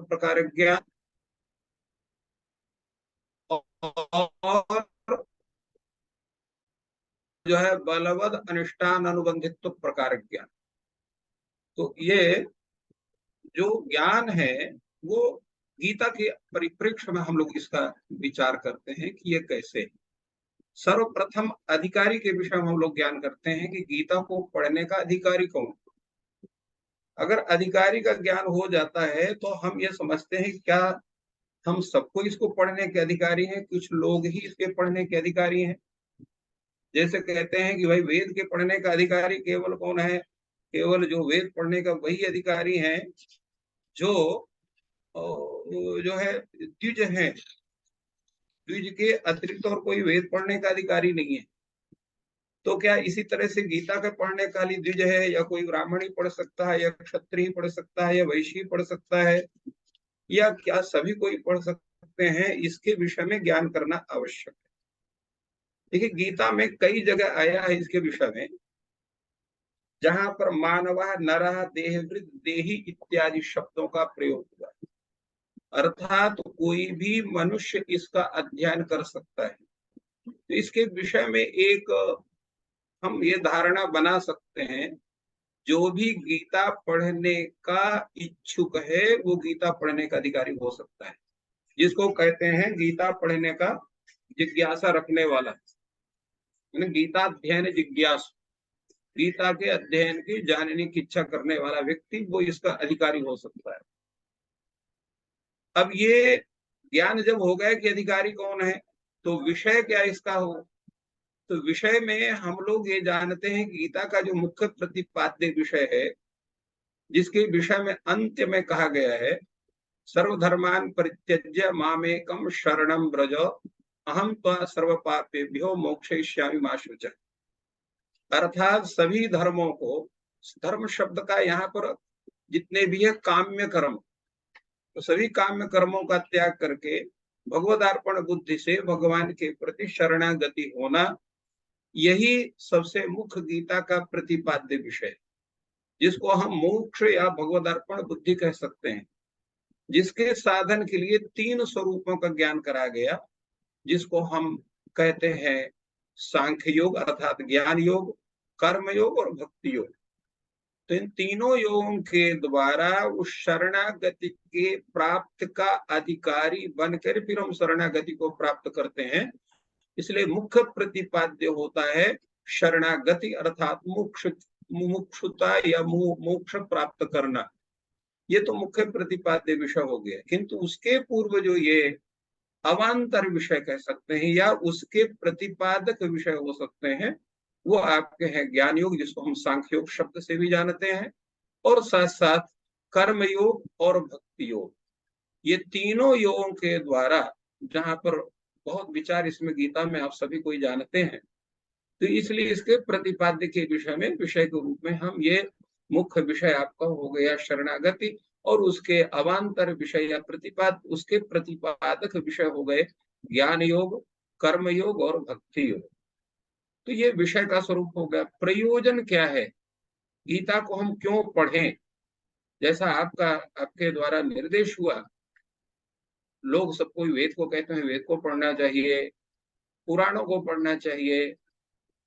प्रकार ज्ञान, और जो है बलवद अनुष्ठान अनुबंधित्व प्रकार ज्ञान। तो ये जो ज्ञान है वो गीता के परिप्रेक्ष्य में हम लोग इसका विचार करते हैं कि ये कैसे। सर्वप्रथम अधिकारी के विषय में हम लोग ज्ञान करते हैं कि गीता को पढ़ने का अधिकारी कौन। अगर अधिकारी का ज्ञान हो जाता है तो हम ये समझते हैं क्या हम सबको इसको पढ़ने के अधिकारी हैं, कुछ लोग ही इसके पढ़ने के अधिकारी हैं। जैसे कहते हैं कि भाई वेद के पढ़ने का अधिकारी केवल कौन है, केवल जो वेद पढ़ने का वही अधिकारी है जो जो है द्विज है, द्विज के अतिरिक्त और कोई वेद पढ़ने का अधिकारी नहीं है। तो क्या इसी तरह से गीता के पढ़ने का ही द्विज है, या कोई ब्राह्मण ही पढ़ सकता है, या क्षत्रिय पढ़ सकता है, या वैश्य पढ़ सकता है, या क्या सभी कोई पढ़ सकते हैं, इसके विषय में ज्ञान करना आवश्यक है। देखिए गीता में कई जगह आया है इसके विषय में, जहां पर मानवा नरः देहवृत देही इत्यादि शब्दों का प्रयोग हुआ है, अर्थात तो कोई भी मनुष्य इसका अध्ययन कर सकता है। तो इसके विषय में एक हम ये धारणा बना सकते हैं, जो भी गीता पढ़ने का इच्छुक है वो गीता पढ़ने का अधिकारी हो सकता है, जिसको कहते हैं गीता पढ़ने का जिज्ञासा रखने वाला, गीता अध्ययन जिज्ञास, गीता के अध्ययन की जानने की इच्छा करने वाला व्यक्ति वो इसका अधिकारी हो सकता है। अब ये ज्ञान जब हो गया कि अधिकारी कौन है, तो विषय क्या इसका हो। तो विषय में हम लोग ये जानते हैं कि गीता का जो मुख्य प्रतिपाद्य विषय है, जिसके विषय में अंत्य में कहा गया है सर्वधर्मान परित्यज्य मामेकम शरणम ब्रज अहम त्वा सर्व पापेभ्यो मोक्षयिष्यामि मा शुचः। अर्थात सभी धर्मों को, धर्म शब्द का यहाँ पर जितने भी है काम्य कर्म, तो सभी काम्य कर्मों का त्याग करके भगवदार्पण बुद्धि से भगवान के प्रति शरणागति होना, यही सबसे मुख्य गीता का प्रतिपाद्य विषय, जिसको हम मोक्ष या भगवदार्पण बुद्धि कह सकते हैं, जिसके साधन के लिए तीन स्वरूपों का ज्ञान करा गया, जिसको हम कहते हैं सांख्य योग अर्थात ज्ञान योग, कर्म योग और भक्ति योग। तो इन तीनों योगों के द्वारा उस शरणागति के प्राप्त का अधिकारी बनकर फिर हम शरणागति को प्राप्त करते हैं। इसलिए मुख्य प्रतिपाद्य होता है शरणागति अर्थात मोक्ष, मुमुक्षुता या मोक्ष प्राप्त करना। ये तो मुख्य प्रतिपाद्य विषय हो गया, किंतु उसके पूर्व जो ये अवांतर विषय कह सकते हैं या उसके प्रतिपादक विषय हो सकते हैं, वो आपके हैं ज्ञान योग, जिसको हम सांख्य योग शब्द से भी जानते हैं, और साथ साथ कर्म योग और भक्ति योग। ये तीनों योगों के द्वारा, जहां पर बहुत विचार इसमें गीता में आप सभी कोई जानते हैं, तो इसलिए इसके प्रतिपाद्य के विषय में विषय के रूप में हम ये मुख्य विषय आपका हो गया शरणागति, और उसके अवांतर विषय या उसके प्रतिपादक विषय हो गए ज्ञान योग, कर्म योग और भक्ति योग। तो ये विषय का स्वरूप हो गया। प्रयोजन क्या है, गीता को हम क्यों पढ़ें, जैसा आपके द्वारा निर्देश हुआ, लोग सब कोई वेद को कहते हैं, वेद को पढ़ना चाहिए, पुराणों को पढ़ना चाहिए,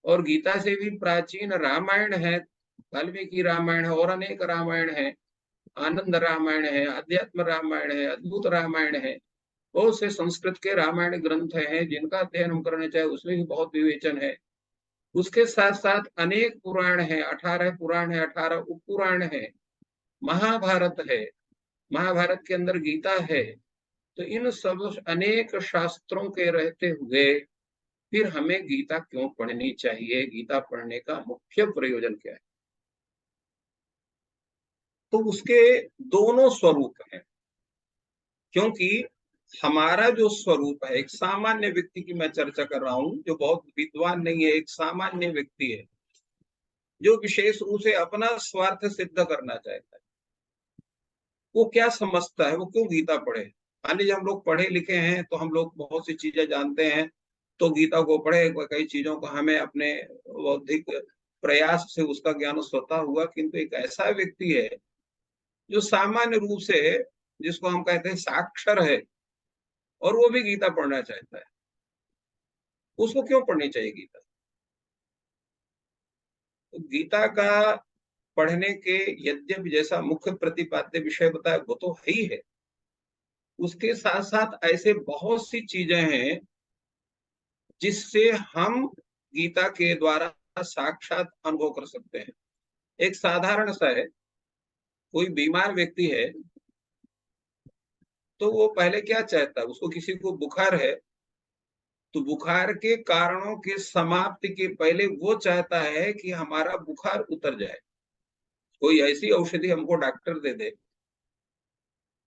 और गीता से भी प्राचीन रामायण है, वाल्मीकि रामायण है और अनेक रामायण है, आनंद रामायण है, अध्यात्म रामायण है, अद्भुत रामायण है, बहुत से संस्कृत के रामायण ग्रंथ हैं जिनका अध्ययन हम करना चाहे, उसमें भी बहुत विवेचन है। उसके साथ साथ अनेक पुराण है, 18 पुराण है, 18 उपपुराण है, महाभारत है, महाभारत के अंदर गीता है। तो इन सब अनेक शास्त्रों के रहते हुए फिर हमें गीता क्यों पढ़नी चाहिए, गीता पढ़ने का मुख्य प्रयोजन क्या है। तो उसके दोनों स्वरूप हैं, क्योंकि हमारा जो स्वरूप है, एक सामान्य व्यक्ति की मैं चर्चा कर रहा हूं, जो बहुत विद्वान नहीं है, एक सामान्य व्यक्ति है जो विशेष रूप से अपना स्वार्थ सिद्ध करना चाहता है, वो क्या समझता है, वो क्यों गीता पढ़े। मान लीजिए हम लोग पढ़े लिखे हैं, तो हम लोग बहुत सी चीजें जानते हैं, तो गीता को पढ़े, कई चीजों को हमें अपने बौद्धिक प्रयास से उसका ज्ञान स्वतः हुआ। किंतु एक ऐसा व्यक्ति है जो सामान्य रूप से जिसको हम कहते हैं साक्षर है, और वो भी गीता पढ़ना चाहता है, उसको क्यों पढ़नी चाहिए गीता? तो गीता का पढ़ने के यद्यपि जैसा मुख्य प्रतिपाद्य विषय बताया वो तो है ही है, उसके साथ साथ ऐसे बहुत सी चीजें हैं जिससे हम गीता के द्वारा साक्षात अनुभव कर सकते हैं। एक साधारण सा है, कोई बीमार व्यक्ति है तो वो पहले क्या चाहता है, उसको किसी को बुखार है तो बुखार के कारणों के समाप्ति के पहले वो चाहता है कि हमारा बुखार उतर जाए, कोई ऐसी औषधि हमको डॉक्टर दे दे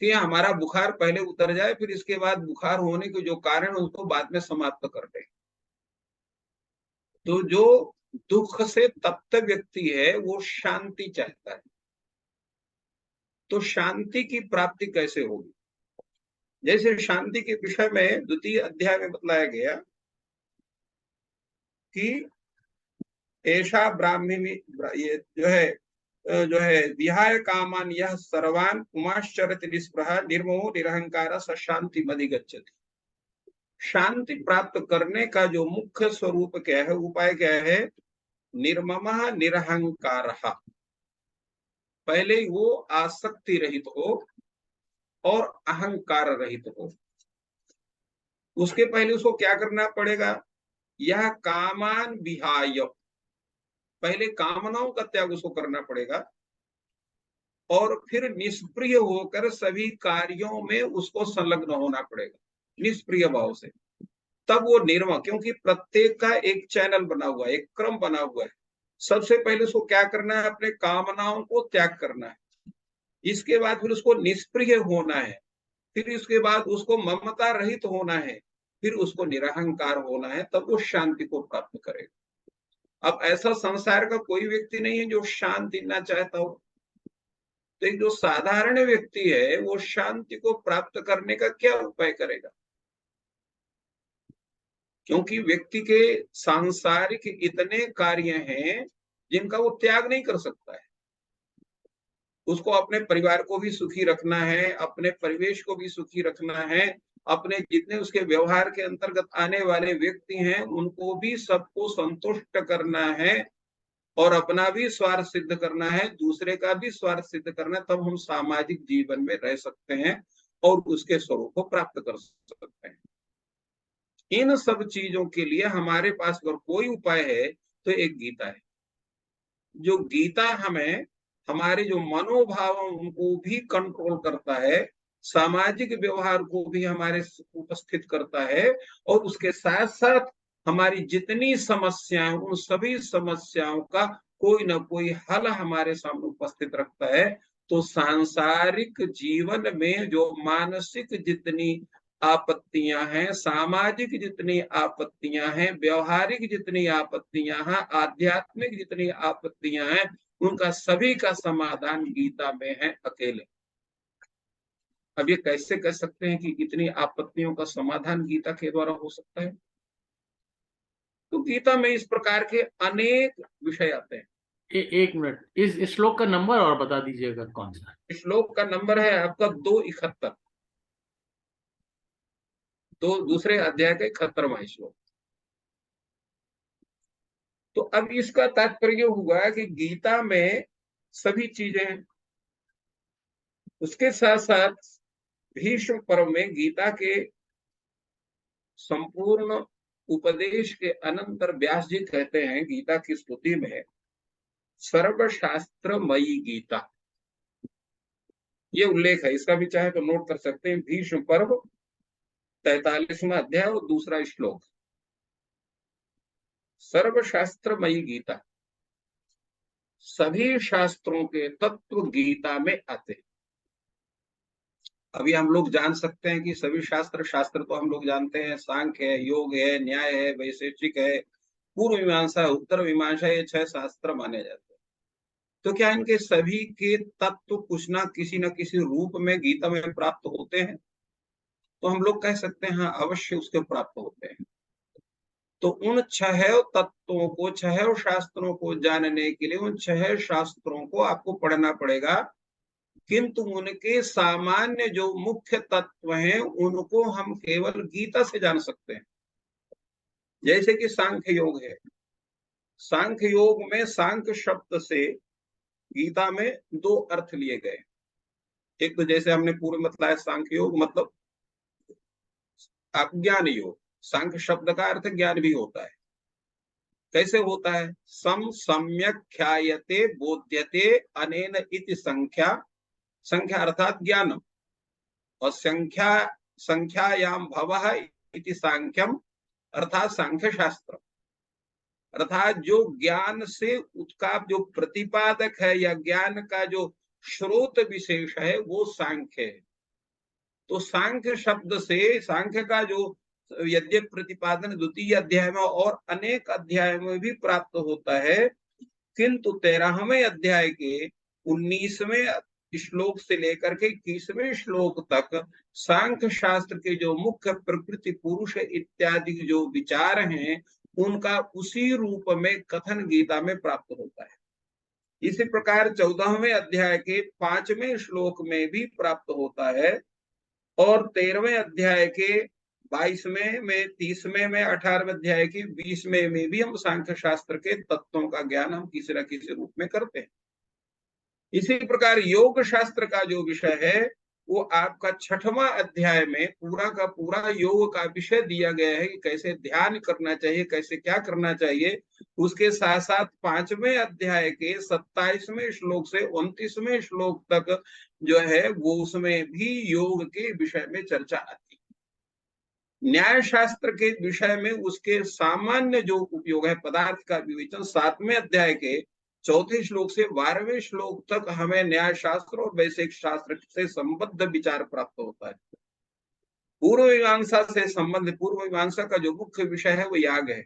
कि हमारा बुखार पहले उतर जाए, फिर इसके बाद बुखार होने के जो कारण है उसको बाद में समाप्त कर दे। तो जो दुख से तप्त व्यक्ति है वो शांति चाहता है, तो शांति की प्राप्ति कैसे होगी? जैसे शांति के विषय में द्वितीय अध्याय में बतलाया गया कि ऐसा ब्राह्मी, ये जो है विहाय कामान यह सर्वान पुमाश्चरति निस्पृहा निर्मोह निरहंकार स शांति मधिगच्छति। शांति प्राप्त करने का जो मुख्य स्वरूप क्या है, उपाय क्या है? निर्ममः निरहंकारः, पहले वो आसक्ति रहित हो और अहंकार रहित हो। उसके पहले उसको क्या करना पड़ेगा? यह कामान विहाय, पहले कामनाओं का त्याग उसको करना पड़ेगा, और फिर निष्प्रिय होकर सभी कार्यों में उसको संलग्न होना पड़ेगा, निष्प्रिय भाव से। तब वो निर्मल, क्योंकि प्रत्येक का एक चैनल बना हुआ है, एक क्रम बना हुआ है। सबसे पहले उसको क्या करना है? अपने कामनाओं को त्याग करना है, इसके बाद फिर उसको निष्प्रिय होना है, फिर इसके बाद उसको ममता रहित होना है, फिर उसको निरहंकार होना है, तब वो शांति को प्राप्त करेगा। अब ऐसा संसार का कोई व्यक्ति नहीं है जो शांति ना चाहता हो। तो एक जो साधारण व्यक्ति है वो शांति को प्राप्त करने का क्या उपाय करेगा? क्योंकि व्यक्ति के सांसारिक इतने कार्य हैं जिनका वो त्याग नहीं कर सकता है। उसको अपने परिवार को भी सुखी रखना है, अपने परिवेश को भी सुखी रखना है, अपने जितने उसके व्यवहार के अंतर्गत आने वाले व्यक्ति हैं उनको भी सबको संतुष्ट करना है, और अपना भी स्वार्थ सिद्ध करना है, दूसरे का भी स्वार्थ सिद्ध करना है, तब हम सामाजिक जीवन में रह सकते हैं और उसके स्वरूप को प्राप्त कर सकते हैं। इन सब चीजों के लिए हमारे पास अगर कोई उपाय है तो एक गीता है। जो गीता हमें हमारे जो मनोभाव उनको भी कंट्रोल करता है, सामाजिक व्यवहार को भी हमारे उपस्थित करता है, और उसके साथ साथ हमारी जितनी समस्याएं उन सभी समस्याओं का कोई ना कोई हल हमारे सामने उपस्थित रखता है। तो सांसारिक जीवन में जो मानसिक जितनी आपत्तियां हैं, सामाजिक जितनी आपत्तियां हैं, व्यवहारिक जितनी आपत्तियां हैं, आध्यात्मिक जितनी आपत्तियां हैं, उनका सभी का समाधान गीता में है अकेले। अब ये कैसे कह सकते हैं कि इतनी आपत्तियों का समाधान गीता के द्वारा हो सकता है? तो गीता में इस प्रकार के अनेक विषय आते हैं। एक मिनट, इस श्लोक का नंबर और बता दीजिएगा कौन सा? श्लोक का नंबर है आपका 271, दूसरे अध्याय का 71वां श्लोक। तो अब इसका तात्पर्य हुआ कि गीता में सभी चीजें हैं। उसके साथ साथ भीष्म पर्व में गीता के संपूर्ण उपदेश के अनंतर व्यास जी कहते हैं गीता की स्तुति में, सर्वशास्त्रमयी गीता, ये उल्लेख है। इसका भी चाहे तो नोट कर सकते हैं, भीष्म पर्व 43वां अध्याय और दूसरा श्लोक, सर्वशास्त्रमयी गीता, सभी शास्त्रों के तत्व गीता में आते हैं। अभी हम लोग जान सकते हैं कि सभी शास्त्र तो हम लोग जानते हैं, सांख्य है, योग है, न्याय है, वैशेषिक है, पूर्व मीमांसा है, उत्तर मीमांसा, ये 6 शास्त्र माने जाते हैं। तो क्या इनके सभी के तत्व कुछ ना किसी रूप में गीता में प्राप्त होते हैं? तो हम लोग कह सकते हैं हाँ, अवश्य उसके प्राप्त होते हैं। तो उन 6 तत्वों को, 6 शास्त्रों को जानने के लिए उन 6 शास्त्रों को आपको पढ़ना पड़ेगा। किंतु उनके सामान्य जो मुख्य तत्व हैं उनको हम केवल गीता से जान सकते हैं। जैसे कि सांख्य योग है, सांख्य योग में सांख्य शब्द से गीता में दो अर्थ लिए गए। एक तो जैसे हमने पूर्व में बताया, सांख्य योग मतलब ज्ञान योग। सांख्य शब्द का अर्थ ज्ञान भी होता है। कैसे होता है? सम्यक ख्यायते बोध्यते अनेन इति संख्या, संख्या अर्थात ज्ञान, और संख्यायाम भवः इति सांख्यम अर्थात सांख्य शास्त्र। अर्थात जो ज्ञान से उसका जो प्रतिपादक है या ज्ञान का जो स्रोत विशेष है वो सांख्य है। तो सांख्य शब्द से सांख्य का जो यद्यप प्रतिपादन द्वितीय अध्याय में और अनेक अध्याय में भी प्राप्त होता है, किंतु 13वें अध्याय के 19वें श्लोक से लेकर के 21वें श्लोक तक सांख्य शास्त्र के जो मुख्य प्रकृति पुरुष इत्यादि जो विचार हैं उनका उसी रूप में कथन गीता में प्राप्त होता है। इसी प्रकार 14वें अध्याय के 5वें श्लोक में भी प्राप्त होता है, और 13वें अध्याय के 22वें में, 30वें में, 18वें अध्याय के 20वें में भी हम सांख्य शास्त्र के तत्वों का ज्ञान हम किसी न किसी रूप में करते हैं। इसी प्रकार योग शास्त्र का जो विषय है वो आपका 6वां अध्याय में पूरा का पूरा योग का विषय दिया गया है कि कैसे ध्यान करना चाहिए, कैसे क्या करना चाहिए। उसके साथ साथ 5वें अध्याय के 27वें श्लोक से 29वें श्लोक तक जो है वो उसमें भी योग के विषय में चर्चा आती है। न्याय शास्त्र के विषय में उसके सामान्य जो उपयोग है पदार्थ का विवेचन 7वें अध्याय के 4 श्लोक से 12वें श्लोक तक हमें न्याय शास्त्र और वैशेषिक शास्त्र से संबद्ध विचार प्राप्त होता है। पूर्व मीमांसा से संबंधित, पूर्व मीमांसा का जो मुख्य विषय है वो याग है।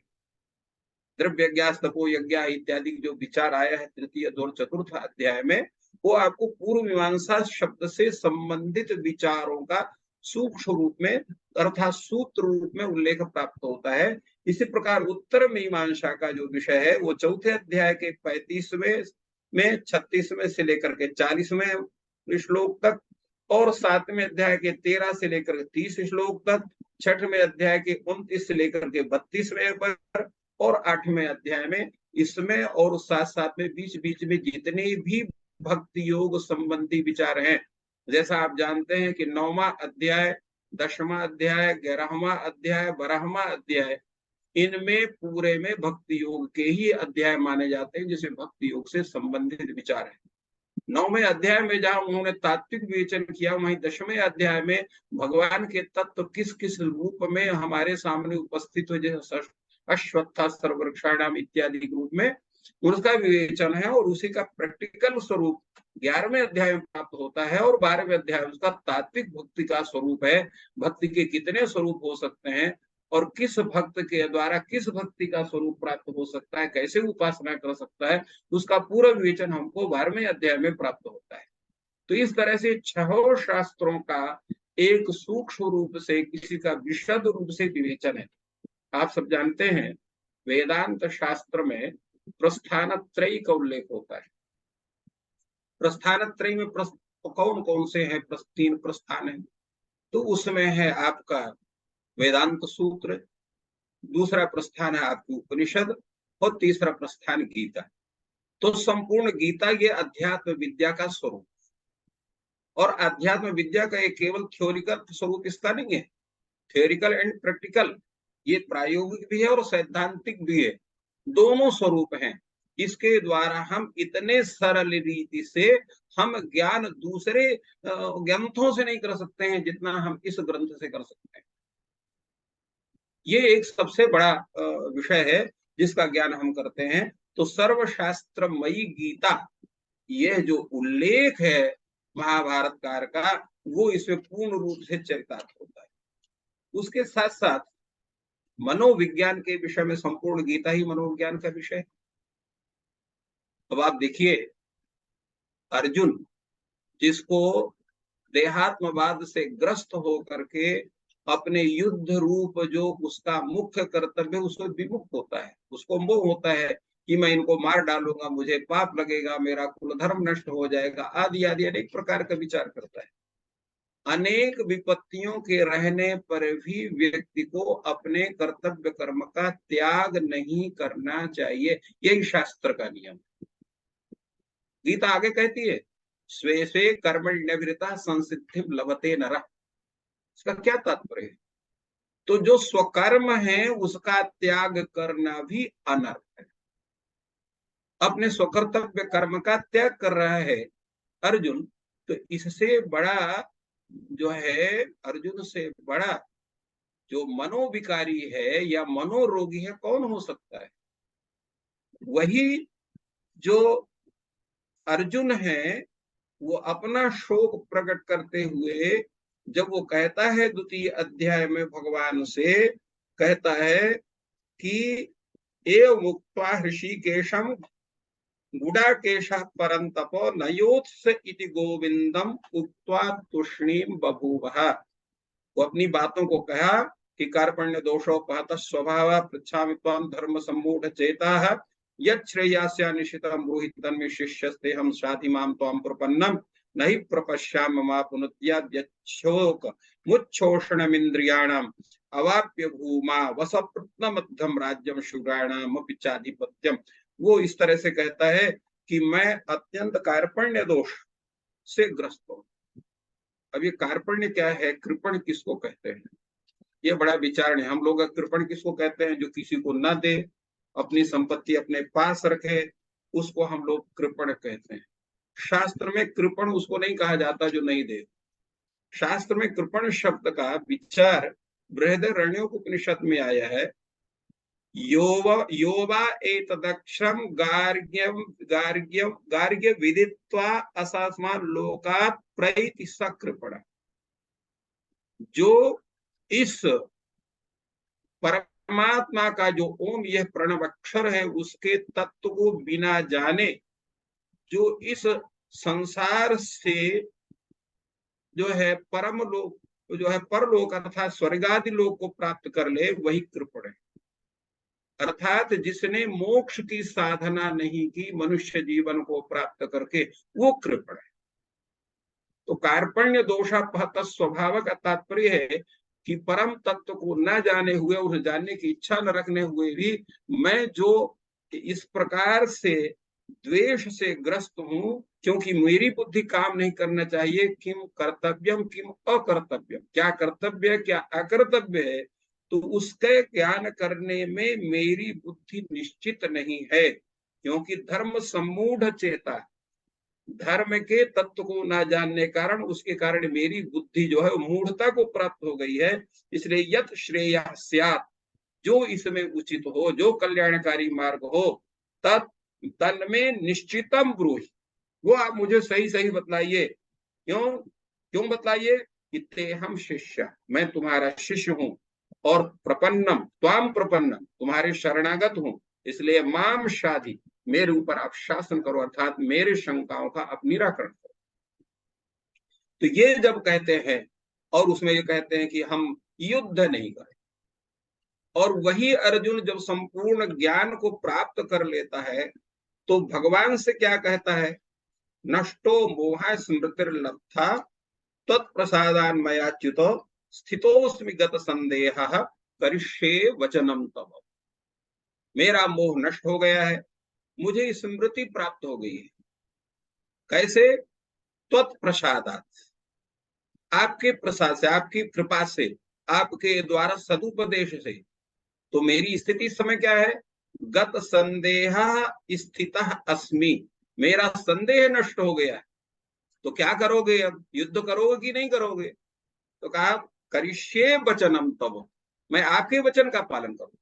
द्रव्य यज्ञ, तपो यज्ञ इत्यादि जो विचार आया है तृतीय और चतुर्थ अध्याय में, वो आपको पूर्व मीमांसा शब्द से संबंधित विचारों का सूक्ष्म रूप में अर्थात सूत्र रूप में उल्लेख प्राप्त होता है। इसी प्रकार उत्तर मीमांसा का जो विषय है वो 4थे अध्याय के 35वें में 36वें से लेकर के 40वें श्लोक तक, और 7वें अध्याय के 13 से लेकर 30 श्लोक तक, 6वें अध्याय के 29 से लेकर के 32वें पर, और 8वें अध्याय में इसमें, और साथ साथ में बीच बीच में जितने भी भक्ति योग संबंधी विचार हैं, जैसा आप जानते हैं कि 9वां अध्याय, 10वां अध्याय, 11वां अध्याय, 12वां अध्याय, इनमें पूरे में भक्ति योग के ही अध्याय माने जाते हैं जिसे भक्ति योग से संबंधित विचार है। 9वें अध्याय में जहां उन्होंने तात्विक विवेचन किया, वहीं 10वें अध्याय में भगवान के तत्व किस किस रूप में हमारे सामने उपस्थित हो, जैसे अश्वत्था सर्ववृक्षाणाम इत्यादि रूप में उसका विवेचन है, और उसी का प्रैक्टिकल स्वरूप 11वें अध्याय में प्राप्त होता है, और 12वें अध्याय में उसका तात्विक भक्ति का स्वरूप है। भक्ति के कितने स्वरूप हो सकते हैं और किस भक्त के द्वारा किस भक्ति का स्वरूप प्राप्त हो सकता है, कैसे उपासना कर सकता है, उसका पूरा विवेचन हमको 12वें अध्याय में प्राप्त होता है। तो इस तरह से 6 शास्त्रों का एक सूक्ष्म रूप से किसी का विशद रूप से विवेचन है। आप सब जानते हैं वेदांत शास्त्र में प्रस्थानत्रयी का उल्लेख होता है। प्रस्थानत्रयी में कौन कौन से हैं? 3 प्रस्थान है। तो उसमें है आपका वेदांत सूत्र, दूसरा प्रस्थान है आपकी उपनिषद, और तीसरा प्रस्थान गीता। तो संपूर्ण गीता ये अध्यात्म विद्या का स्वरूप, और अध्यात्म विद्या का एक केवल थ्योरिकल स्वरूप इसका नहीं है, थ्योरिकल एंड प्रैक्टिकल, ये प्रायोगिक भी है और सैद्धांतिक भी है, दोनों स्वरूप हैं। इसके द्वारा हम इतने सरल रीति से हम ज्ञान दूसरे ग्रंथों से नहीं कर सकते हैं जितना हम इस ग्रंथ से कर सकते हैं। ये एक सबसे बड़ा विषय है जिसका ज्ञान हम करते हैं। तो सर्वशास्त्रमयी गीता, यह जो उल्लेख है महाभारतकार का, वो इसमें पूर्ण रूप से चरितार्थ होता है। उसके साथ साथ मनोविज्ञान के विषय में संपूर्ण गीता ही मनोविज्ञान का विषय है। अब आप देखिए, अर्जुन जिसको देहात्मवाद से ग्रस्त होकर के अपने युद्ध रूप जो उसका मुख्य कर्तव्य उसको विमुख होता है, उसको मोह होता है कि मैं इनको मार डालूंगा, मुझे पाप लगेगा, मेरा कुल धर्म नष्ट हो जाएगा, आदि आदि अनेक प्रकार का विचार करता है। अनेक विपत्तियों के रहने पर भी व्यक्ति को अपने कर्तव्य कर्म का त्याग नहीं करना चाहिए, यही शास्त्र का नियम। गीता आगे कहती है, स्वे स्वे कर्मण्यभिरता संसिद्धिम लभते नरः। इसका क्या तात्पर्य है? तो जो स्वकर्म है उसका त्याग करना भी अनर्थ है। अपने स्वकर्तव्य कर्म का त्याग कर रहा है अर्जुन, तो इससे बड़ा जो है, अर्जुन से बड़ा जो मनोविकारी है या मनोरोगी है कौन हो सकता है? वही जो अर्जुन है वो अपना शोक प्रकट करते हुए जब वो कहता है द्वितीय अध्याय में भगवान से कहता है कि एव मुक्त्वा ऋषिकेशम गुडाकेशः परन्तपो नयोत्स इति गोविंदम उक्त्वा तूष्णीम बभूवः। वो अपनी बातों को कहा कि कार्पण्य दोषोपहत स्वभाव पृच्छामि त्वां धर्म सम्मूढ़ चेताः यच्छ्रेयास्या निशितं ब्रूहि तन्मे शिष्यस्ते हम साधि मां त्वां प्रपन्नम नहि प्रपश्यामि मा पुनद्याद्यच्छोक मुच्छोषणमिन्द्रियाणाम् अवाप्य भूमा वसप्रत्नमद्धम राज्यम शूराणाम अपि चाधिपत्यम। वो इस तरह से कहता है कि मैं अत्यंत कार्पण्य दोष से ग्रस्त हूं। अब ये कार्पण्य क्या है, कृपण किसको कहते हैं, ये बड़ा विचार है। हम लोग कृपण किसको कहते हैं? जो किसी को न दे, अपनी संपत्ति अपने पास रखे, उसको हम लोग कृपण कहते हैं। शास्त्र में कृपण उसको नहीं कहा जाता जो नहीं दे। शास्त्र में कृपण शब्द का विचार बृहदारण्यकोपनिषद में आया है। योवा एतदक्षरम गार्ग्यम गार्ग्यम गार्ग्य विदित्वा असस्मात् लोकात् प्रैति सकृपण। जो इस परमात्मा का जो ओम यह प्रणव अक्षर है उसके तत्व को बिना जाने जो इस संसार से जो है परम लोक, जो है परलोक अर्थात स्वर्गादि लोक को प्राप्त कर ले, वही कृपण है। अर्थात जिसने मोक्ष की साधना नहीं की मनुष्य जीवन को प्राप्त करके, वो कृपण है। तो कार्पण्य दोषापहत स्वभाव का तात्पर्य है कि परम तत्व को न जाने हुए और जानने की इच्छा न रखने हुए भी मैं जो इस प्रकार से द्वेष से ग्रस्त हूं, क्योंकि मेरी बुद्धि काम नहीं करना चाहिए, किम कर्तव्यम किम अकर्तव्यम, क्या कर्तव्य है क्या अकर्तव्य है, तो उसके ज्ञान करने में मेरी बुद्धि निश्चित नहीं है, क्योंकि धर्म सम्मूढ़ चेता, धर्म के तत्व को ना जानने कारण उसके कारण मेरी बुद्धि जो है मूढ़ता को प्राप्त हो गई है। इसलिए यत श्रेय स्यात्, जो इसमें उचित हो, जो कल्याणकारी मार्ग हो, तत् तन में निश्चितम ब्रूहि, वो आप मुझे सही सही बतलाइए। क्यों क्यों बतलाइए? कि हम शिष्य, मैं तुम्हारा शिष्य हूं, और प्रपन्नम त्वाम प्रपन्नम, तुम्हारे शरणागत हूं, इसलिए माम शाधि, मेरे ऊपर आप शासन करो, अर्थात मेरे शंकाओं का आप निराकरण करो। तो ये जब कहते हैं, और उसमें ये कहते हैं कि हम युद्ध नहीं करें, और वही अर्जुन जब संपूर्ण ज्ञान को प्राप्त कर लेता है तो भगवान से क्या कहता है? नष्टो मोह स्मृतिर्लब्धा तत्प्रसादान मयाच्युतो स्थितोस्मि गत संदेह करिष्ये वचनम तव। मेरा मोह नष्ट हो गया है, मुझे स्मृति प्राप्त हो गई है। कैसे? त्वत्प्रसादात, आपके प्रसाद से, आपकी कृपा से, आपके द्वारा सदुपदेश से। तो मेरी स्थिति इस समय क्या है? गत संदेह स्थित अस्मि, मेरा संदेह नष्ट हो गया है। तो क्या करोगे? अब युद्ध करोगे कि नहीं करोगे? तो कहा करिष्ये वचनम तव, मैं आपके वचन का पालन करूं।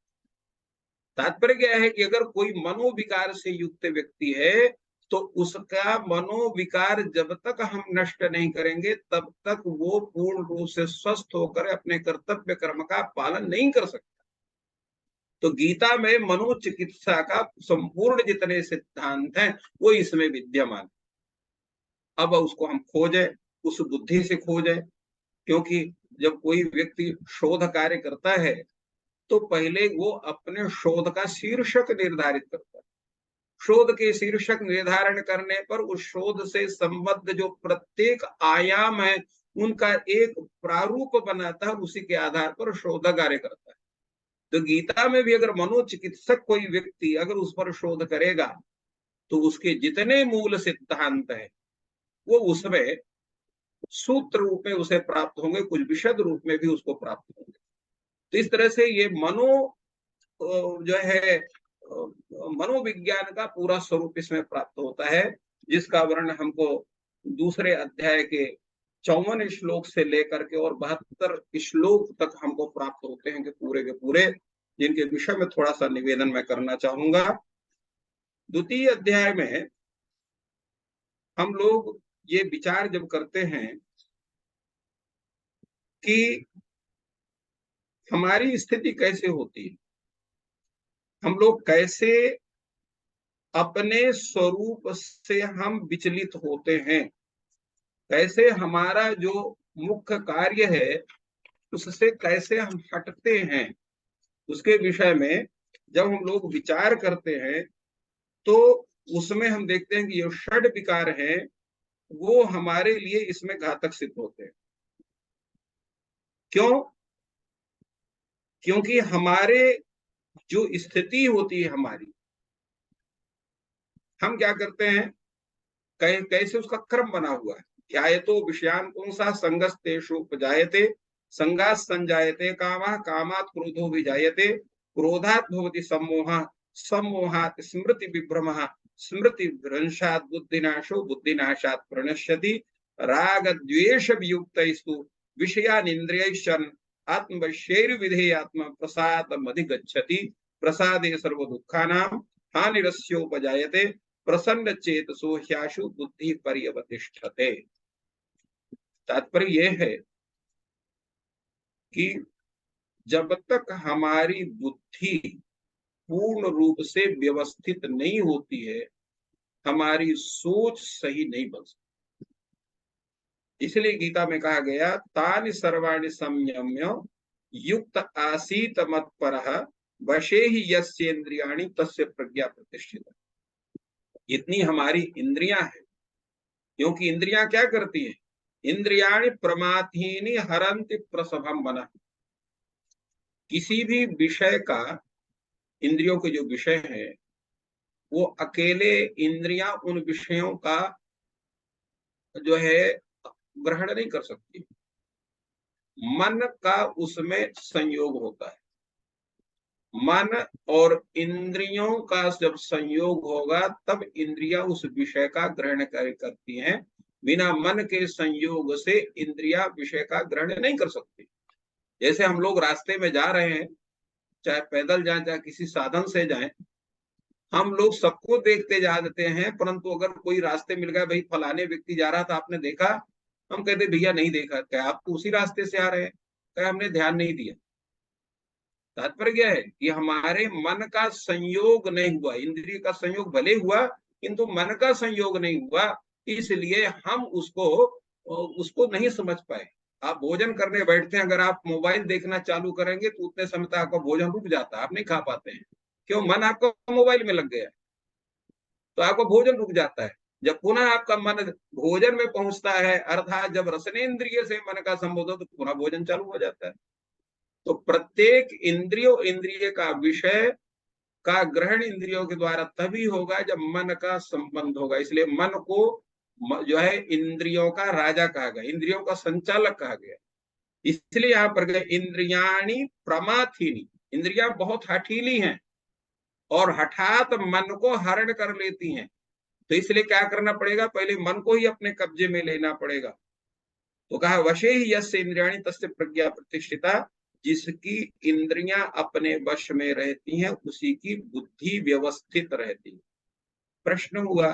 तात्पर्य क्या है कि अगर कोई मनोविकार से युक्त व्यक्ति है तो उसका मनोविकार जब तक हम नष्ट नहीं करेंगे तब तक वो पूर्ण रूप से स्वस्थ होकर अपने कर्तव्य कर्म का पालन नहीं कर सकता। तो गीता में मनोचिकित्सा का संपूर्ण जितने सिद्धांत हैं वो इसमें विद्यमान। अब उसको हम खोजें, उस बुद्धि से खोजें, क्योंकि जब कोई व्यक्ति शोध कार्य करता है तो पहले वो अपने शोध का शीर्षक निर्धारित करता है। शोध के शीर्षक निर्धारण करने पर उस शोध से संबद्ध जो प्रत्येक आयाम है उनका एक प्रारूप बनाता है, उसी के आधार पर शोध कार्य करता है। तो गीता में भी अगर मनोचिकित्सक कोई व्यक्ति अगर उस पर शोध करेगा तो उसके जितने मूल सिद्धांत है वो उसमें सूत्र रूप में उसे प्राप्त होंगे, कुछ विशद रूप में भी उसको प्राप्त होंगे। तो इस तरह से ये जो है मनोविज्ञान का पूरा स्वरूप इसमें प्राप्त होता है, जिसका वर्णन हमको दूसरे अध्याय के 54 श्लोक से लेकर के और 72 श्लोक तक हमको प्राप्त होते हैं कि पूरे के पूरे, जिनके विषय में थोड़ा सा निवेदन मैं करना चाहूंगा। द्वितीय अध्याय में हम लोग ये विचार जब करते हैं कि हमारी स्थिति कैसे होती है, हम लोग कैसे अपने स्वरूप से हम विचलित होते हैं, कैसे हमारा जो मुख्य कार्य है उससे कैसे हम हटते हैं, उसके विषय में जब हम लोग विचार करते हैं तो उसमें हम देखते हैं कि ये षड विकार हैं वो हमारे लिए इसमें घातक सिद्ध होते हैं। क्यों? क्योंकि हमारे जो स्थिति होती है हमारी, हम क्या करते हैं, कैसे उसका क्रम बना हुआ है। ध्यायतो विषयान पुंसा संगस्तेषु उपजायते, संगात् संजायते कामः, कामात् क्रोधो विजायते, क्रोधात् भवति सम्मोहः, सम्मोहात् स्मृति विभ्रमः, स्मृति भ्रंशात् बुद्धिनाशो, बुद्धिनाशात् प्रणश्यति, राग द्वेष वियुक्तैस्तु विषयान् इन्द्रियैश्चरन् आत्मवश्यैर्विधेयात्मा प्रसादमधिगच्छति, प्रसादे सर्व दुःखानां हानिरस्योपजायते, प्रसन्न चेतसो ह्याशु बुद्धि पर्यवतिष्ठते। तात्पर्य यह है कि जब तक हमारी बुद्धि पूर्ण रूप से व्यवस्थित नहीं होती है, हमारी सोच सही नहीं बन सकती। इसलिए गीता में कहा गया, तानि सर्वाणि संयम्य युक्त आसीत मत्परः वशे ही यस्येन्द्रियाणि तस्य प्रज्ञा प्रतिष्ठिता। इतनी हमारी इंद्रियां हैं, क्योंकि इंद्रियां क्या करती हैं, इंद्रियाणि प्रमाथीनि हरन्ति प्रसभम मनः। किसी भी विषय का, इंद्रियों के जो विषय है वो अकेले इंद्रियां उन विषयों का जो है ग्रहण नहीं कर सकती, मन का उसमें संयोग होता है। मन और इंद्रियों का जब संयोग होगा तब इंद्रियां उस विषय का ग्रहण करती हैं। बिना मन के संयोग से इंद्रियां विषय का ग्रहण नहीं कर सकती। जैसे हम लोग रास्ते में जा रहे हैं, चाहे पैदल जाएं चाहे किसी साधन से जाएं, हम लोग सबको देखते जाते हैं, परंतु अगर कोई रास्ते मिल गया, भाई फलाने व्यक्ति जा रहा था आपने देखा, हम कहते भैया नहीं देखा। क्या आप तो उसी रास्ते से आ रहे हैं? क्या हमने ध्यान नहीं दिया। तात्पर्य क्या है कि हमारे मन का संयोग नहीं हुआ, इंद्रिय का संयोग भले हुआ किंतु मन का संयोग नहीं हुआ, इसलिए हम उसको नहीं समझ पाए। आप भोजन करने बैठते हैं, अगर आप मोबाइल देखना चालू करेंगे तो उतने समय तक आपका भोजन रुक जाता है, आप नहीं खा पाते हैं। क्यों? मन आपका मोबाइल में लग गया है, तो आपका भोजन रुक जाता है। जब पुनः आपका मन भोजन में पहुंचता है, अर्थात जब रसनेन्द्रिय से मन का संबोध हो, तो पुनः भोजन चालू हो जाता है। तो प्रत्येक इंद्रिय का विषय का ग्रहण इंद्रियों के द्वारा तभी होगा जब मन का संबंध होगा। इसलिए मन को जो है इंद्रियों का राजा कहा गया, इंद्रियों का संचालक कहा गया। इसलिए यहां पर गए इंद्रियाणी प्रमाथीनी, इंद्रियां बहुत हठीली हैं और हठात मन को हरण कर लेती हैं। तो इसलिए क्या करना पड़ेगा, पहले मन को ही अपने कब्जे में लेना पड़ेगा। तो कहा वशे ही यस्य इंद्रियाणि तस्य प्रज्ञा प्रतिष्ठिता, जिसकी इंद्रियां अपने वश में रहती हैं उसी की बुद्धि व्यवस्थित रहती है। प्रश्न हुआ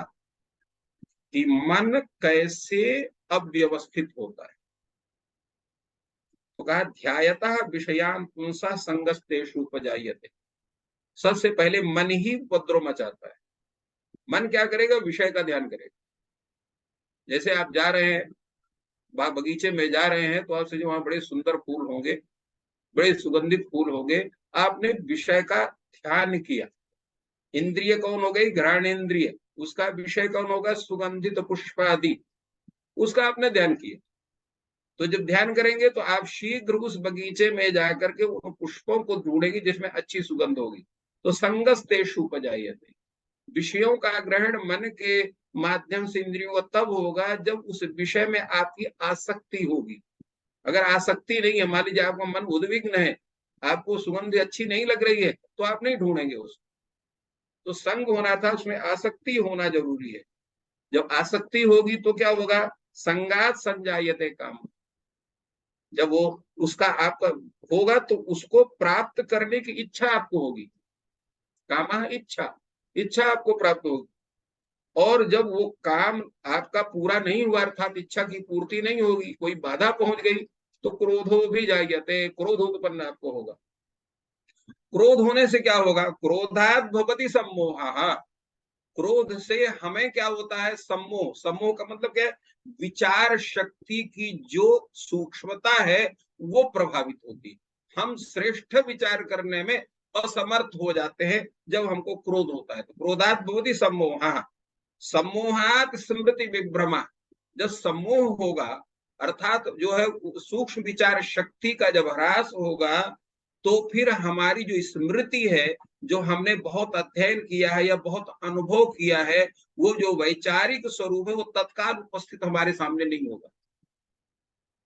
कि मन कैसे अव्यवस्थित होता है? तो कहा ध्यायतः विषयान् पुंसा संगस्तेषु उपजायते। सबसे पहले मन ही उपद्रव मचाता है। मन क्या करेगा? विषय का ध्यान करेगा। जैसे आप जा रहे हैं, बगीचे में जा रहे हैं, तो आपसे जो वहां बड़े सुंदर फूल होंगे, बड़े सुगंधित फूल होंगे, आपने विषय का ध्यान किया, इंद्रिय कौन हो गई? घ्राणेन्द्रिय। उसका विषय कौन होगा? सुगंधित पुष्प आदि। उसका आपने ध्यान किया, तो जब ध्यान करेंगे तो आप शीघ्र उस बगीचे में जाकर के उन पुष्पों को ढूंढेंगे जिसमें अच्छी सुगंध होगी। तो संगस्तेषु उपजायते, विषयों का ग्रहण मन के माध्यम से इंद्रियों का तब होगा जब उस विषय में आपकी आसक्ति होगी। अगर आसक्ति नहीं है, मान लीजिए आपका मन उद्विग्न है, आपको सुगंध अच्छी नहीं लग रही है, तो आप नहीं ढूंढेंगे उसको। तो संग होना था, उसमें आसक्ति होना जरूरी है। जब आसक्ति होगी तो क्या होगा? संगात संजायते काम। जब वो उसका आपका होगा तो उसको प्राप्त करने की इच्छा आपको होगी। कामा इच्छा, इच्छा आपको प्राप्त होगी। और जब वो काम आपका पूरा नहीं हुआ, अर्थात इच्छा की पूर्ति नहीं होगी, कोई बाधा पहुंच गई, तो क्रोधो भी जायते, क्रोध उत्पन्न आपको होगा। क्रोध होने से क्या होगा? क्रोधात भवति सम्मोहा। क्रोध से हमें क्या होता है? सम्मोह। सम्मोह का मतलब क्या है? विचार शक्ति की जो सूक्ष्मता है वो प्रभावित होती है। हम श्रेष्ठ विचार करने में असमर्थ हो जाते हैं जब हमको क्रोध होता है। तो क्रोधात भवति सम्मोहा, सम्मोहात स्मृति विभ्रमा। जब सम्मोह होगा, अर्थात जो है सूक्ष्म विचार शक्ति का जब ह्रास होगा, तो फिर हमारी जो स्मृति है, जो हमने बहुत अध्ययन किया है या बहुत अनुभव किया है, वो जो वैचारिक स्वरूप है वो तत्काल उपस्थित हमारे सामने नहीं होगा।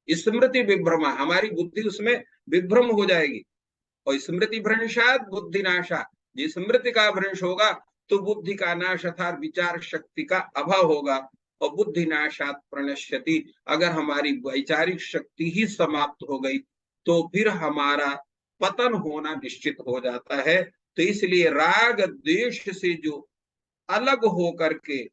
स्मृति विभ्रमा, हमारी बुद्धि उसमें विभ्रम हो जाएगी। और स्मृति भ्रंशात बुद्धि नाशा, जिस स्मृति का भ्रंश होगा तो बुद्धि का नाश अर्थात विचार शक्ति का अभाव होगा। और बुद्धि नाशात प्रणश्यति, अगर हमारी वैचारिक शक्ति ही समाप्त हो गई तो फिर हमारा पतन होना निश्चित हो जाता है। तो इसलिए राग द्वेष से जो अलग हो करके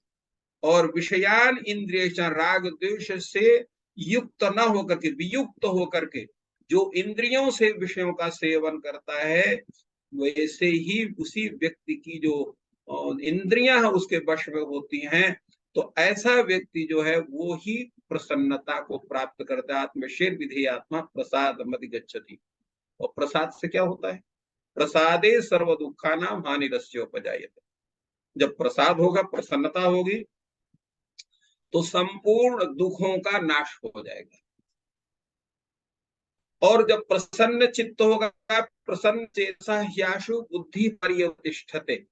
और विषयान इंद्रिय, राग द्वेष से युक्त न होकर के, वियुक्त होकर के जो इंद्रियों से विषयों का सेवन करता है, वैसे ही उसी व्यक्ति की जो इंद्रियां उसके वश में होती हैं, तो ऐसा व्यक्ति जो है वो ही प्रसन्नता को प्राप्त करता है। आत्मशेर विधेय आत्मा प्रसाद मदिगच्छति। और प्रसाद से क्या होता है? प्रसादे सर्व दुखा नाम हानिरस्योपजायते। जब प्रसाद होगा, प्रसन्नता होगी, तो संपूर्ण दुखों का नाश हो जाएगा। और जब प्रसन्न चित्त होगा, प्रसन्न चेतसा ह्याशु बुद्धि पर्यवतिष्ठते,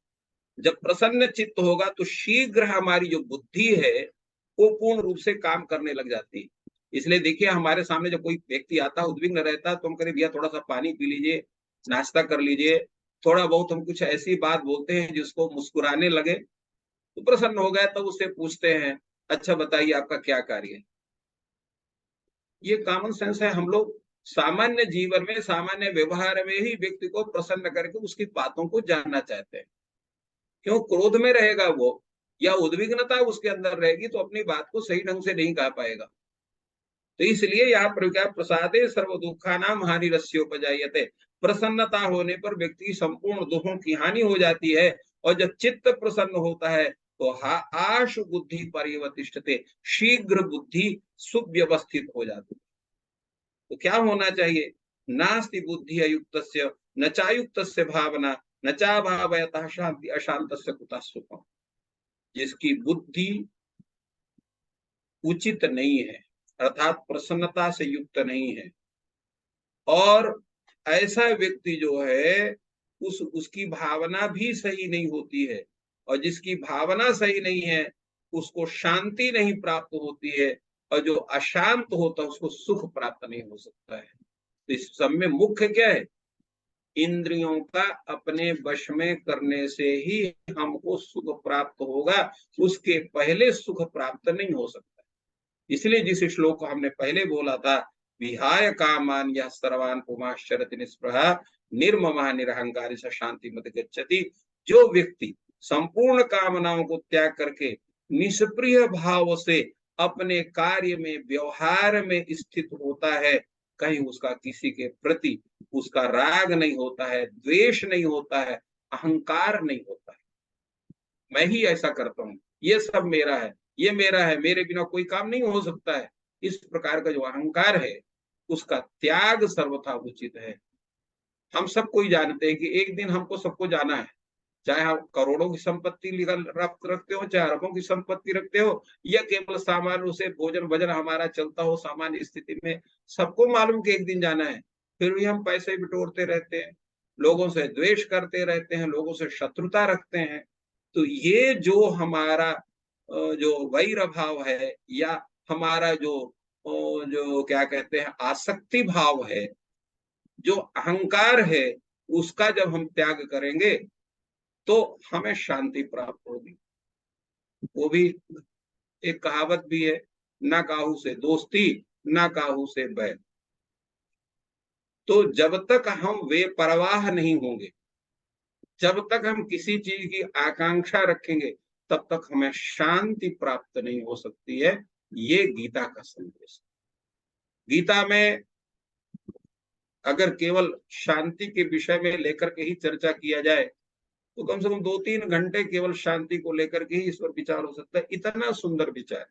जब प्रसन्न चित्त होगा तो शीघ्र हमारी जो बुद्धि है वो पूर्ण रूप से काम करने लग जाती है। इसलिए देखिए, हमारे सामने जब कोई व्यक्ति आता है उद्विग्न रहता है, तो हम करें भैया थोड़ा सा पानी पी लीजिए, नाश्ता कर लीजिए, थोड़ा बहुत हम कुछ ऐसी बात बोलते हैं जिसको मुस्कुराने लगे, तो प्रसन्न हो गया। तब उससे पूछते हैं, अच्छा बताइए आपका क्या कार्य है? ये कॉमन सेंस है। हम लोग सामान्य जीवन में, सामान्य व्यवहार में ही व्यक्ति को प्रसन्न करके उसकी बातों को जानना चाहते हैं। क्यों? क्रोध में रहेगा वो, या उद्विग्नता उसके अंदर रहेगी, तो अपनी बात को सही ढंग से नहीं कह पाएगा। तो इसलिए यहाँ पर क्या? प्रसादे सर्व दुखा नाम हानि रस्योपजायते। प्रसन्नता होने पर व्यक्ति की संपूर्ण दुखों की हानि हो जाती है। और जब चित्त प्रसन्न होता है तो आशु बुद्धि परिवर्तिष्ठते, शीघ्र बुद्धि सुव्यवस्थित हो जाती है। तो क्या होना चाहिए? नास्ति बुद्धि अयुक्त, न चायुक्त भावना, न चा भावयतः शांति, अशांत कुतः सुखम। जिसकी बुद्धि उचित नहीं है, अर्थात प्रसन्नता से युक्त नहीं है, और ऐसा व्यक्ति जो है उसकी भावना भी सही नहीं होती है, और जिसकी भावना सही नहीं है उसको शांति नहीं प्राप्त होती है, और जो अशांत होता है उसको सुख प्राप्त नहीं हो सकता है। तो इस सब में मुख्य क्या है? इंद्रियों का अपने वश में करने से ही हमको सुख प्राप्त होगा, उसके पहले सुख प्राप्त नहीं हो सकता। इसलिए जिस श्लोक को हमने पहले बोला था, विहाय कामान यह सर्वान पुमाश्चरति निस्पृहा निर्ममा निरहंकारी स शांति मत गच्छति। जो व्यक्ति संपूर्ण कामनाओं को त्याग करके निष्प्रिय भाव से अपने कार्य में, व्यवहार में स्थित होता है, कहीं उसका किसी के प्रति उसका राग नहीं होता है, द्वेष नहीं होता है, अहंकार नहीं होता है। मैं ही ऐसा करता हूं, ये सब मेरा है, ये मेरा है, मेरे बिना कोई काम नहीं हो सकता है, इस प्रकार का जो अहंकार है उसका त्याग सर्वथा उचित है। हम सब कोई जानते हैं कि एक दिन हमको सबको जाना है, चाहे आप करोड़ों की संपत्ति रखते हो, चाहे अरबों की संपत्ति रखते हो, या केवल सामान्य से भोजन भजन हमारा चलता हो सामान्य स्थिति में, सबको मालूम कि एक दिन जाना है, फिर भी हम पैसे बिटोरते रहते हैं, लोगों से द्वेष करते रहते हैं, लोगों से शत्रुता रखते हैं। तो ये जो हमारा जो वैर भाव है, या हमारा जो क्या कहते हैं आसक्ति भाव है, जो अहंकार है, उसका जब हम त्याग करेंगे तो हमें शांति प्राप्त होगी। वो भी एक कहावत भी है, ना काहू से दोस्ती, ना काहू से बैर। तो जब तक हम बेपरवाह नहीं होंगे, जब तक हम किसी चीज की आकांक्षा रखेंगे, तब तक हमें शांति प्राप्त नहीं हो सकती है। ये गीता का संदेश। गीता में अगर केवल शांति के विषय में लेकर के ही चर्चा किया जाए तो कम से कम 2-3 घंटे केवल शांति को लेकर के ही इस पर विचार हो सकता है। इतना सुंदर विचार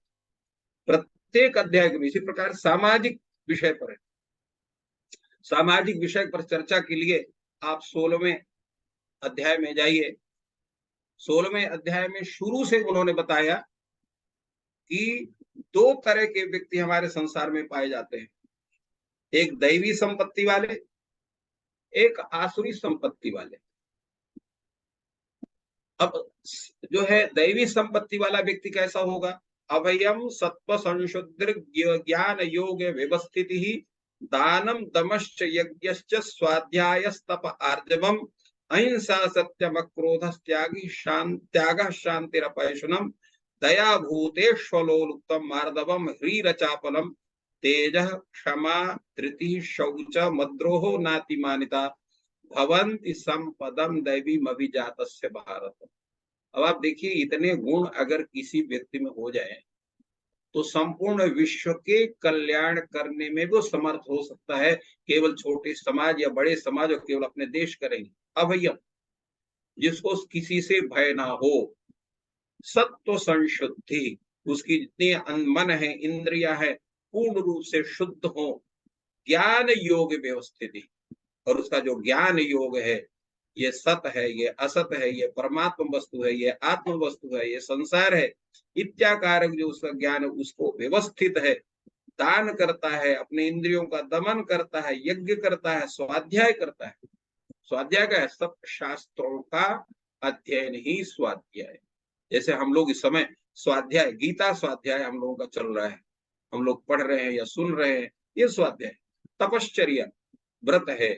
प्रत्येक अध्याय के। इसी प्रकार सामाजिक विषय पर है, सामाजिक विषय पर चर्चा के लिए आप 16वें अध्याय में जाइए। 16वें अध्याय में शुरू से उन्होंने बताया कि 2 तरह के व्यक्ति हमारे संसार में पाए जाते हैं, एक दैवी संपत्ति वाले, एक आसुरी संपत्ति वाले। अब जो है दैवी संपत्ति वाला व्यक्ति कैसा होगा? अभयम सत्व संशुद्ध ज्ञान योग व्यवस्थित ही दानम दमश्च यज्ञश्च स्वाध्यायस्तप आर्जवम अहिंसा सत्यम क्रोध त्याग शांतिरपैशुनम दया भूतेष्वलोलुप्तम मार्दवम ह्रीरचापलम तेज क्षमा धृति शौच मद्रोहो नातिमानिता भवन्ति संपदम दैवीम अभिजातस्य भारत। अब आप देखिए, इतने गुण अगर किसी व्यक्ति में हो जाए तो संपूर्ण विश्व के कल्याण करने में वो समर्थ हो सकता है। केवल छोटे समाज या बड़े समाज और केवल अपने देश करेंगे। अभयम, जिसको किसी से भय ना हो, सत्व संशुद्धि, उसकी जितनी मन है, इंद्रिया है, पूर्ण रूप से शुद्ध हो, ज्ञान योग व्यवस्थिति, और उसका जो ज्ञान योग है, ये सत है, ये असत है, ये परमात्मा वस्तु है, ये आत्म वस्तु है, ये संसार है, इत्याकारक जो उसका ज्ञान है, उसको व्यवस्थित है, दान करता है, अपने इंद्रियों का दमन करता है, यज्ञ करता है, स्वाध्याय करता है। स्वाध्याय का है सब शास्त्रों का अध्ययन ही स्वाध्याय। जैसे हम लोग इस समय स्वाध्याय, गीता स्वाध्याय हम लोगों का चल रहा है, हम लोग पढ़ रहे हैं या सुन रहे हैं, ये स्वाध्याय। तपश्चर्या, व्रत है,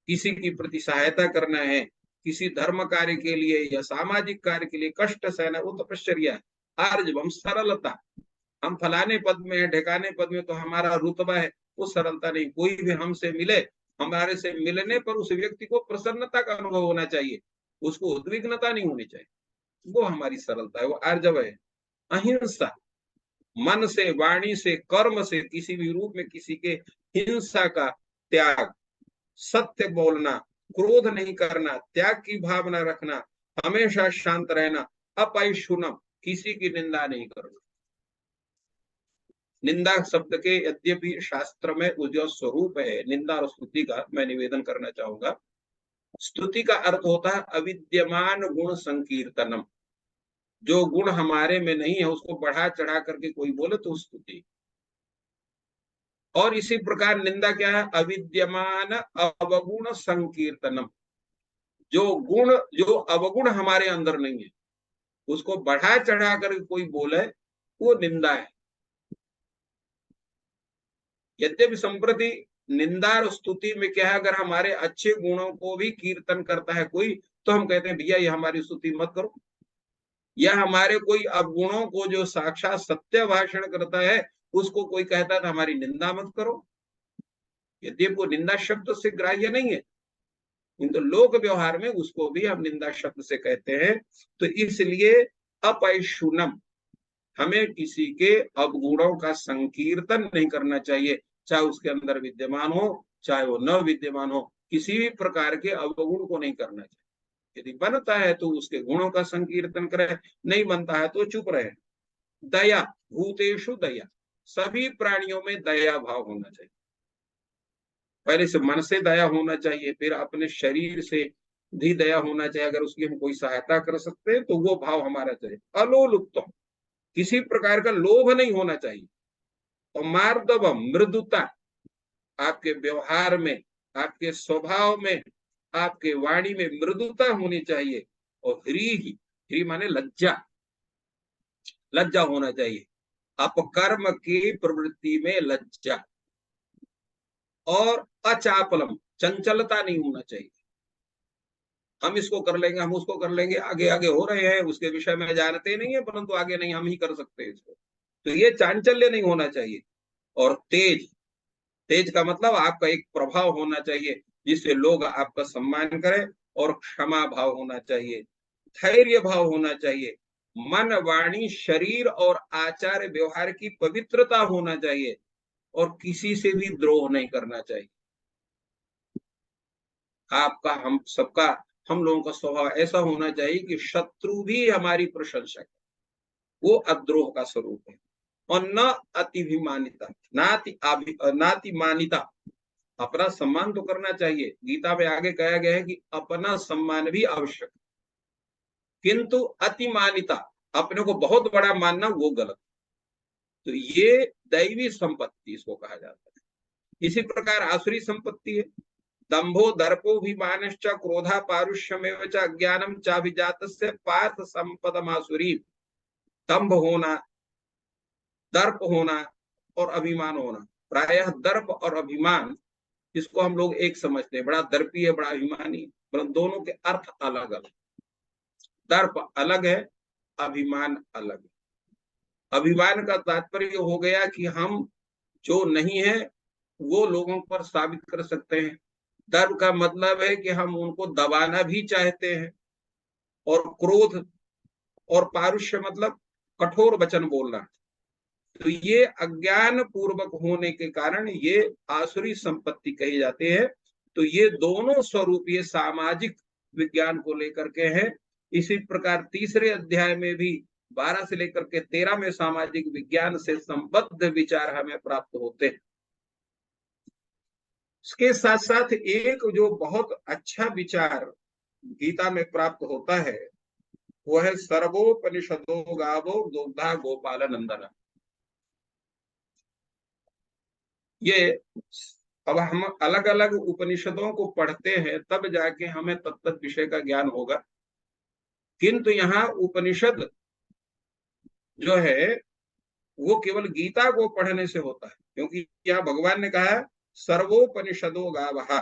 किसी की प्रति सहायता करना है, किसी धर्म कार्य के लिए या सामाजिक कार्य के लिए कष्ट सहना, वो तपश्चर्या है। आर्जवम, सरलता, हम फलाने पद में है, ढेकाने पद में, तो हमारा रुतबा है, वो सरलता नहीं। कोई भी हमसे मिले, हमारे से मिलने पर उस व्यक्ति को प्रसन्नता का अनुभव होना चाहिए, उसको उद्विग्नता नहीं होनी चाहिए, वो हमारी सरलता है, वो आर्जव है। अहिंसा, मन से, वाणी से, कर्म से किसी भी रूप में किसी के हिंसा का त्याग, सत्य बोलना, क्रोध नहीं करना, त्याग की भावना रखना, हमेशा शांत रहना, अपैशुनम, किसी की निंदा नहीं करना। निंदा शब्द के यद्यपि शास्त्र में जो स्वरूप है निंदा और स्तुति का, मैं निवेदन करना चाहूंगा। स्तुति का अर्थ होता है अविद्यमान गुण संकीर्तनम, जो गुण हमारे में नहीं है उसको बढ़ा चढ़ा करके कोई बोले तो स्तुति। और इसी प्रकार निंदा क्या है? अविद्यमान अवगुण संकीर्तनम, जो अवगुण हमारे अंदर नहीं है उसको बढ़ा चढ़ा कर कोई बोले, वो निंदा है। यद्यपि संप्रति निंदा और स्तुति में क्या है, अगर हमारे अच्छे गुणों को भी कीर्तन करता है कोई, तो हम कहते हैं भैया ये हमारी स्तुति मत करो। या हमारे कोई अवगुणों को जो साक्षात सत्य भाषण करता है उसको कोई कहता है तो हमारी निंदा मत करो। यद्यपि वो निंदा शब्द से ग्राह्य नहीं है, किंतु लोक व्यवहार में उसको भी हम निंदा शब्द से कहते हैं। तो इसलिए अपैशुनम, हमें किसी के अवगुणों का संकीर्तन नहीं करना चाहिए, चाहे उसके अंदर विद्यमान हो चाहे वो न विद्यमान हो, किसी भी प्रकार के अवगुण को नहीं करना चाहिए। यदि बनता है तो उसके गुणों का संकीर्तन करे, नहीं बनता है तो चुप रहे। दया, भूतेषु दया, सभी प्राणियों में दया भाव होना चाहिए। पहले से मन से दया होना चाहिए, फिर अपने शरीर से, धी दया होना चाहिए, अगर उसकी हम कोई सहायता कर सकते हैं तो वो भाव हमारा चाहिए। अलोलुप्तम, किसी प्रकार का लोभ नहीं होना चाहिए। और मार्दवम, मृदुता, आपके व्यवहार में, आपके स्वभाव में, आपके वाणी में मृदुता होनी चाहिए। और ह्री माने लज्जा, लज्जा होना चाहिए, अपकर्म की प्रवृत्ति में लज्जा। और अचापलम, चंचलता नहीं होना चाहिए। हम इसको कर लेंगे, हम उसको कर लेंगे, आगे आगे हो रहे हैं, उसके विषय में जानते नहीं है, परंतु आगे नहीं, हम ही कर सकते हैं इसको, तो ये चांचल्य नहीं होना चाहिए। और तेज, तेज का मतलब आपका एक प्रभाव होना चाहिए जिससे लोग आपका सम्मान करें। और क्षमा भाव होना चाहिए, धैर्य भाव होना चाहिए, मन वाणी शरीर और आचार व्यवहार की पवित्रता होना चाहिए, और किसी से भी द्रोह नहीं करना चाहिए। आपका, हम सबका, हम लोगों का स्वभाव ऐसा होना चाहिए कि शत्रु भी हमारी प्रशंसा करे, वो अद्रोह का स्वरूप है। और न अतिभिमानिता, नाति मानिता, अपना सम्मान तो करना चाहिए। गीता में आगे कहा गया है कि अपना सम्मान भी आवश्यक, किंतु अतिमानिता, अपने को बहुत बड़ा मानना, वो गलत। तो ये दैवी संपत्ति इसको कहा जाता है। इसी प्रकार आसुरी संपत्ति है, दंभो दर्पोभिमानश्च क्रोधा पारुष्यमेव च अज्ञानम चाभिजातस्य पार्थ संपदमासुरी। दंभ होना, दर्प होना और अभिमान होना। प्रायः दर्प और अभिमान, इसको हम लोग एक समझते हैं, बड़ा दर्पी है, बड़ा अभिमानी, परंतु दोनों के अर्थ अलग अलग। दर्प अलग है, अभिमान अलग है। अभिमान का तात्पर्य हो गया कि हम जो नहीं है वो लोगों पर साबित कर सकते हैं। दर्प का मतलब है कि हम उनको दबाना भी चाहते हैं। और क्रोध और पारुष्य मतलब कठोर वचन बोलना। तो ये अज्ञान पूर्वक होने के कारण ये आसुरी संपत्ति कही जाती है। तो ये दोनों स्वरूप ये सामाजिक विज्ञान को लेकर के हैं। इसी प्रकार तीसरे अध्याय में भी 12 से लेकर के 13 में सामाजिक विज्ञान से संबद्ध विचार हमें प्राप्त होते हैं। इसके साथ साथ एक जो बहुत अच्छा विचार गीता में प्राप्त होता है वो है सर्वोपनिषदो गावो दुग्धा गोपाल नंदन। ये अब हम अलग अलग उपनिषदों को पढ़ते हैं तब जाके हमें तत्त विषय का ज्ञान होगा। किंतु यहाँ उपनिषद जो है वो केवल गीता को पढ़ने से होता है, क्योंकि यहाँ भगवान ने कहा सर्वोपनिषदो गावः,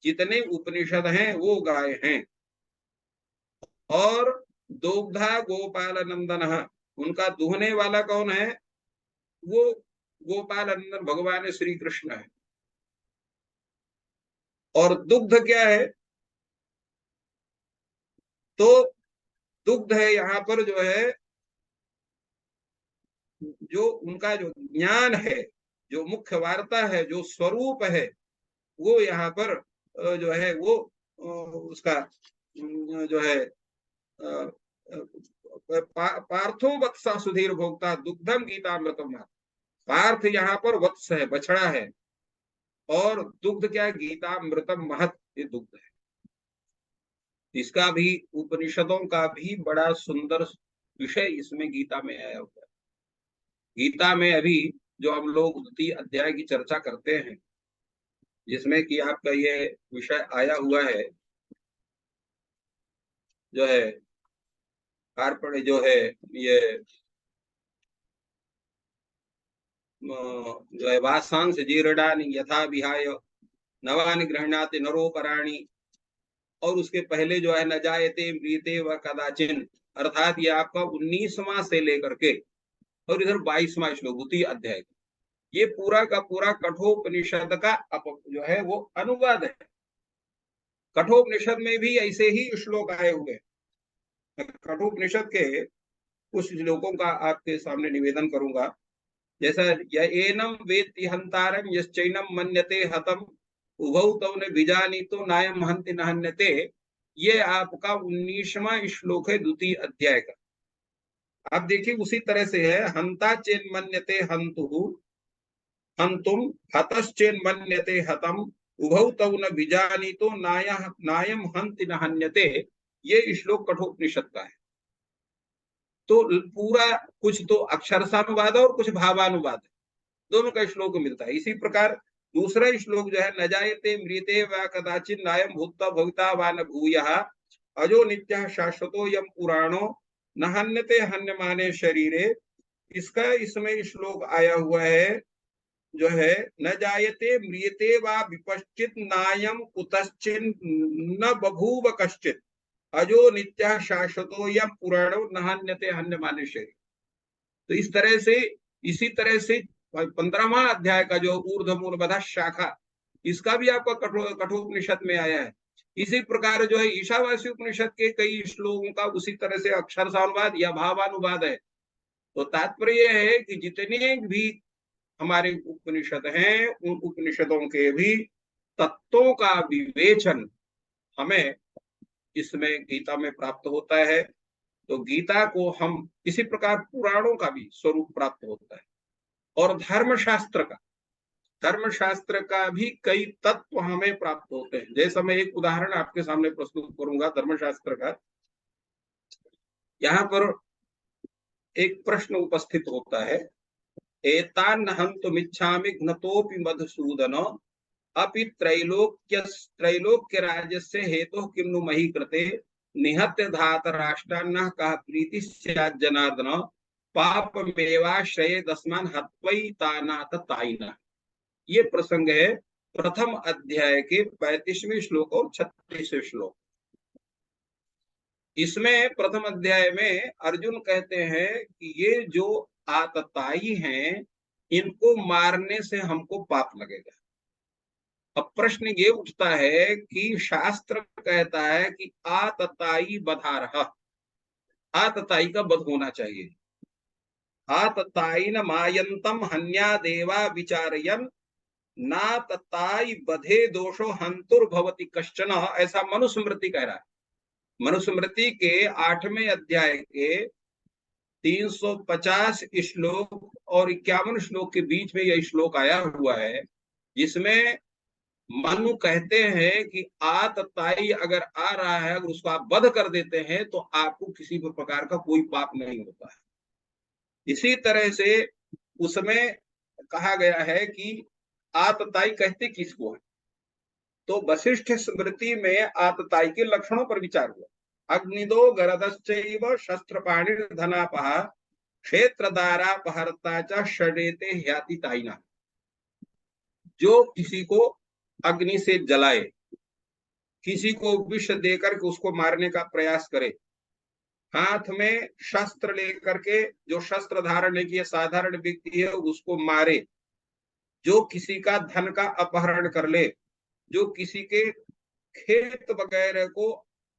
जितने उपनिषद हैं वो गाय हैं। और दुग्धा गोपाल नंदन, उनका दुहने वाला कौन है? वो गोपाल नंदन भगवान श्री कृष्ण है। और दुग्ध क्या है? तो दुग्ध है यहाँ पर जो है, जो उनका जो ज्ञान है, जो मुख्य वार्ता है, जो स्वरूप है, वो यहाँ पर जो है वो उसका जो है पार्थो वत्सा सुधीर भोक्ता दुग्धम गीतामृतम। पार्थ यहाँ पर वत्स है, बछड़ा है, और दुग्ध क्या है? गीतामृतम महत, ये दुग्ध है। इसका भी, उपनिषदों का भी बड़ा सुंदर विषय इसमें गीता में आया हुआ है। गीता में अभी जो हम लोग द्वितीय अध्याय की चर्चा करते हैं, जिसमें कि आपका ये विषय आया हुआ है, जो है कार्पण, जो है ये जो है वासांस जीर्णानि यथा विहाय नवानि गृह्णाति नरोपराणि। और उसके पहले जो है न जायते म्रियते व कदाचिन, अर्थात ये आपका 19वां से लेकर के और इधर 22वां श्लोक द्वितीय अध्याय, ये पूरा का पूरा कठोपनिषद का जो है वो अनुवाद है। कठोपनिषद में भी ऐसे ही श्लोक आए हुए हैं। कठोपनिषद के कुछ श्लोकों का आपके सामने निवेदन करूंगा। जैसा एनम वेत्ति हंतारम यश्चैनम मन्यते हतम उभौ तौ न बीजानीतो नायम हंति न हन्यते, ये आपका 19वां श्लोक है द्वितीय अध्याय का। आप देखिए उसी तरह से है, हंता चेन मन्यते हंतु हंतुम, हतश्चेन मन्यते हतम, उभौ तौ न बीजानीतो नायम हंति न हन्यते, ये श्लोक कठोपनिषद का है। तो पूरा कुछ तो अक्षरसानुवाद है और कुछ भावानुवाद है, दोनों का श्लोक मिलता है। इसी प्रकार दूसरा श्लोक जो है, न जायते म्रियते व कदाचित नायम भूत्वा भविता वा न भूयः अजो नित्यः शाश्वतो यम पुराणो न हन्यते हन्यमाने शरीरे, इसका इसमें श्लोक आया हुआ है जो है, न जायते म्रियते वा विपश्चित नायम कुतश्चिन न बभूव कश्चित अजो नित्य शाश्वतो यम पुराणो न हन्यते हन्यमाने शरीर। तो इस तरह से, इसी तरह से 15वां अध्याय का जो ऊर्ध्वमूल बधा शाखा, इसका भी आपका कठोपनिषद में आया है। इसी प्रकार जो है ईशावासी उपनिषद के कई श्लोकों का उसी तरह से अक्षरसानुवाद या भावानुवाद है। तो तात्पर्य है कि जितने भी हमारे उपनिषद हैं, उन उपनिषदों के भी तत्वों का विवेचन हमें इसमें गीता में प्राप्त होता है। तो गीता को हम इसी प्रकार पुराणों का भी स्वरूप प्राप्त होता है। और धर्मशास्त्र का भी कई तत्व हमें प्राप्त होते हैं। जैसा मैं एक उदाहरण आपके सामने प्रस्तुत करूंगा धर्मशास्त्र का। यहाँ पर एक प्रश्न उपस्थित होता है, एतान् हन्तुमिच्छामि घ्नतोऽपि मधुसूदन अपि त्रैलोक्य राज्यस्य हेतुः किं नु मही कृते निहत्य धातराष्ट्रान्नः कः प्रीति स्यात् जनार्दन पापमेवाश्रये दस्मान् हत्वैतानाथ ताइनः। ये प्रसंग है प्रथम अध्याय के 35वें श्लोक और 36वें श्लोक। इसमें प्रथम अध्याय में अर्जुन कहते हैं कि ये जो आतताई हैं, इनको मारने से हमको पाप लगेगा। अब प्रश्न ये उठता है कि शास्त्र कहता है कि आतताई बधारह, आतताई का वध होना चाहिए। आतताई न मायंतम हन्या देवा विचारयन ना तताई बधे दोषो हंतुर्भवति कश्चन, ऐसा मनुस्मृति कह रहा है। मनुस्मृति के 8वें अध्याय के 350 श्लोक और 51 श्लोक के बीच में यह श्लोक आया हुआ है, जिसमें मनु कहते हैं कि आतताई अगर आ रहा है, अगर उसको आप वध कर देते हैं तो आपको किसी भी प्रकार का कोई पाप नहीं होता है। इसी तरह से उसमें कहा गया है कि आतताई कहते किसको है, तो वशिष्ठ स्मृति में आतताई के लक्षणों पर विचार हुआ। अग्निदो गरदश्चैव शस्त्रपाणिर्धनापहा क्षेत्रदारापहर्ता च षडेते ह्याति ताइना। जो किसी को अग्नि से जलाए, किसी को विष देकर के उसको मारने का प्रयास करे, हाथ में शस्त्र लेकर के जो शस्त्र धारण नहीं किया साधारण व्यक्ति है उसको मारे, जो किसी का धन का अपहरण कर ले, जो किसी के खेत वगैरह को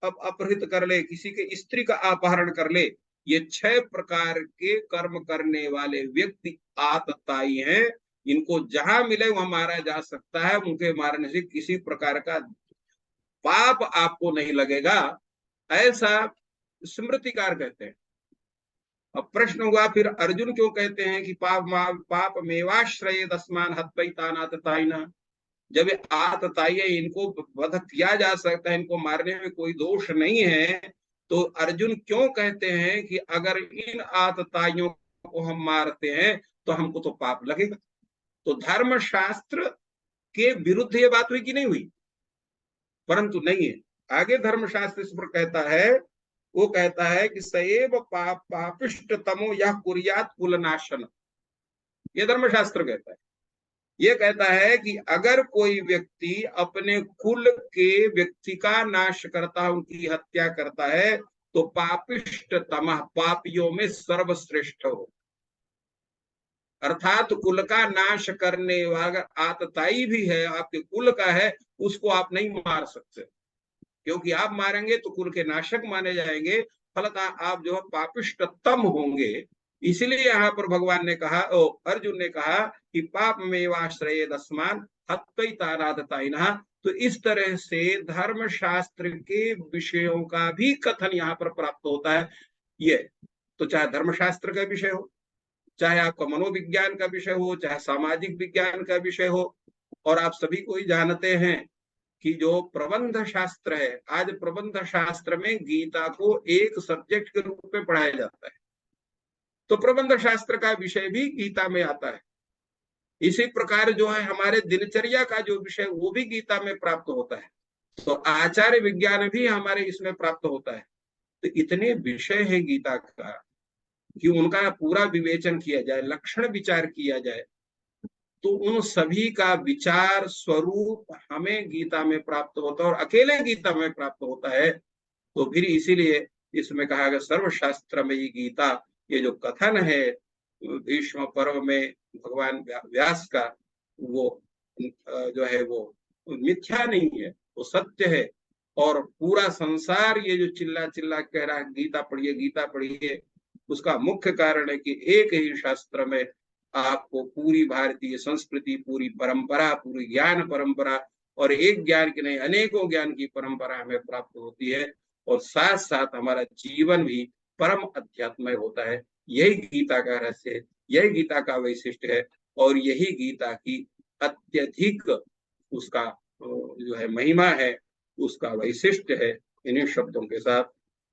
अपहृत कर ले, किसी के स्त्री का अपहरण कर ले, ये 6 प्रकार के कर्म करने वाले व्यक्ति आतताई हैं। इनको जहां मिले वहां मारा जा सकता है, उनके मारने से किसी प्रकार का पाप आपको नहीं लगेगा, ऐसा स्मृतिकार कहते हैं। अब प्रश्न हुआ फिर अर्जुन क्यों कहते हैं कि पाप मेवाश्रय दस्मान हत्वैतानातताइना, जब आतताई है इनको वध किया जा सकता है, इनको मारने में कोई दोष नहीं है, तो अर्जुन क्यों कहते हैं कि अगर इन आतताइयों को हम मारते हैं तो हमको तो पाप लगेगा। तो धर्मशास्त्र के विरुद्ध ये बात हुई कि नहीं हुई, परंतु नहीं है। आगे धर्मशास्त्र इस पर कहता है, वो कहता है कि सएव पापिष्ट तमो यह कुर्यात कुलनाशन, ये धर्मशास्त्र कहता है। ये कहता है कि अगर कोई व्यक्ति अपने कुल के व्यक्ति का नाश करता है, उनकी हत्या करता है, तो पापिष्ट तमः, पापियों में सर्वश्रेष्ठ हो। अर्थात कुल का नाश करने वाला आतताई भी है, आपके कुल का है, उसको आप नहीं मार सकते, क्योंकि आप मारेंगे तो कुल के नाशक माने जाएंगे, फलतः आप जो है पापिष्टतम होंगे। इसलिए यहाँ पर भगवान ने कहा, अर्जुन ने कहा कि पाप मेवाश्रये दस्मान हत्वैतानातताइनः। तो इस तरह से धर्मशास्त्र के विषयों का भी कथन यहाँ पर प्राप्त होता है। ये तो चाहे धर्मशास्त्र का विषय हो, चाहे आपका मनोविज्ञान का विषय हो, चाहे सामाजिक विज्ञान का विषय हो, और आप सभी को ही जानते हैं कि जो प्रबंध शास्त्र है, आज प्रबंध शास्त्र में गीता को एक सब्जेक्ट के रूप में पढ़ाया जाता है। तो प्रबंध शास्त्र का विषय भी गीता में आता है। इसी प्रकार जो है हमारे दिनचर्या का जो विषय वो भी गीता में प्राप्त होता है। तो आचार्य विज्ञान भी हमारे इसमें प्राप्त होता है। तो इतने विषय है गीता का कि उनका पूरा विवेचन किया जाए, लक्षण विचार किया जाए, तो उन सभी का विचार स्वरूप हमें गीता में प्राप्त होता है और अकेले गीता में प्राप्त होता है। तो फिर इसीलिए इसमें कहा गया सर्वशास्त्र में ये गीता, ये जो कथन है भीष्म पर्व में भगवान व्यास का, वो जो है वो मिथ्या नहीं है, वो सत्य है। और पूरा संसार ये जो चिल्ला चिल्ला कह रहा है गीता पढ़िए गीता पढ़िए, उसका मुख्य कारण है कि एक ही शास्त्र में आपको पूरी भारतीय संस्कृति, पूरी परंपरा, पूरी ज्ञान परंपरा, और एक ज्ञान की नहीं अनेकों ज्ञान की परंपरा हमें प्राप्त होती है, और साथ साथ हमारा जीवन भी परम अध्यात्मय होता है। यही गीता का रहस्य है, यही गीता का वैशिष्ट है, और यही गीता की अत्यधिक उसका जो है महिमा है, उसका वैशिष्ट है। इन्हीं शब्दों के साथ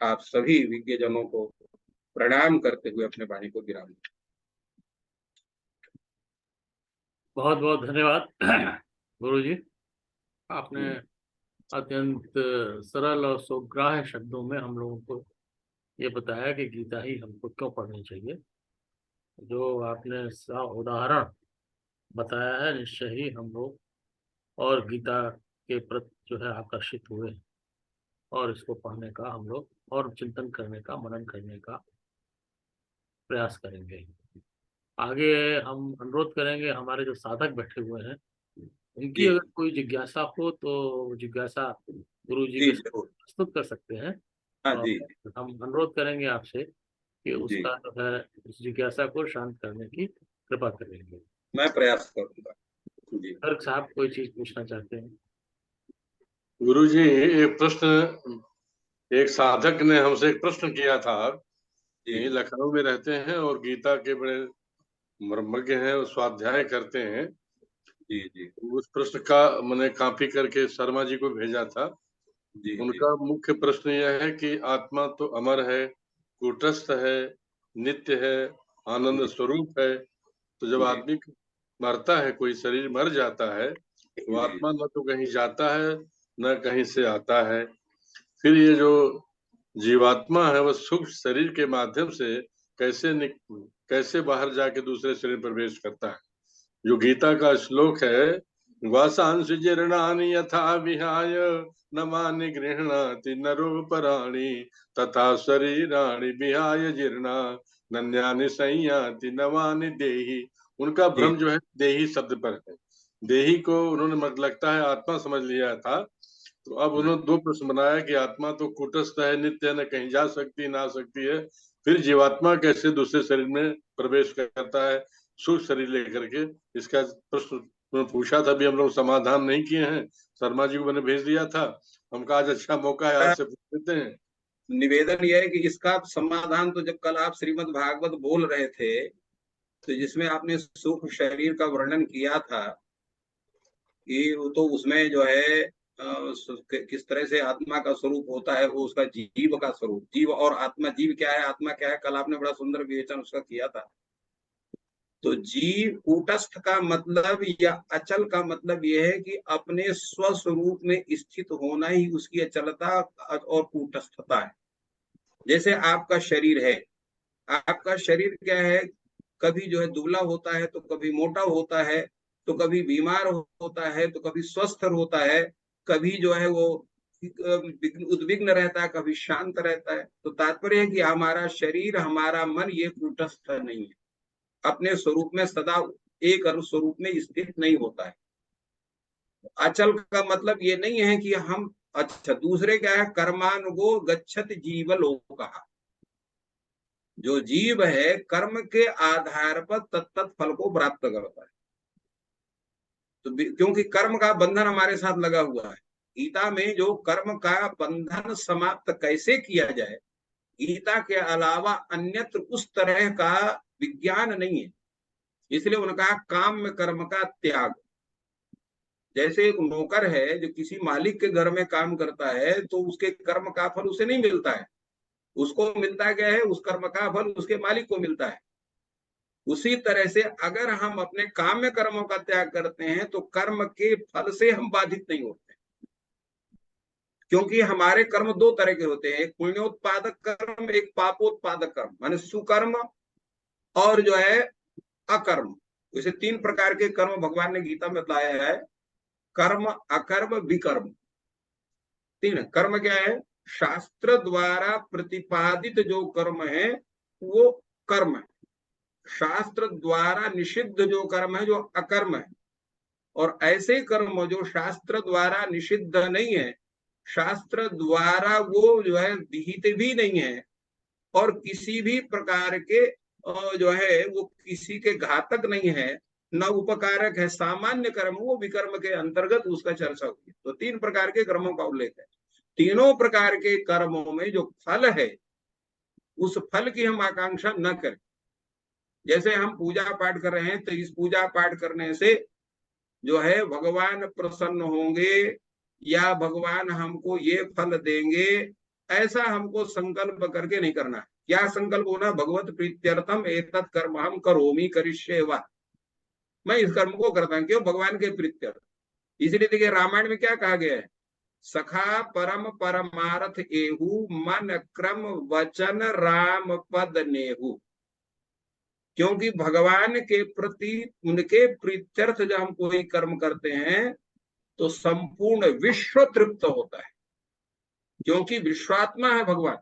आप सभी विज्ञजनों को प्रणाम करते हुए अपने वाणी को विराम। बहुत बहुत धन्यवाद गुरु जी। आपने अत्यंत सरल और सुग्राह्य शब्दों में हम लोगों को ये बताया कि गीता ही हमको क्यों पढ़नी चाहिए। जो आपने उदाहरण बताया है, निश्चय ही हम लोग और गीता के प्रति जो है आकर्षित हुए, और इसको पढ़ने का हम लोग और चिंतन करने का, मनन करने का प्रयास करेंगे। आगे हम अनुरोध करेंगे हमारे जो साधक बैठे हुए हैं, उनकी जी अगर कोई जिज्ञासा हो तो जिज्ञासा गुरु जी जी के जरूर। सामने प्रस्तुत कर सकते हैं। हाँ और जी हम अनुरोध करेंगे आपसे कि जी, उसका जो है उस जिज्ञासा को शांत करने की कृपा करेंगे। मैं प्रयास करूंगा। जी गर्ग साहब कोई चीज पूछना चाहते हैं? गुरु जी, एक प्रश्न, एक साधक ने हमसे एक प्रश्न किया था। यही जी लखनऊ में रहते हैं और गीता के बड़े मर्मज्ञ हैं और स्वाध्याय करते हैं। जी जी उस प्रश्न का मैंने कॉपी करके शर्मा जी को भेजा था। जी जी उनका मुख्य प्रश्न यह है कि आत्मा तो अमर है, कूटस्थ है, नित्य है, आनंद स्वरूप है। तो जब जी आदमी मरता है, कोई शरीर मर जाता है, तो जी आत्मा न तो कहीं जाता है न कहीं से आता है। फिर ये जो जीवात्मा है वह सूक्ष्म शरीर के माध्यम से कैसे बाहर जाके दूसरे शरीर में प्रवेश करता है। जो गीता का श्लोक है, वासांश जीर्णानि यथा विहाय नमानि गृह्णाति नरो पराणि तथा शरीराणि विहाय जीर्णा नन्यानि संयाति नवानि देहि। उनका जी भ्रम जो है देही शब्द पर है। देही को उन्होंने लगता है आत्मा समझ लिया था। तो अब उन्होंने दो प्रश्न बनाया कि आत्मा तो कूटस्थ है, नित्य है, न कहीं जा सकती ना सकती है, फिर जीवात्मा कैसे दूसरे शरीर में प्रवेश करता है सूक्ष्म शरीर लेकर के। इसका प्रश्न उन्होंने पूछा था, अभी हम लोग समाधान नहीं किए हैं। शर्मा जी को मैंने भेज दिया था। हमका आज अच्छा मौका है, आज से पूछ लेते हैं। निवेदन यह है कि इसका समाधान तो जब कल आप श्रीमद् भागवत बोल रहे थे, तो जिसमें आपने सूक्ष्म शरीर का वर्णन किया था कि वो तो उसमें जो है किस तरह से आत्मा का स्वरूप होता है, वो उसका जीव का स्वरूप, जीव और आत्मा, जीव क्या है आत्मा क्या है, कल आपने बड़ा सुंदर विवेचन उसका किया था। तो जीव कूटस्थ का मतलब या अचल का मतलब यह है कि अपने स्वस्वरूप में स्थित होना ही उसकी अचलता और कूटस्थता है। जैसे आपका शरीर है, आपका शरीर क्या है, कभी जो है दुबला होता है तो कभी मोटा होता है, तो कभी बीमार होता है तो कभी स्वस्थ होता है, कभी जो है वो उद्विग्न रहता है, कभी शांत रहता है। तो तात्पर्य है कि हमारा शरीर, हमारा मन ये कूटस्थ नहीं है, अपने स्वरूप में सदा एक स्वरूप में स्थित नहीं होता है। अचल का मतलब ये नहीं है कि हम, अच्छा दूसरे क्या है, कर्मानुगो गच्छत जीव लोकः, जो जीव है कर्म के आधार पर तत्त फल को प्राप्त करता है। तो क्योंकि कर्म का बंधन हमारे साथ लगा हुआ है, गीता में जो कर्म का बंधन समाप्त कैसे किया जाए, गीता के अलावा अन्यत्र उस तरह का विज्ञान नहीं है। इसलिए उनका काम में कर्म का त्याग, जैसे एक नौकर है जो किसी मालिक के घर में काम करता है तो उसके कर्म का फल उसे नहीं मिलता है, उसको मिलता क्या है, उस कर्म का फल उसके मालिक को मिलता है। उसी तरह से अगर हम अपने काम्य कर्मों का त्याग करते हैं तो कर्म के फल से हम बाधित नहीं होते, क्योंकि हमारे कर्म दो तरह के होते हैं, एक पुण्योत्पादक कर्म, एक पापोत्पादक कर्म, माने सुकर्म और जो है अकर्म। इसे तीन प्रकार के कर्म भगवान ने गीता में बताया है, कर्म, अकर्म, विकर्म। तीन कर्म क्या है, शास्त्र द्वारा प्रतिपादित जो कर्म है वो कर्म है, शास्त्र द्वारा निषिद्ध जो कर्म है जो अकर्म है, और ऐसे कर्म जो शास्त्र द्वारा निषिद्ध नहीं है, शास्त्र द्वारा वो जो है विहित भी नहीं है, और किसी भी प्रकार के जो है वो किसी के घातक नहीं है, न उपकारक है, सामान्य कर्म, वो विकर्म के अंतर्गत उसका चर्चा हुई। तो तीन प्रकार के कर्मों का उल्लेख है। तीनों प्रकार के कर्मों में जो फल है उस फल की हम आकांक्षा न करें। जैसे हम पूजा पाठ कर रहे हैं तो इस पूजा पाठ करने से जो है भगवान प्रसन्न होंगे या भगवान हमको ये फल देंगे, ऐसा हमको संकल्प करके नहीं करना है। क्या संकल्प होना, भगवत प्रीत्यर्थम एतत् कर्म हम करोमि करिष्ये वा, मैं इस कर्म को करता हूं, क्यों, भगवान के प्रीत्यर्थ। इसलिए देखिए रामायण में क्या कहा गया है, सखा परम परमार्थ एहु मन क्रम वचन राम पद नेहु। क्योंकि भगवान के प्रति उनके प्रीत्यर्थ जब हम कोई कर्म करते हैं तो संपूर्ण विश्व तृप्त होता है, क्योंकि विश्वात्मा है भगवान।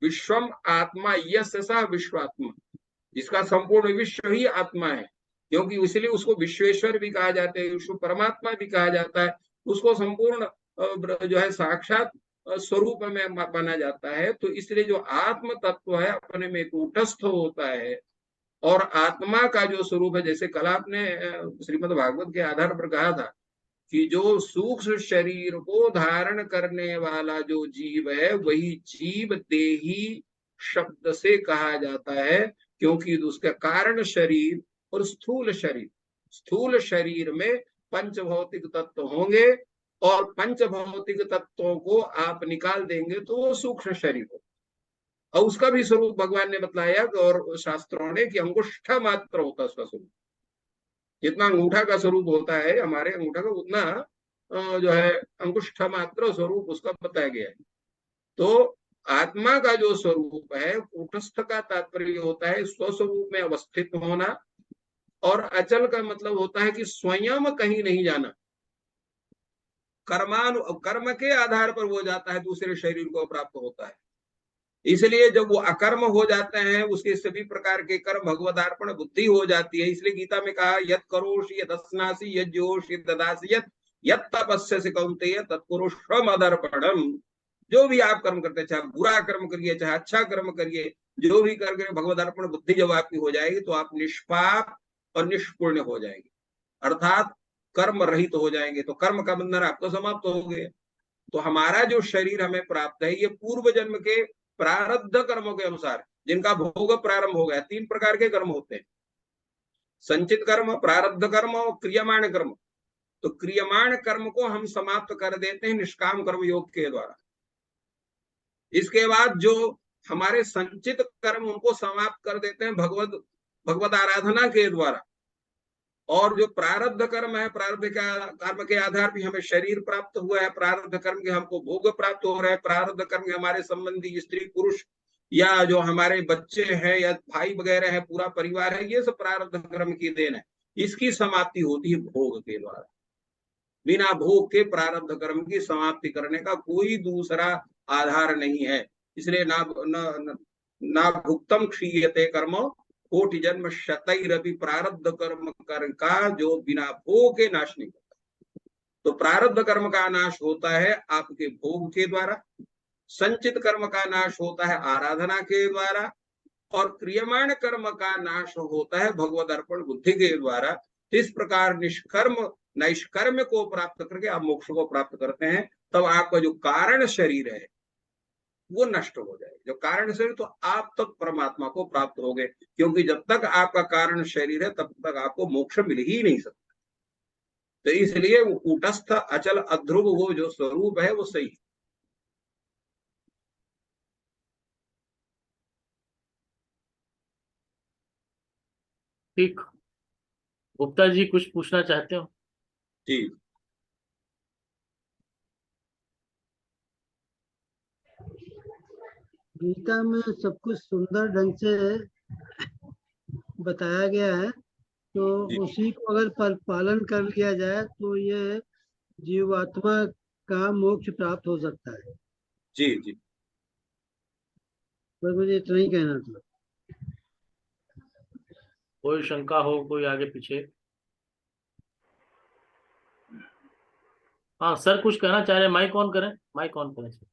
विश्वम आत्मा यस्य स विश्वात्मा, जिसका संपूर्ण विश्व ही आत्मा है, क्योंकि इसलिए उसको विश्वेश्वर भी कहा जाता है, विश्व परमात्मा भी कहा जाता है, उसको संपूर्ण जो है साक्षात स्वरूप में माना जाता है। तो इसलिए जो आत्म तत्व है अपने में कूटस्थ होता है, और आत्मा का जो स्वरूप है, जैसे कल आपने श्रीमद् भागवत के आधार पर कहा था कि जो सूक्ष्म शरीर को धारण करने वाला जो जीव है वही जीव देही शब्द से कहा जाता है, क्योंकि उसका कारण शरीर और स्थूल शरीर में पंच भौतिक तत्व होंगे, और पंच भौतिक तत्वों को आप निकाल देंगे तो वो सूक्ष्म शरीर हो, और उसका भी स्वरूप भगवान ने बताया और शास्त्रों ने कि अंगुष्ठ मात्र होता है उसका स्वरूप। जितना अंगूठा का स्वरूप होता है हमारे अंगूठा का, उतना जो है अंगुष्ठ मात्र स्वरूप उसका बताया गया है। तो आत्मा का जो स्वरूप है, कूटस्थ का तात्पर्य होता है स्वस्वरूप में अवस्थित होना, और अचल का मतलब होता है कि स्वयं कहीं नहीं जाना, कर्म के आधार पर वो जाता है, दूसरे शरीर को प्राप्त होता है। इसलिए जब वो अकर्म हो जाते हैं, उसके सभी प्रकार के कर्म भगवदार्पण बुद्धि हो जाती है। इसलिए गीता में कहा, यत् करोषि यत् अस्नासि यत् जोषि ददासि यत् तपस्यसि कौन्तेय तत्कुरुष्व मदर्पणम। जो भी आप कर्म करते हैं, चाहे बुरा कर्म करिए चाहे अच्छा कर्म करिए, जो भी करके भगवदार्पण बुद्धि जब आपकी हो जाएगी तो आप निष्पाप और निष्पुण्य हो जाएंगे, अर्थात कर्म रहित हो जाएंगे। तो कर्म का बंधन आपको समाप्त हो गया। तो हमारा जो शरीर हमें प्राप्त है ये पूर्व जन्म के प्रारब्ध कर्मों के अनुसार, जिनका भोग प्रारंभ हो गया। तीन प्रकार के कर्म होते हैं, संचित कर्म, प्रारब्ध कर्म और क्रियमाण कर्म। तो क्रियमाण कर्म को हम समाप्त कर देते हैं निष्काम कर्म योग के द्वारा। इसके बाद जो हमारे संचित कर्म उनको समाप्त कर देते हैं भगवत आराधना के द्वारा। और जो प्रारब्ध कर्म है, प्रारब्ध कर्म के आधार पर हमें शरीर प्राप्त हुआ है, प्रारब्ध कर्म के हमको भोग प्राप्त हो रहा है, प्रारब्ध कर्म के हमारे संबंधी स्त्री पुरुष या जो हमारे बच्चे हैं या भाई वगैरह है, पूरा परिवार है, ये सब प्रारब्ध कर्म की देन है। इसकी समाप्ति होती है भोग के द्वारा। बिना भोग के प्रारब्ध कर्म की समाप्ति करने का कोई दूसरा आधार नहीं है। इसलिए ना भुक्तम क्षीयते कर्मो कोटि जन्म शतैरपि प्रारब्ध कर्म कर का जो बिना भोग के नाश नहीं होता। तो प्रारब्ध कर्म का नाश होता है आपके भोग के द्वारा, संचित कर्म का नाश होता है आराधना के द्वारा, और क्रियमाण कर्म का नाश होता है भगवद अर्पण बुद्धि के द्वारा। इस प्रकार नैष्कर्म को प्राप्त करके आप मोक्ष को प्राप्त करते हैं। तब आपका जो कारण शरीर है वो नष्ट हो जाए, जो कारण शरीर, तो आप तक परमात्मा को प्राप्त हो गए, क्योंकि जब तक आपका कारण शरीर है तब तक आपको मोक्ष मिल ही नहीं सकता। तो इसलिए कूटस्थ अचल अध्रुव वो जो स्वरूप है वो सही। ठीक। गुप्ता जी कुछ पूछना चाहते हो? जी गीता में सब कुछ सुंदर ढंग से बताया गया है, तो जी उसी को अगर पालन कर लिया जाए तो ये जीवात्मा का मोक्ष प्राप्त हो सकता है। जी जी। बस मुझे इतना ही कहना था। कोई शंका हो, कोई आगे पीछे? हाँ सर कुछ कहना चाह रहे हैं, माइक ऑन करें, माइक ऑन करें सर।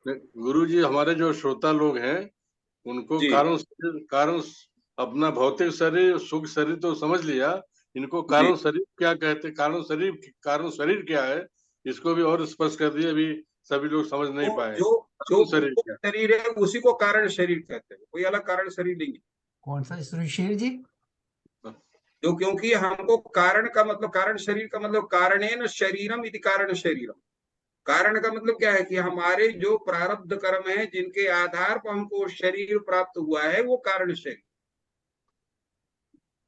गुरु जी, हमारे जो श्रोता लोग हैं उनको जी कारण अपना भौतिक शरीर सुख शरीर तो समझ लिया, इनको जी। कारण शरीर क्या कहते, कारण शरीर क्या है, इसको भी और स्पष्ट कर दिए, अभी सभी लोग समझ नहीं तो पाए। जो जो कारण शरीर भौतिक क्या? शरीर है उसी को कारण शरीर कहते हैं, कोई अलग कारण शरीर नहीं है। कौन सा शेर जी? जो क्योंकि हमको कारण का मतलब, कारण शरीर का मतलब कारणेन शरीरम इति कारण शरीरम। कारण का मतलब क्या है कि हमारे जो प्रारब्ध कर्म है जिनके आधार पर हमको शरीर प्राप्त हुआ है वो कारण शरीर।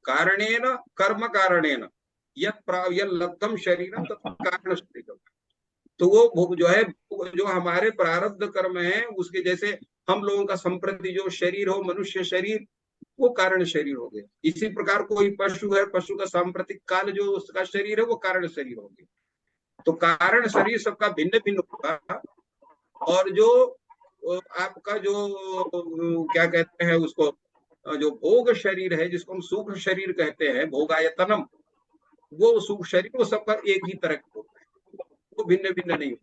कारणेन कर्म कारणेन यत् लब्धम शरीरम तत् कारण शरीरम। तो वो जो है, जो हमारे प्रारब्ध कर्म है उसके, जैसे हम लोगों का संप्रति जो शरीर हो मनुष्य शरीर, वो कारण शरीर हो गया। इसी प्रकार कोई पशु है, पशु का सांप्रतिक काल जो उसका शरीर है वो कारण शरीर हो गया। तो कारण शरीर सबका भिन्न भिन्न होगा। और जो आपका जो क्या कहते हैं उसको, जो भोग शरीर है जिसको हम सूक्ष्म शरीर कहते हैं, भोगायतनम, वो सूक्ष्म शरीर वो सबका एक ही तरह का होता है, वो भिन्न भिन्न नहीं होता।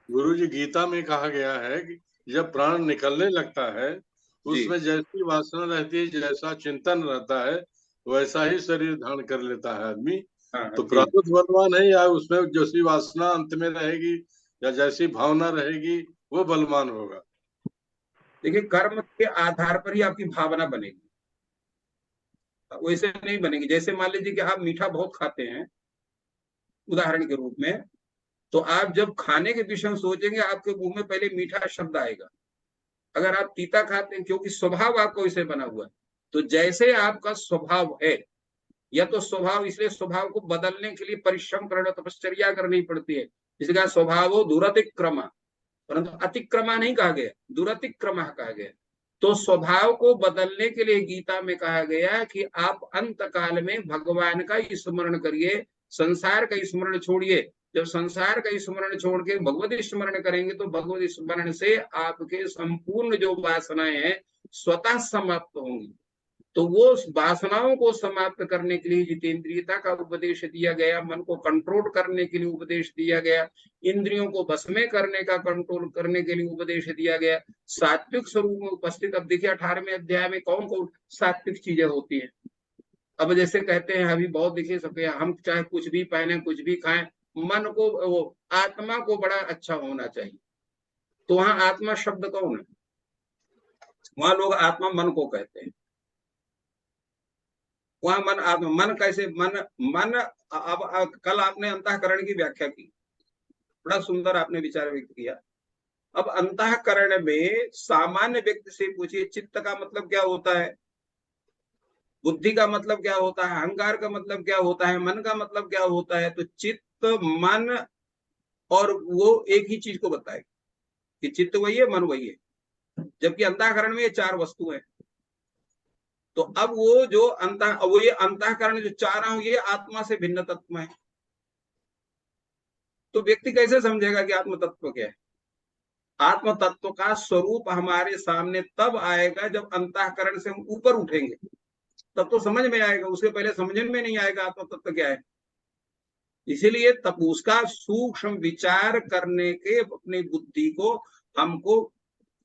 गुरु जी, गीता में कहा गया है कि जब प्राण निकलने लगता है उसमें जैसी वासना रहती है, जैसा चिंतन रहता है, वैसा ही शरीर धारण कर लेता है आदमी। हाँ तो जी। प्रारब्ध बलवान है या उसमें जैसी वासना अंत में रहेगी या जैसी भावना रहेगी वो बलवान होगा? देखिए, कर्म के आधार पर ही आपकी भावना बनेगी, वैसे नहीं बनेगी। जैसे मान लीजिए कि आप मीठा बहुत खाते हैं उदाहरण के रूप में, तो आप जब खाने के विषय में सोचेंगे आपके मुंह में पहले मीठा शब्द आएगा। अगर आप तीता खाते हैं, क्योंकि स्वभाव आपको इसे बना हुआ है, तो जैसे आपका स्वभाव है, या तो स्वभाव, इसलिए स्वभाव को बदलने के लिए परिश्रम करना, तपश्चर्या करनी पड़ती है। इसका स्वभाव हो दुरतिक्रमा, परंतु अतिक्रमा नहीं कहा गया, दुरतिक्रमा कहा गया। तो स्वभाव को बदलने के लिए गीता में कहा गया कि आप अंत काल में भगवान का स्मरण करिए, संसार का स्मरण छोड़िए। जब संसार का स्मरण छोड़ के भगवत स्मरण करेंगे तो भगवत स्मरण से आपके संपूर्ण जो वासनाएं हैं स्वतः समाप्त होंगी। तो वो वासनाओं को समाप्त करने के लिए जितेंद्रियता का उपदेश दिया गया, मन को कंट्रोल करने के लिए उपदेश दिया गया, इंद्रियों को बस में करने का कंट्रोल करने के लिए उपदेश दिया गया। सात्विक स्वरूप में उपस्थित, अब देखिए 18वें अध्याय में कौन कौन सात्विक चीजें होती हैं। अब जैसे कहते हैं अभी बहुत देखिए सबके, हम चाहे कुछ भी पहने कुछ भी खाएं, मन को वो आत्मा को बड़ा अच्छा होना चाहिए। तो वहां आत्मा शब्द कौन है? वहां लोग आत्मा मन को कहते हैं। वहां मन आत्मा, मन कैसे, मन मन अब कल आपने अंतःकरण की व्याख्या की, बड़ा सुंदर आपने विचार व्यक्त किया। अब अंतःकरण में सामान्य व्यक्ति से पूछिए, चित्त का मतलब क्या होता है, बुद्धि का मतलब क्या होता है, अहंकार का मतलब क्या होता है, मन का मतलब क्या होता है? तो चित्त, मन और वो एक ही चीज को बताएगा कि चित्त वही है, मन वही है, जबकि अंतःकरण में ये चार वस्तु है। तो अब वो जो वो ये अंतःकरण जो चाह रहा हूं ये आत्मा से भिन्न तत्व है। तो व्यक्ति कैसे समझेगा कि आत्म तत्व क्या है? आत्म तत्व का स्वरूप हमारे सामने तब आएगा जब अंतःकरण से हम ऊपर उठेंगे, तब तो समझ में आएगा, उसके पहले समझ में नहीं आएगा आत्म तत्व क्या है। इसीलिए तब उसका सूक्ष्म विचार करने के अपनी बुद्धि को, हमको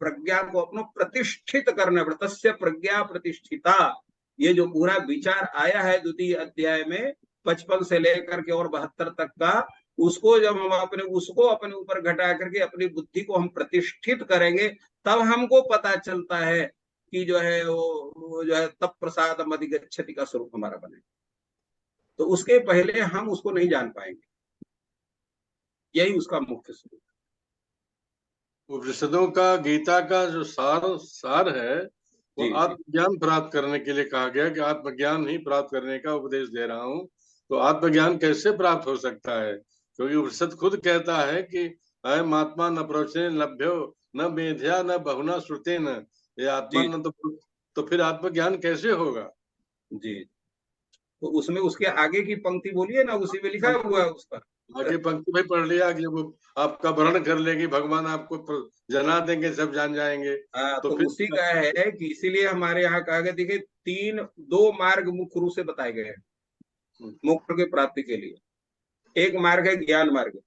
प्रज्ञा को अपना प्रतिष्ठित करना पड़ता। तस्य प्रज्ञा प्रतिष्ठिता, ये जो पूरा विचार आया है द्वितीय अध्याय में 55 से लेकर के और 72 तक का, उसको जब हम उसको अपने ऊपर घटा करके अपनी बुद्धि को हम प्रतिष्ठित करेंगे, तब हमको पता चलता है कि जो है वो जो है तप प्रसाद अधिगच्छति का स्वरूप हमारा बने, तो उसके पहले हम उसको नहीं जान पाएंगे। यही उसका मुख्य स्वरूप। उपनिषदों का, गीता का जो सार है वो जी, जी। आत्मज्ञान प्राप्त करने के लिए कहा गया कि आत्मज्ञान ही प्राप्त करने का उपदेश दे रहा हूँ। तो आत्मज्ञान कैसे प्राप्त हो सकता है? क्योंकि उपनिषद खुद कहता है कि अयम आत्मा न प्रोचने लभ्यो न मेध्या न बहुना श्रुते न, ये आत्मा जी, न तो फिर आत्मज्ञान कैसे होगा? जी। तो उसमें उसके आगे की पंक्ति बोलिए ना, उसी में लिखा हुआ है उसका। आगे पंक्ति में पढ़ लिया कि वो आपका वर्णन कर लेगी, भगवान आपको जना देंगे, सब जान जाएंगे। हाँ, तो तो फिर उसी का है कि इसीलिए हमारे यहाँ कहा गया, देखिए दो मार्ग मुख्य रूप से बताए गए हैं मोक्ष की प्राप्ति के लिए। एक मार्ग है ज्ञान मार्ग,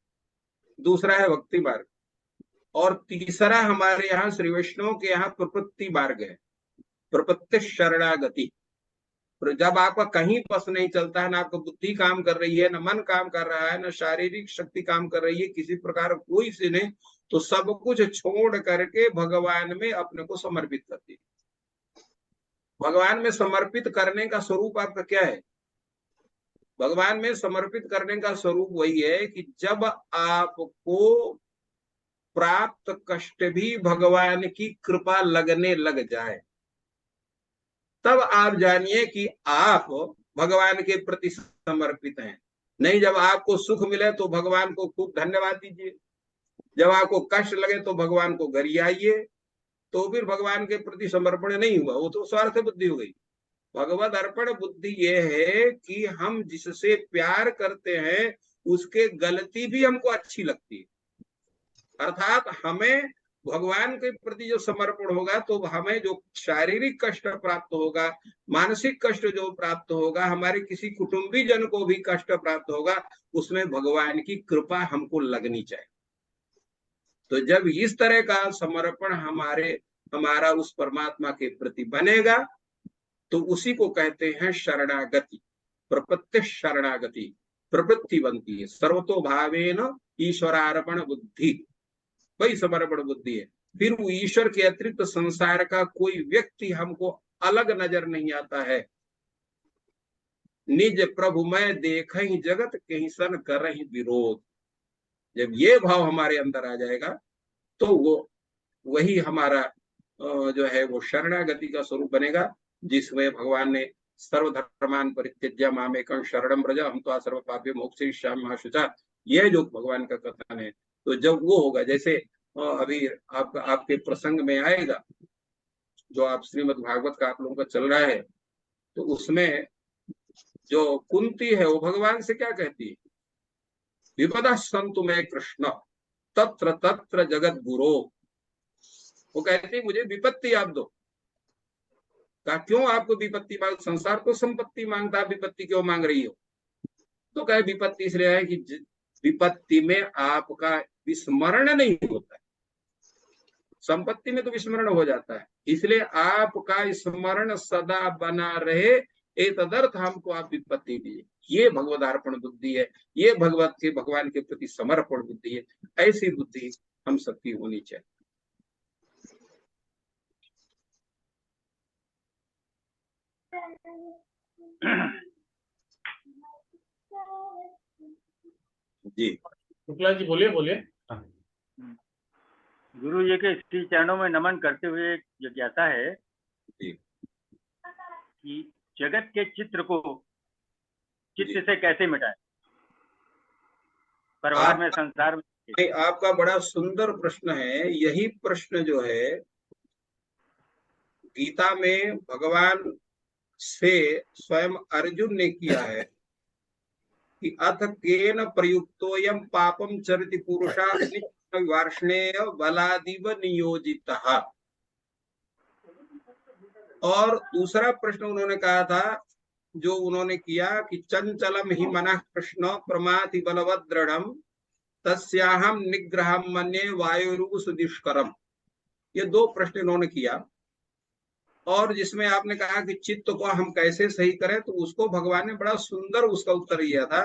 दूसरा है भक्ति मार्ग, और तीसरा हमारे यहाँ श्री वैष्णव के यहाँ प्रपत्ति मार्ग है, प्रपत्ति शरणागति। जब आपका कहीं बस नहीं चलता है, ना आपका बुद्धि काम कर रही है, ना मन काम कर रहा है, ना शारीरिक शक्ति काम कर रही है, किसी प्रकार कोई से नहीं, तो सब कुछ छोड़ करके भगवान में अपने को समर्पित करती है। भगवान में समर्पित करने का स्वरूप आपका क्या है? भगवान में समर्पित करने का स्वरूप वही है कि जब आपको प्राप्त कष्ट भी भगवान की कृपा लगने लग जाए, तब आप जानिए कि आप भगवान के प्रति समर्पित हैं। नहीं, जब आपको सुख मिले तो भगवान को खूब धन्यवाद दीजिए, जब आपको कष्ट लगे तो भगवान को गरियाइए, तो फिर भगवान के प्रति समर्पण नहीं हुआ, वो तो स्वार्थ बुद्धि हो गई। भगवद अर्पण बुद्धि ये है कि हम जिससे प्यार करते हैं उसके गलती भी हमको अच्छी लगती है, अर्थात हमें भगवान के प्रति जो समर्पण होगा तो हमें जो शारीरिक कष्ट प्राप्त होगा, मानसिक कष्ट जो प्राप्त होगा, हमारे किसी कुटुंबी जन को भी कष्ट प्राप्त होगा, उसमें भगवान की कृपा हमको लगनी चाहिए। तो जब इस तरह का समर्पण हमारा उस परमात्मा के प्रति बनेगा, तो उसी को कहते हैं शरणागति, प्रपत्ति शरणागति। प्रवृत्ति बनती है सर्वतो भावेन ईश्वरार्पण बुद्धि, वही समर्पण बुद्धि है। फिर वो ईश्वर के अतिरिक्त संसार का कोई व्यक्ति हमको अलग नजर नहीं आता है। निज प्रभु मैं देख ही जगत कहीं सन कर ही विरोध, जब ये भाव हमारे अंदर आ जाएगा तो वो वही हमारा जो है वो शरणागति का स्वरूप बनेगा, जिसमें भगवान ने सर्वधर्मान परित्यज्य मामेकं शरणं व्रज हम तो सर्व पापे मोक्षयिष्यामि मा शुचा, यह जो भगवान का कथन है। तो जब वो होगा, जैसे अभी आपके प्रसंग में आएगा, जो आप श्रीमद् भागवत का आप लोगों का चल रहा है, तो उसमें जो कुंती है वो भगवान से क्या कहती है? विपदा संतु में कृष्ण तत्र तत्र जगत गुरो, वो कहती है मुझे विपत्ति आप दो। कहा क्यों आपको विपत्ति मांग, संसार तो संपत्ति मांगता, विपत्ति क्यों मांग रही हो? तो कहे विपत्ति इसलिए है कि विपत्ति में आपका विस्मरण नहीं होता है, संपत्ति में तो विस्मरण हो जाता है, इसलिए आपका स्मरण सदा बना रहे, एक तदर्थ हमको आप विपत्ति दीजिए। ये भगवदार्पण बुद्धि है, ये भगवान के प्रति समर्पण बुद्धि है। ऐसी बुद्धि हम सबकी होनी चाहिए। जी शुक्ला जी बोलिए बोलिए। गुरु जी के श्री चरणों में नमन करते हुए जिज्ञासा है जी कि जगत के चित्र को चित्त से कैसे मिटाएं, परिवार में, संसार में। आपका बड़ा सुंदर प्रश्न है। यही प्रश्न जो है गीता में भगवान से स्वयं अर्जुन ने किया है कि अथ केन प्रयुक्तोयम पापम चरिति पुरुषा वार्ष्णेय बलादिव नियोजितः। और दूसरा प्रश्न उन्होंने कहा था, जो उन्होंने किया कि चंचलम ही मनः कृष्ण प्रमाथि बलवद दृढ़म तस्याहम निग्रहम मन्ये वायुरुस दुष्करम। ये दो प्रश्न इन्होंने किया, और जिसमें आपने कहा कि चित्त को हम कैसे सही करें, तो उसको भगवान ने बड़ा सुंदर उसका उत्तर दिया था,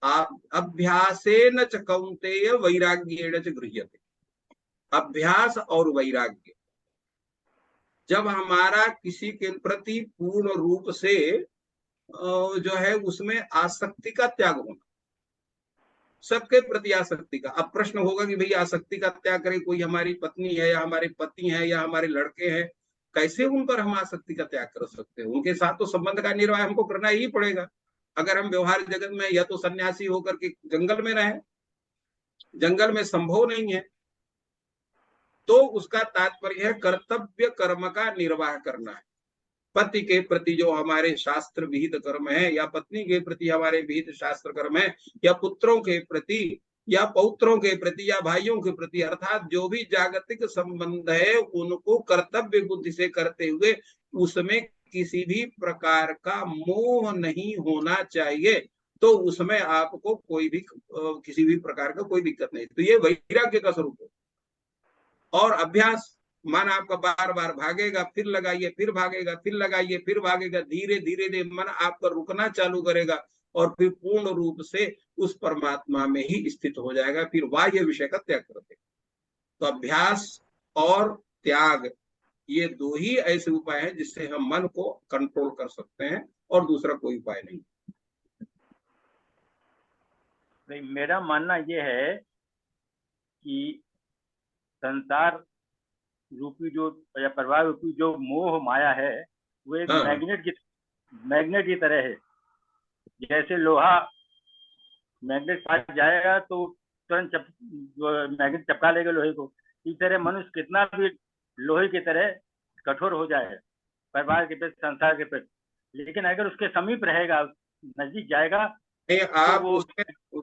आप अभ्यासेन च कौन्तेय वैराग्येण च गृह्यते। अभ्यास और वैराग्य, जब हमारा किसी के प्रति पूर्ण रूप से जो है उसमें आसक्ति का त्याग होना, सबके प्रति आसक्ति का। अब प्रश्न होगा कि भाई आसक्ति का त्याग करें, कोई हमारी पत्नी है या हमारे पति है या हमारे लड़के हैं, कैसे उन पर हम आसक्ति का त्याग कर सकते हैं? उनके साथ तो संबंध का निर्वाह हमको करना ही पड़ेगा। अगर हम व्यवहार जगत में या तो सन्यासी होकर के जंगल में रहें, जंगल में संभव नहीं है, तो उसका तात्पर्य है कर्तव्य कर्म का निर्वाह करना है। पति के प्रति जो हमारे शास्त्र विहित कर्म है, या पत्नी के प्रति हमारे विहित शास्त्र कर्म है, या पुत्रों के प्रति या पौत्रों के प्रति या भाइयों के प्रति, अर्थात जो भी जागतिक संबंध है उनको कर्तव्य बुद्धि से करते हुए उसमें किसी भी प्रकार का मोह नहीं होना चाहिए, तो उसमें आपको कोई भी किसी भी प्रकार का कोई दिक्कत नहीं। तो ये वैराग्य का स्वरूप है। और अभ्यास, मन आपका बार बार भागेगा, फिर लगाइए, फिर भागेगा, फिर लगाइए, फिर भागेगा, धीरे धीरे मन आपका रुकना चालू करेगा और फिर पूर्ण रूप से उस परमात्मा में ही स्थित हो जाएगा, फिर बाह्य विषय का त्याग कर देगा। तो अभ्यास और त्याग ये दो ही ऐसे उपाय हैं जिससे हम मन को कंट्रोल कर सकते हैं, और दूसरा कोई उपाय नहीं। मेरा मानना ये है कि संसार रूपी जो या परिवार रूपी जो मोह माया है वो एक मैग्नेट की तरह है। जैसे लोहा मैग्नेट पास जाएगा तो तुरंत मैग्नेट चपका लेगा लोहे को, इस तरह मनुष्य कितना भी लोहे की तरह कठोर हो जाए परिवार के प्रति, संसार के प्रति, लेकिन अगर उसके समीप रहेगा, नजदीक जाएगा, आप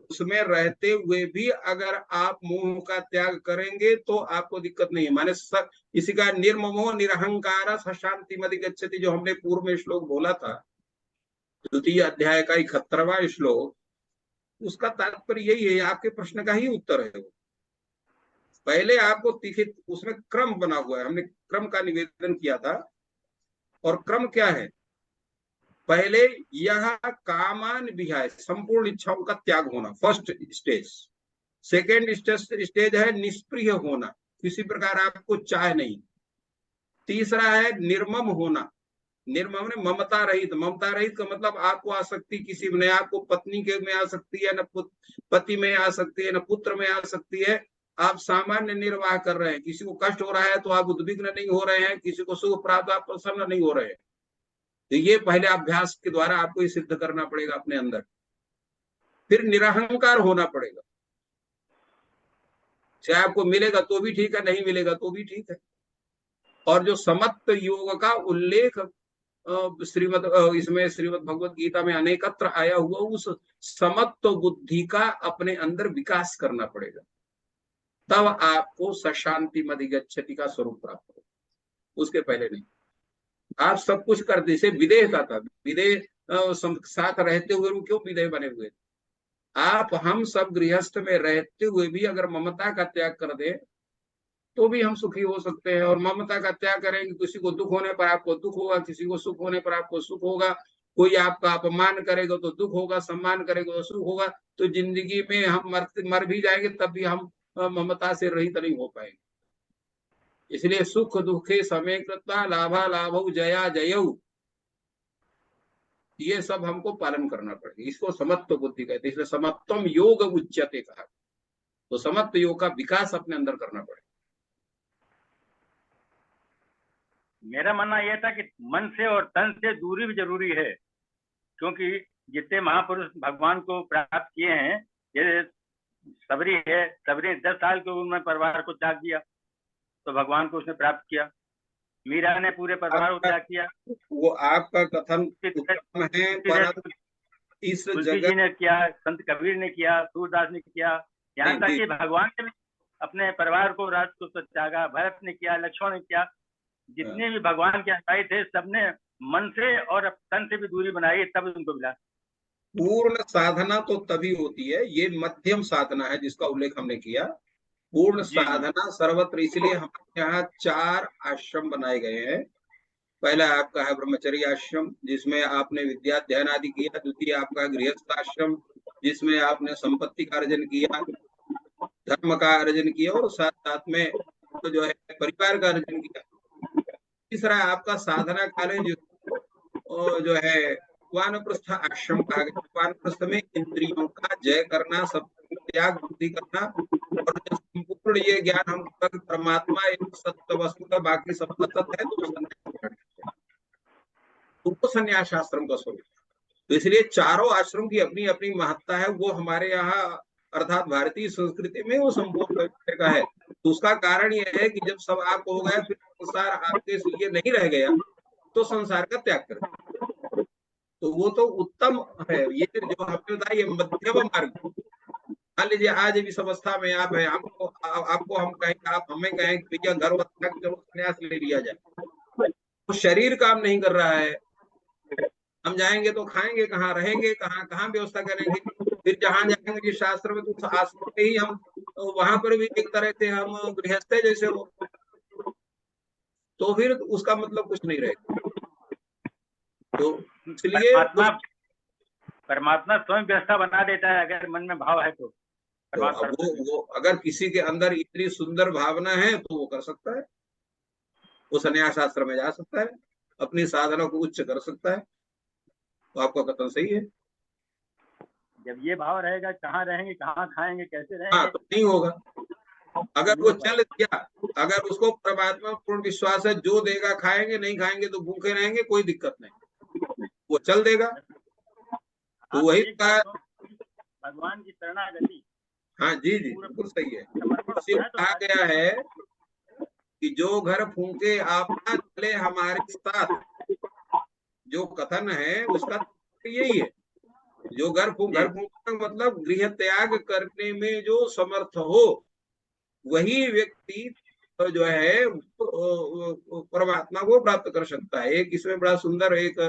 उसमें रहते हुए भी अगर आप मोह का त्याग करेंगे तो आपको दिक्कत नहीं है। माने इसी का निर्ममो निरहंकार शांति मधिगच्छति, जो हमने पूर्व में श्लोक बोला था, द्वितीय अध्याय का 71वां श्लोक, उसका तात्पर्य यही है, आपके प्रश्न का ही उत्तर है वो। पहले आपको तीखे, उसमें क्रम बना हुआ है, हमने क्रम का निवेदन किया था। और क्रम क्या है? पहले यह कामान विहाय, संपूर्ण इच्छाओं का त्याग होना, फर्स्ट स्टेज। सेकेंड स्टेज है निष्प्रिय होना, किसी प्रकार आपको चाह नहीं। तीसरा है निर्मम होना, निर्मम ने ममता रहित। ममता रहित का मतलब आपको आसक्ति किसी में, आपको पत्नी के में आ सकती है, न पति में आ सकती है, न पुत्र में आ सकती है। आप सामान्य निर्वाह कर रहे हैं, किसी को कष्ट हो रहा है तो आप उद्विग्न नहीं हो रहे हैं, किसी को सुख प्राप्त आप प्रसन्न नहीं हो रहे हैं। तो ये पहले अभ्यास के द्वारा आपको ये सिद्ध करना पड़ेगा अपने अंदर। फिर निरहंकार होना पड़ेगा, चाहे आपको मिलेगा तो भी ठीक है, नहीं मिलेगा तो भी ठीक है। और जो समत्व योग का उल्लेख इसमें श्रीमद् भगवत गीता में अनेकत्र आया हुआ, उस समत्व बुद्धि का अपने अंदर विकास करना पड़ेगा, तब आपको सशांति मधिगच्छति का स्वरूप प्राप्त हो, उसके पहले नहीं। आप सब कुछ करते, जैसे विदेह का था, विदेह साथ रहते हुए क्यों विदेह बने हुए? आप हम सब गृहस्थ में रहते हुए भी अगर ममता का त्याग कर दे तो भी हम सुखी हो सकते हैं। और ममता का त्याग करेंगे, किसी को दुख होने पर आपको दुख होगा, किसी को सुख होने पर आपको सुख होगा, कोई आपका अपमान करेगा तो दुख होगा, सम्मान करेगा तो सुख होगा। तो जिंदगी में हम मर भी जाएंगे तब भी हम ममता से रहित नहीं हो पाएंगे। इसलिए सुख दुखे समय कृत्वा लाभा लाभौ जया जयऊ, ये सब हमको पालन करना पड़ेगा। इसको समत्व बुद्धि कहते हैं, इसलिए समत्वम योग उच्यते कहा। तो समत्व योग का विकास अपने अंदर करना पड़ेगा। मेरा मानना यह था कि मन से और तन से दूरी भी जरूरी है, क्योंकि जितने महापुरुष भगवान को प्राप्त किए हैं, ये सबरी है, सबरी 10 साल की उम्र में परिवार को त्याग दिया तो भगवान को उसने प्राप्त किया। मीरा ने पूरे परिवार को त्याग किया। वो आपका कथन उत्तम है, परंतु इस जगह जी ने किया, संत कबीर ने किया, सूरदास ने किया, यहाँ तक कि भगवान ने अपने परिवार को राज को त्यागा, भरत ने किया, लक्ष्मण ने किया। जितने भी भगवान के अनुयायी थे सबने मन से और तन से भी दूरी बनाई, तब उनको मिला। पूर्ण साधना तो तभी होती है, ये मध्यम साधना है जिसका उल्लेख हमने किया। पूर्ण साधना सर्वत्र, इसलिए हमारे यहाँ 4 आश्रम बनाए गए हैं। पहला आपका है ब्रह्मचर्य आश्रम, जिसमें आपने विद्याध्ययन आदि किया। द्वितीय आपका गृहस्थ आश्रम, जिसमें आपने संपत्ति का अर्जन किया, धर्म का अर्जन किया, और साथ साथ में तो जो है परिवार का अर्जन किया। तीसरा आपका साधना काल है जो है वानप्रस्थ आश्रम कहा गया। वानप्रस्थ में इंद्रियों का जय करना, सब त्याग बुद्धि करना, और जब संपूर्ण ये ज्ञान हम परमात्मा एक सत्य वस्तु का बाकी सब असत है, तो वो संन्यास आश्रम का स्वरूप। तो इसलिए चारों आश्रम की अपनी अपनी महत्ता है। वो हमारे यहाँ अर्थात भारतीय संस्कृति में वो संपूर्ण का है। तो उसका कारण यह है कि जब सब आप हो गया, फिर संसार आपके लिए नहीं रह गया, तो संसार का त्याग कर। तो वो तो उत्तम है। ये जो हमने बताया, ये मध्यम मार्ग। मान लीजिए आज इस अवस्था में आप है, आपको हम कहें, आप हमें कहें कि भैया घर संन्यास ले लिया जाए, तो शरीर काम नहीं कर रहा है। हम जाएंगे तो खाएंगे कहाँ, रहेंगे कहाँ, कहाँ व्यवस्था करेंगे। फिर जहां जाएंगे जिस शास्त्र में, तो आश्रम में ही हम, वहां पर भी एक तरह से हम गृहस्थ जैसे हो, तो फिर उसका मतलब कुछ नहीं रहेगा। तो इसलिए परमात्मा स्वयं व्यवस्था बना देता है अगर मन में भाव है तो। वो अगर किसी के अंदर इतनी सुंदर भावना है तो वो कर सकता है, वो संन्यास आश्रम में जा सकता है, अपनी साधना को उच्च कर सकता है। तो आपका कथन सही है। जब ये भाव रहेगा, कहाँ रहेंगे, कहाँ खाएंगे, कैसे रहेंगे, हाँ, तो नहीं होगा। अगर वो चल दिया, अगर उसको परमात्मा पूर्ण विश्वास है, जो देगा खाएंगे, नहीं खाएंगे तो भूखे रहेंगे, कोई दिक्कत नहीं, वो चल देगा। तो वही भगवान की शरणागति। हाँ जी जी, बिल्कुल सही है। कहा गया है कि जो घर फूंके आपना चले हमारे साथ, जो कथन है उसका यही है। जो घर फूंकना मतलब गृह त्याग करने में जो समर्थ हो, वही व्यक्ति जो है परमात्मा को प्राप्त कर सकता है। एक इसमें बड़ा सुंदर एक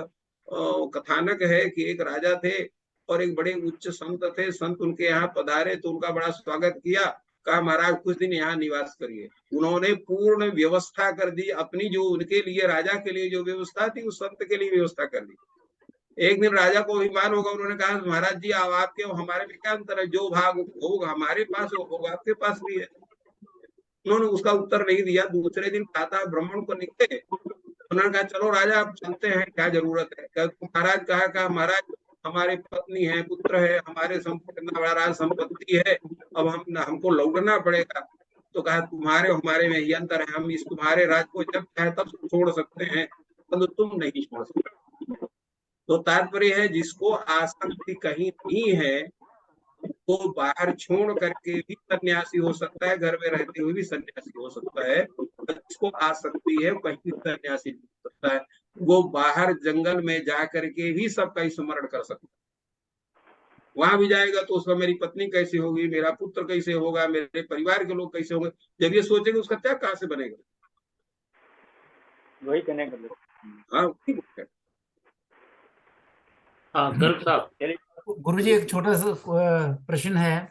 कथानक है कि एक राजा थे और एक बड़े उच्च संत थे। संत उनके यहाँ पधारे तो उनका बड़ा स्वागत किया, कहा महाराज कुछ दिन यहाँ निवास करिए। उन्होंने पूर्ण व्यवस्था कर दी, अपनी जो उनके लिए, राजा के लिए जो व्यवस्था थी, उस संत के लिए व्यवस्था कर दी। एक दिन राजा को अभिमान होगा, उन्होंने कहा महाराज जी आप आपके हमारे में क्या अंतर है, जो भाग होगा हमारे पास वो भोग आपके पास भी है। उन्होंने उसका उत्तर नहीं दिया। दूसरे दिन प्रातः ब्राह्मण को निकले, उन्होंने कहा चलो राजा आप चलते हैं, क्या जरूरत है। महाराज कहा महाराज हमारे पत्नी है, पुत्र है, हमारे इतना बड़ा राज संपत्ति है, अब हमको लौटना पड़ेगा। तो कहा तुम्हारे हमारे में ही अंतर है, हम इस तुम्हारे राज को जब चाहे तब छोड़ सकते हैं, तो तुम नहीं छोड़ सकते। तो तात्पर्य है जिसको आसक्ति कहीं नहीं है वो बाहर छोड़ करके भी सन्यासी हो सकता है, घर में रहते हुए भी सन्यासी हो सकता है। जिसको आसक्ति है वही सन्यासी हो सकता है। वो बाहर जंगल में जा करके भी सबका स्मरण कर सकता है। वहां भी जाएगा तो उसका मेरी पत्नी कैसी होगी, मेरा पुत्र कैसे होगा, मेरे परिवार के लोग कैसे होंगे, जब ये सोचेंगे उसका त्याग कहाँ से बनेगा। वही करने का। हाँ ठीक है। हाँ गर्ग साहब। गुरुजी एक छोटा सा प्रश्न है।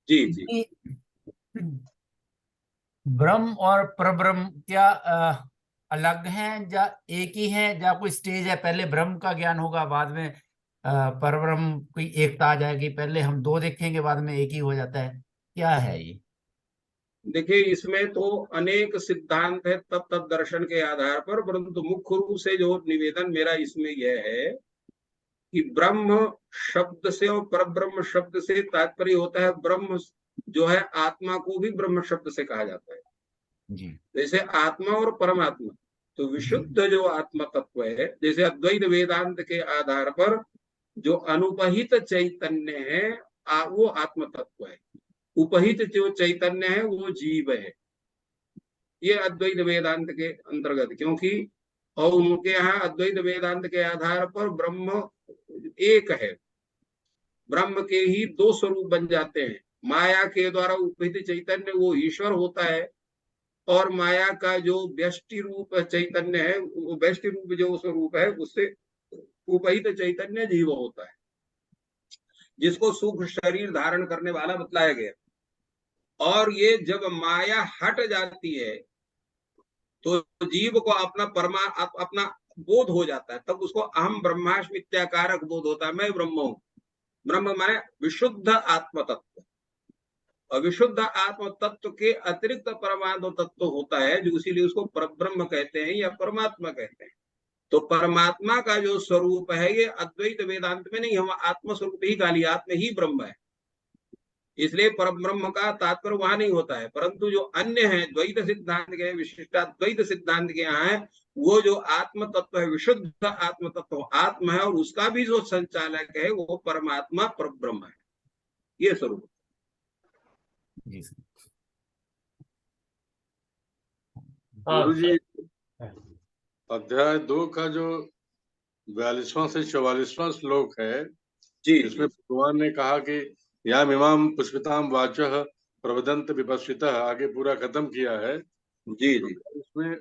जी जी। ब्रह्म और परब्रह्म क्या अलग हैं या एक ही हैं, या कोई स्टेज है, पहले ब्रह्म का ज्ञान होगा बाद में परब्रह्म की एकता आ जाएगी, पहले हम दो देखेंगे बाद में एक ही हो जाता है, क्या है ये? देखिए इसमें तो अनेक सिद्धांत है तब तब दर्शन के आधार पर, परंतु मुख्य रूप से जो निवेदन मेरा इसमें यह है कि ब्रह्म शब्द से और परब्रह्म शब्द से तात्पर्य होता है, ब्रह्म जो है आत्मा को भी ब्रह्म शब्द से कहा जाता है जी। जैसे आत्मा और परमात्मा। तो विशुद्ध जो आत्मा तत्व है, जैसे अद्वैत वेदांत के आधार पर जो अनुपहित चैतन्य है वो आत्म तत्व है, उपहित जो चैतन्य है वो जीव है। ये अद्वैत वेदांत के अंतर्गत, क्योंकि और उनके यहाँ अद्वैत वेदांत के आधार पर ब्रह्म एक है, ब्रह्म के ही दो स्वरूप बन जाते हैं। माया के द्वारा उपहित चैतन्य वो ईश्वर होता है, और माया का जो व्यष्टि रूप चैतन्य है, वो व्यष्टि रूप जो स्वरूप है उससे उपहित चैतन्य जीव होता है, जिसको सूक्ष्म शरीर धारण करने वाला बतलाया गया। और ये जब माया हट जाती है तो जीव को अपना बोध हो जाता है, तब उसको अहम ब्रह्मास्मि इत्याकारक बोध होता है, मैं ब्रह्म हूं। ब्रह्म माने विशुद्ध आत्म तत्व। अविशुद्ध आत्म तत्व के अतिरिक्त परमात्म तत्व होता है, जो इसीलिए उसको परब्रह्म कहते हैं या परमात्मा कहते हैं। तो परमात्मा का जो स्वरूप है ये अद्वैत वेदांत में नहीं, हम आत्म स्वरूप ही गाली, आत्म ही ब्रह्म है, इसलिए परब्रह्म का तात्पर्य वहां नहीं होता है। परंतु जो अन्य है द्वैत सिद्धांत के, विशिष्टाद्वैत सिद्धांत के यहाँ है, वो जो आत्म तत्व है, विशुद्ध आत्म तत्व आत्म है, और उसका भी जो संचालक है वो परमात्मा परब्रह्म है, ये स्वरूप। जी सर। गुरु जी, अध्याय 2 का जो 42वां से 44वां श्लोक है, जी इसमें भगवान ने कहा कि याम इमाम पुष्पिताम वाचः प्रवदंत विपस्सितः, आगे पूरा खत्म किया है। जी जी। इसमें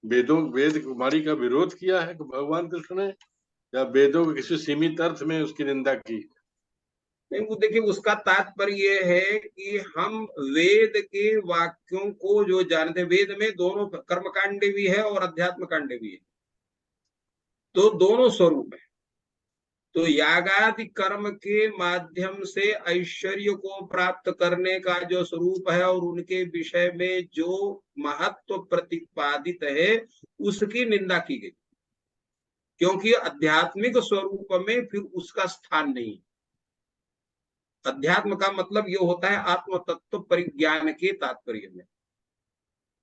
वेद कुमारी का विरोध किया है भगवान कृष्ण ने, या वेदों के किसी सीमित अर्थ में उसकी निंदा की? नहीं, वो देखिए उसका तात्पर्य ये है कि हम वेद के वाक्यों को जो जानते, वेद में दोनों कर्मकांड भी है और अध्यात्म कांड भी है, तो दोनों स्वरूप है। तो यागादि कर्म के माध्यम से ऐश्वर्य को प्राप्त करने का जो स्वरूप है और उनके विषय में जो महत्व प्रतिपादित है उसकी निंदा की गई, क्योंकि आध्यात्मिक स्वरूप में फिर उसका स्थान नहीं। अध्यात्म का मतलब ये होता है आत्म तत्व परिज्ञान के तात्पर्य में।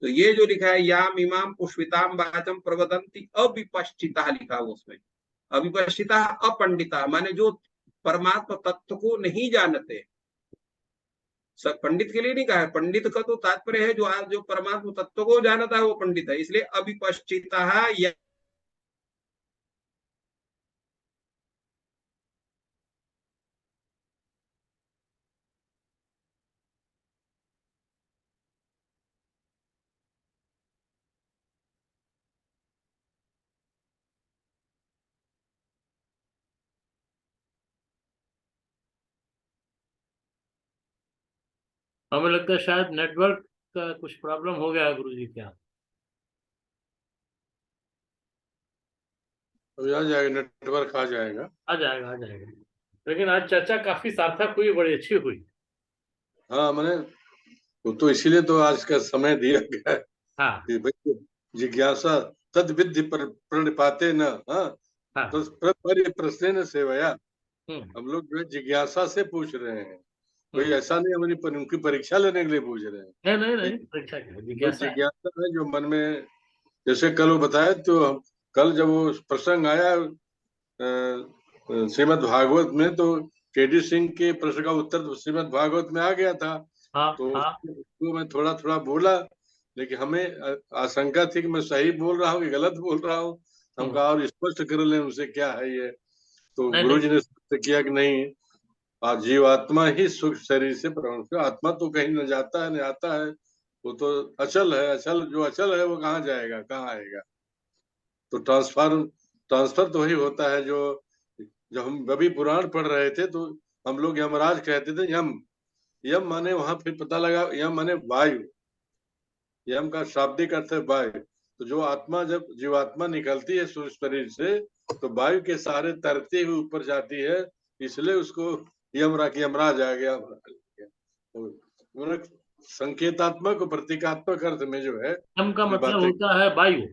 तो ये जो लिखा है याम इमाम पुष्पिताम वाचम प्रवदंती अविपश्चिता, लिखा हुआ उसमें अविपश्चिता अपंडिता, माने जो परमात्मा तत्व को नहीं जानते। सब पंडित के लिए नहीं कहा है, पंडित का तो तात्पर्य है जो परमात्मा तत्व को जानता है वो पंडित है, इसलिए अविपश्चिता या हमें लगता है शायद नेटवर्क का कुछ प्रॉब्लम हो गया है गुरुजी। क्या अभी आ जाएगा, नेटवर्क आ जाएगा, आ जाएगा, आ जाएगा। लेकिन आज चर्चा काफी सार्थक हुई, बड़ी अच्छी हुई। हाँ मैंने तो इसीलिए तो आज का समय दिया गया है हाँ कि भाई जिज्ञासा तद विधि पर प्रणिपाते न, हाँ हाँ। तो प्रश्न सेवया, हम लोग जो है जिज्ञासा से पूछ रहे हैं, कोई ऐसा नहीं हमारी उनकी परीक्षा लेने के लिए पूछ रहे हैं। नहीं नहीं नहीं, परीक्षा क्या, जिज्ञासा है। जिज्ञासा है जो मन में, जैसे कल वो बताया, तो हम कल जब वो प्रसंग आया श्रीमद् भागवत में, तो केडी सिंह के प्रश्न का उत्तर तो श्रीमद् भागवत में आ गया था। हाँ तो हाँ। उसको मैं थोड़ा थोड़ा बोला, लेकिन हमें आशंका थी कि मैं सही बोल रहा हूँ कि गलत बोल रहा हूँ। हम कहा और स्पष्ट कर लें उनसे क्या है ये, तो नहीं, गुरु जी ने स्पष्ट किया कि नहीं, जीवात्मा ही सुख शरीर से प्रवृत्त, आत्मा तो कहीं न जाता है न आता है, वो तो अचल है। अचल जो अचल है वो कहाँ जाएगा, कहाँ आएगा? तो ट्रांसफर तो वही होता है जो, जब हम अभी पुराण पढ़ रहे थे तो हम लोग यमराज कहते थे। यम, यम माने वहां फिर पता लगा यम माने वायु, यम का शाब्दिक अर्थ है वायु। तो जो आत्मा, जब जीवात्मा निकलती है शरीर से, तो वायु के सहारे तरती हुई ऊपर जाती है, इसलिए उसको यमराज आ गया। संकेतात्मक और प्रतीकात्मक अर्थ में जो है यम का मतलब होता है वायु।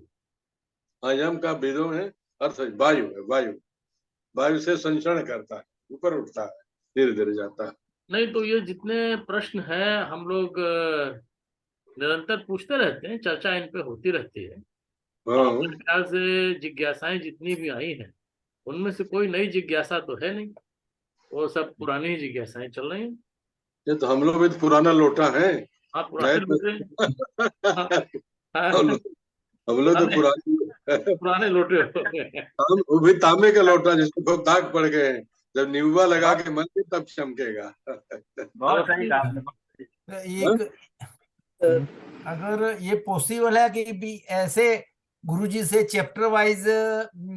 यम का वेदों में अर्थ वायु है, वायु, वायु से संचरण करता है, ऊपर उठता है, धीरे धीरे जाता है। नहीं तो ये जितने प्रश्न हैं हम लोग निरंतर पूछते रहते हैं, चर्चा इन पे होती रहती है। और मेरे ख्याल से जिज्ञासाएं जितनी भी आई हैं उनमें से कोई नई जिज्ञासा तो है नहीं, वो सब पुरानी ही जिज्ञासाएं चल रही हैं। ये तो हम लोग भी तो पुराना लोटा है। हाँ पुराने लोटे। हम लोग तो पुराने लोटे हो गए। हम वो भी तांबे का लोटा जिसको दाग पड़ गए हैं, जब न्यूवा लगा के मन के तब चमकेगा। बहुत सही कहा आपने। एक अगर ये पॉसिबल है कि भी ऐसे गुरुजी से चैप्टर वाइज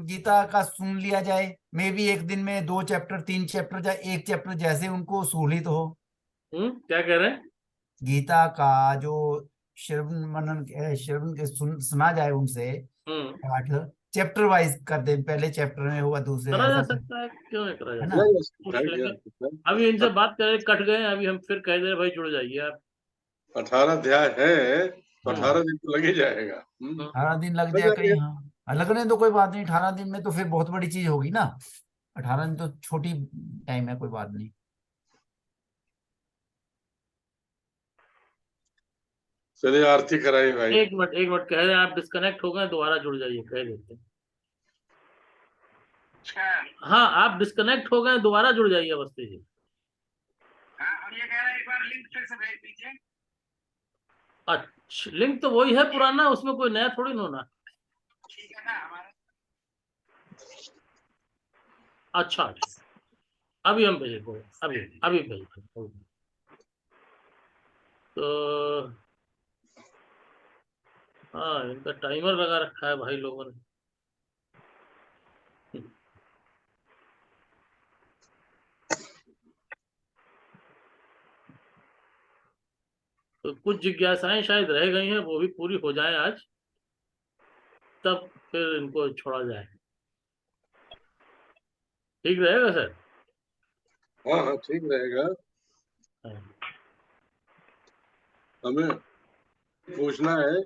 गीता का सुन लिया जाए, मे भी एक दिन में 2 चैप्टर 3 चैप्टर या 1 चैप्टर, जैसे उनको सहूलियत हो। क्या कह रहे हैं? गीता का जो श्रवण सुना जाए उनसे पाठ, चैप्टर वाइज कर दे, पहले चैप्टर में हुआ दूसरे, करा जा ऐसा सकता है, क्यों नहीं करा जा है सकता? ना। पूछ लेंगे। अभी इनसे बात करें, कट गए, अभी हम फिर कह दे भाई जुड़ जाइए आप। 18 अध्याय है तो 18 दिन तो लग ही जाएगा। 18 दिन लग जाए कहीं, हाँ लगने तो कोई बात नहीं, 18 दिन में तो फिर बहुत बड़ी चीज होगी ना, 18 दिन तो छोटी टाइम है, कोई बात नहीं। चलिए आरती कराई भाई। एक मिनट कह रहे हैं आप डिस्कनेक्ट हो गए, दोबारा जुड़ जाइए, कह देते हैं। हाँ आप डिस्कनेक्ट हो गए, दोबारा जुड़ जाइए अवस्थी जी। हम ये कह रहे हैं एक बार लिंक फिर से भेज दीजिए। अच्छा, लिंक तो वही है पुराना, उसमें कोई नया थोड़ी ना होना। ठीक है ना हमारा। अच्छा अभी हम भेजेंगे, अभी भेजेंगे। तो हाँ इनका टाइमर लगा रखा है भाई लोगों ने। तो कुछ जिज्ञासाएं शायद रह गई हैं, वो भी पूरी हो जाए आज, तब फिर इनको छोड़ा जाए। ठीक रहेगा सर? हाँ हाँ ठीक रहेगा। हमें पूछना है,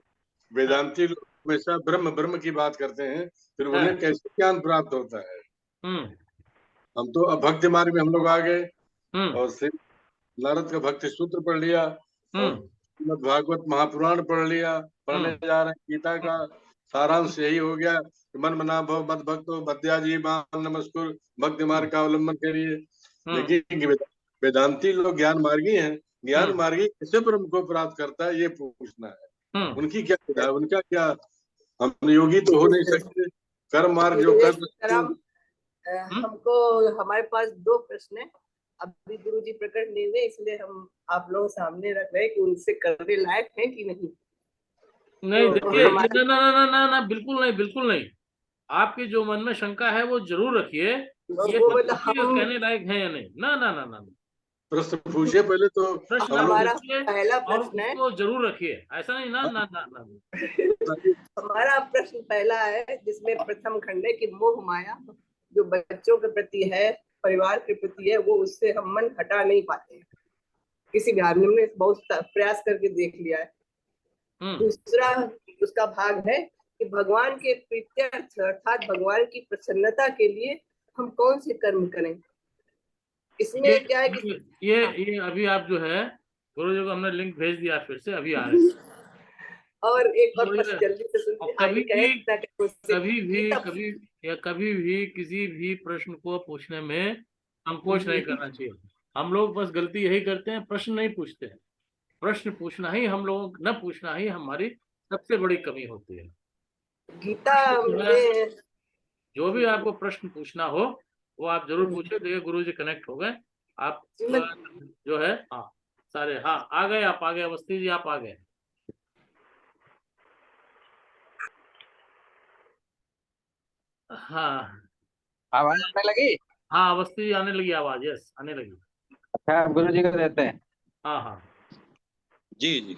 वेदांती लोग हमेशा ब्रह्म ब्रह्म की बात करते हैं, फिर उन्हें कैसे ज्ञान प्राप्त होता है? हम तो अब भक्ति मार्ग में हम लोग आ गए और सिर्फ नारद का भक्ति सूत्र पढ़ लिया और श्रीमद् भागवत महापुराण पढ़ लिया, पढ़ने जा रहे हैं। गीता का सारांश यही हो गया कि मन मना भव मद भक्तो मध्याजी मान नमस्कुर, भक्ति मार्ग का अवलंबन करिए। लेकिन वेदांती लोग ज्ञान मार्गी हैं, ज्ञान मार्गी कैसे ब्रह्म को प्राप्त करता है ये पूछना है। उनकी क्या विधा है, उनका क्या? हम योगी तो हो नहीं सकते, कर्म मार्ग जो कर सकते हैं। हमको हमारे पास 2 प्रश्न है, अभी गुरु जी प्रकट नहीं हुए, इसलिए हम आप लोग सामने रख रहे हैं कि उनसे करने लायक है कि नहीं। नहीं तो देखिए, हमारे- ना बिल्कुल नहीं। आपके जो मन में शंका है वो जरूर रखिए, ये वो तो हम कहने लायक है या नहीं। ना प्रश्न पूछिए पहले तो। प्रश्न हम लोग हमारा पूछिए पहला और प्रश्न है, उसको जरूर रखिए, ऐसा नहीं ना। हमारा प्रश्न पहला है जिसमें प्रथम खंड है कि मोह माया जो बच्चों के प्रति है, परिवार के प्रति है, वो उससे हम मन हटा नहीं पाते हैं किसी भी हाल में। हमने बहुत प्रयास करके देख लिया है। दूसरा उसका भाग है कि भगवान के प्रीत्यर्थ अर्थात भगवान की प्रसन्नता के लिए हम कौन से कर्म करें। इसमें क्या है कि ये अभी आप जो है गुरु जी को हमने लिंक भेज दिया, फिर से अभी आ रहे हैं। और एक और प्रश्न जल्दी से सुनिए, कभी भी किसी भी प्रश्न को पूछने में संकोच नहीं करना चाहिए। हम लोग बस गलती यही करते हैं, प्रश्न नहीं पूछते हैं। प्रश्न पूछना ही हम लोग न पूछना ही हमारी सबसे बड़ी कमी होती है। गीता में जो भी आपको प्रश्न पूछना हो वो आप जरूर पूछे। देखिए गुरु जी कनेक्ट हो गए, आप जो है हाँ सारे हाँ आ गए, आप आ गए अवस्थी जी, आप आ गए। हाँ आवाज आने लगी? हाँ अवस्थी आने लगी आवाज, यस आने लगी। अच्छा गुरु जी को देते हैं। हाँ जी जी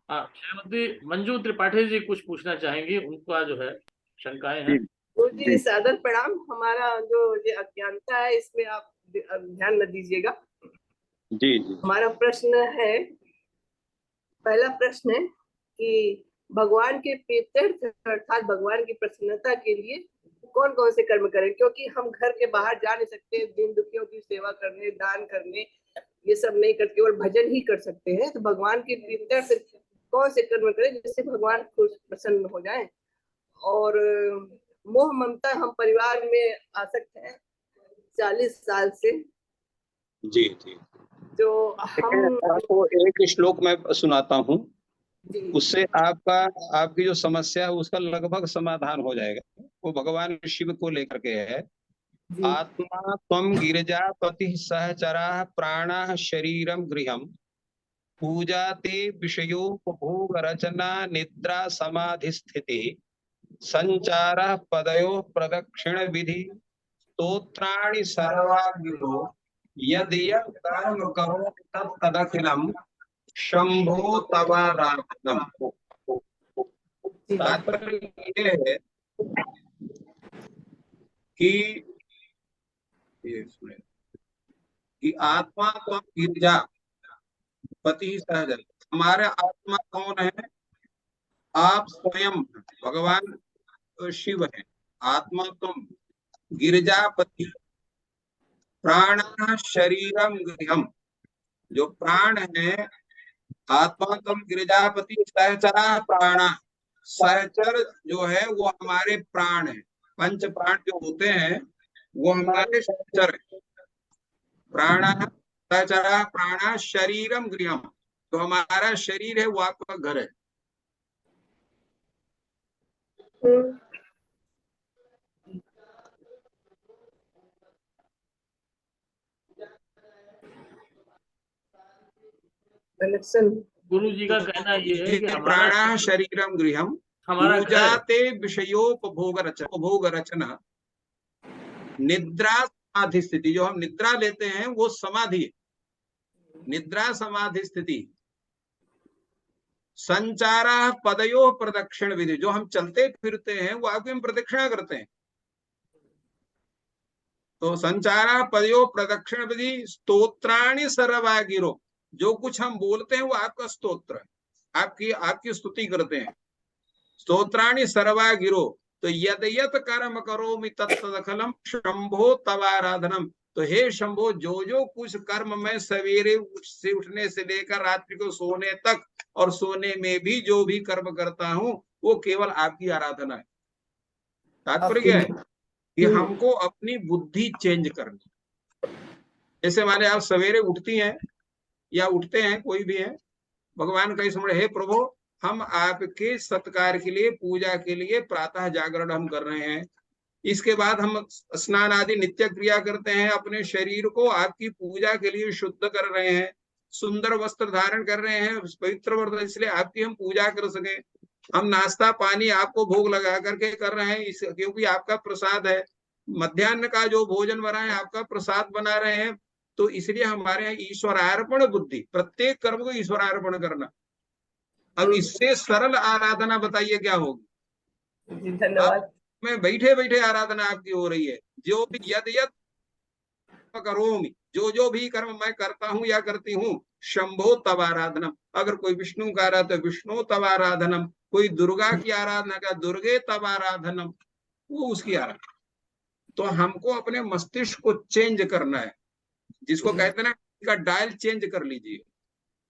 हाँ श्रीमती मंजू त्रिपाठी जी कुछ पूछना चाहेंगी, उनका जो है शंकाएं हैं। गुरु जी सादर प्रणाम। हमारा जो ये अज्ञानता है इसमें आप ध्यान न दीजिएगा। जी हमारा प्रश्न है, पहला प्रश्न है कि भगवान के प्रीत्यर्थ अर्थात भगवान की प्रसन्नता के लिए कौन कौन से कर्म करें, क्योंकि हम घर के बाहर जा नहीं सकते, दीन दुखियों की सेवा करने, दान करने, ये सब नहीं करते, केवल भजन ही कर सकते हैं। तो भगवान के प्रीत्यर्थ कौन से कर्म करें जिससे भगवान खुश प्रसन्न हो जाए। और मोह ममता हम परिवार में आसक्त हैं 40 साल से। जी जो हम आपको एक श्लोक मैं सुनाता हूँ, उससे आपकी जो समस्या है उसका लगभग समाधान हो जाएगा। वो भगवान शिव को लेकर के है। आत्मा त्वं गिरिजापति सहचरा प्राणा शरीरम गृहम पूजा ते विषयोपभोग रचना निद्रा समाधि स्थिति संचार पदयो प्रदक्षिण विधि स्तोत्राणि सर्वाग्यो यद यद कर्म करो तदखिलम शंभो तवाराधनम। तात्पर्य ये है कि ये सुने कि आत्मा तो गिरजा पति सहज। हमारे आत्मा कौन है? आप स्वयं भगवान शिव है। आत्मा तुम गिरजापति, प्राण शरीरम गृहम। जो प्राण है, आत्मा तुम गिरजापति सहचरा प्राणा। सहचर जो है वो हमारे प्राण है। पंच प्राण जो होते हैं वो हमारे सहचर है। प्राण सहचरा प्राणा शरीरम गृहम। तो हमारा शरीर है वो आपका घर है। गुरु जी का कहना ये है कि हमारा प्राणा शरीरम गृहम हमारा पूजाते विषयोपभोग रचना। निद्रा समाधि स्थिति, जो हम निद्रा लेते हैं वो समाधि है। निद्रा समाधि स्थिति। संचारा पदयो प्रदक्षिण विधि, जो हम चलते फिरते हैं वो आपकी हम प्रदक्षिणा करते हैं। तो संचारा पदयो प्रदक्षिण विधि। स्तोत्राणि सर्वा गिरो, जो कुछ हम बोलते हैं वो आपका स्तोत्र है, आपकी स्तुति करते हैं। स्तोत्राणि सर्वा गिरो। तो यद यत कर्म करोमि तत्तदखलम शंभो तवाराधनम। तो हे शंभो, जो कुछ कर्म मैं सवेरे से उठने से लेकर रात्रि को सोने तक और सोने में भी जो भी कर्म करता हूं वो केवल आपकी आराधना है। तात्पर्य क्या है कि हमको अपनी बुद्धि चेंज करनी। जैसे माने आप सवेरे उठती हैं या उठते हैं, कोई भी है, भगवान का स्मरण, हे प्रभु हम आपके सत्कार के लिए, पूजा के लिए प्रातः जागरण हम कर रहे हैं। इसके बाद हम स्नान आदि नित्य क्रिया करते हैं, अपने शरीर को आपकी पूजा के लिए शुद्ध कर रहे हैं, सुंदर वस्त्र धारण कर रहे हैं, पवित्र वस्त्र, इसलिए आपकी हम पूजा कर सके। हम नाश्ता पानी आपको भोग लगा करके कर रहे हैं क्योंकि आपका प्रसाद है। मध्याह्न का जो भोजन बना है आपका प्रसाद बना रहे हैं। तो इसलिए हमारे यहाँ ईश्वरार्पण बुद्धि, प्रत्येक कर्म को ईश्वरार्पण करना। अब इससे सरल आराधना बताइए क्या होगी? धन्यवाद। मैं बैठे बैठे आराधना आपकी हो रही है। जो भी यद यद करोमि, जो भी कर्म मैं करता हूं या करती हूँ, शंभो तव आराधनम। अगर कोई विष्णु का रहा तो विष्णु तव आराधनम, कोई दुर्गा की आराधना का दुर्गे तव आराधनम, वो उसकी आराधना। तो हमको अपने मस्तिष्क को चेंज करना है, जिसको कहते हैं ना का डायल चेंज कर लीजिए।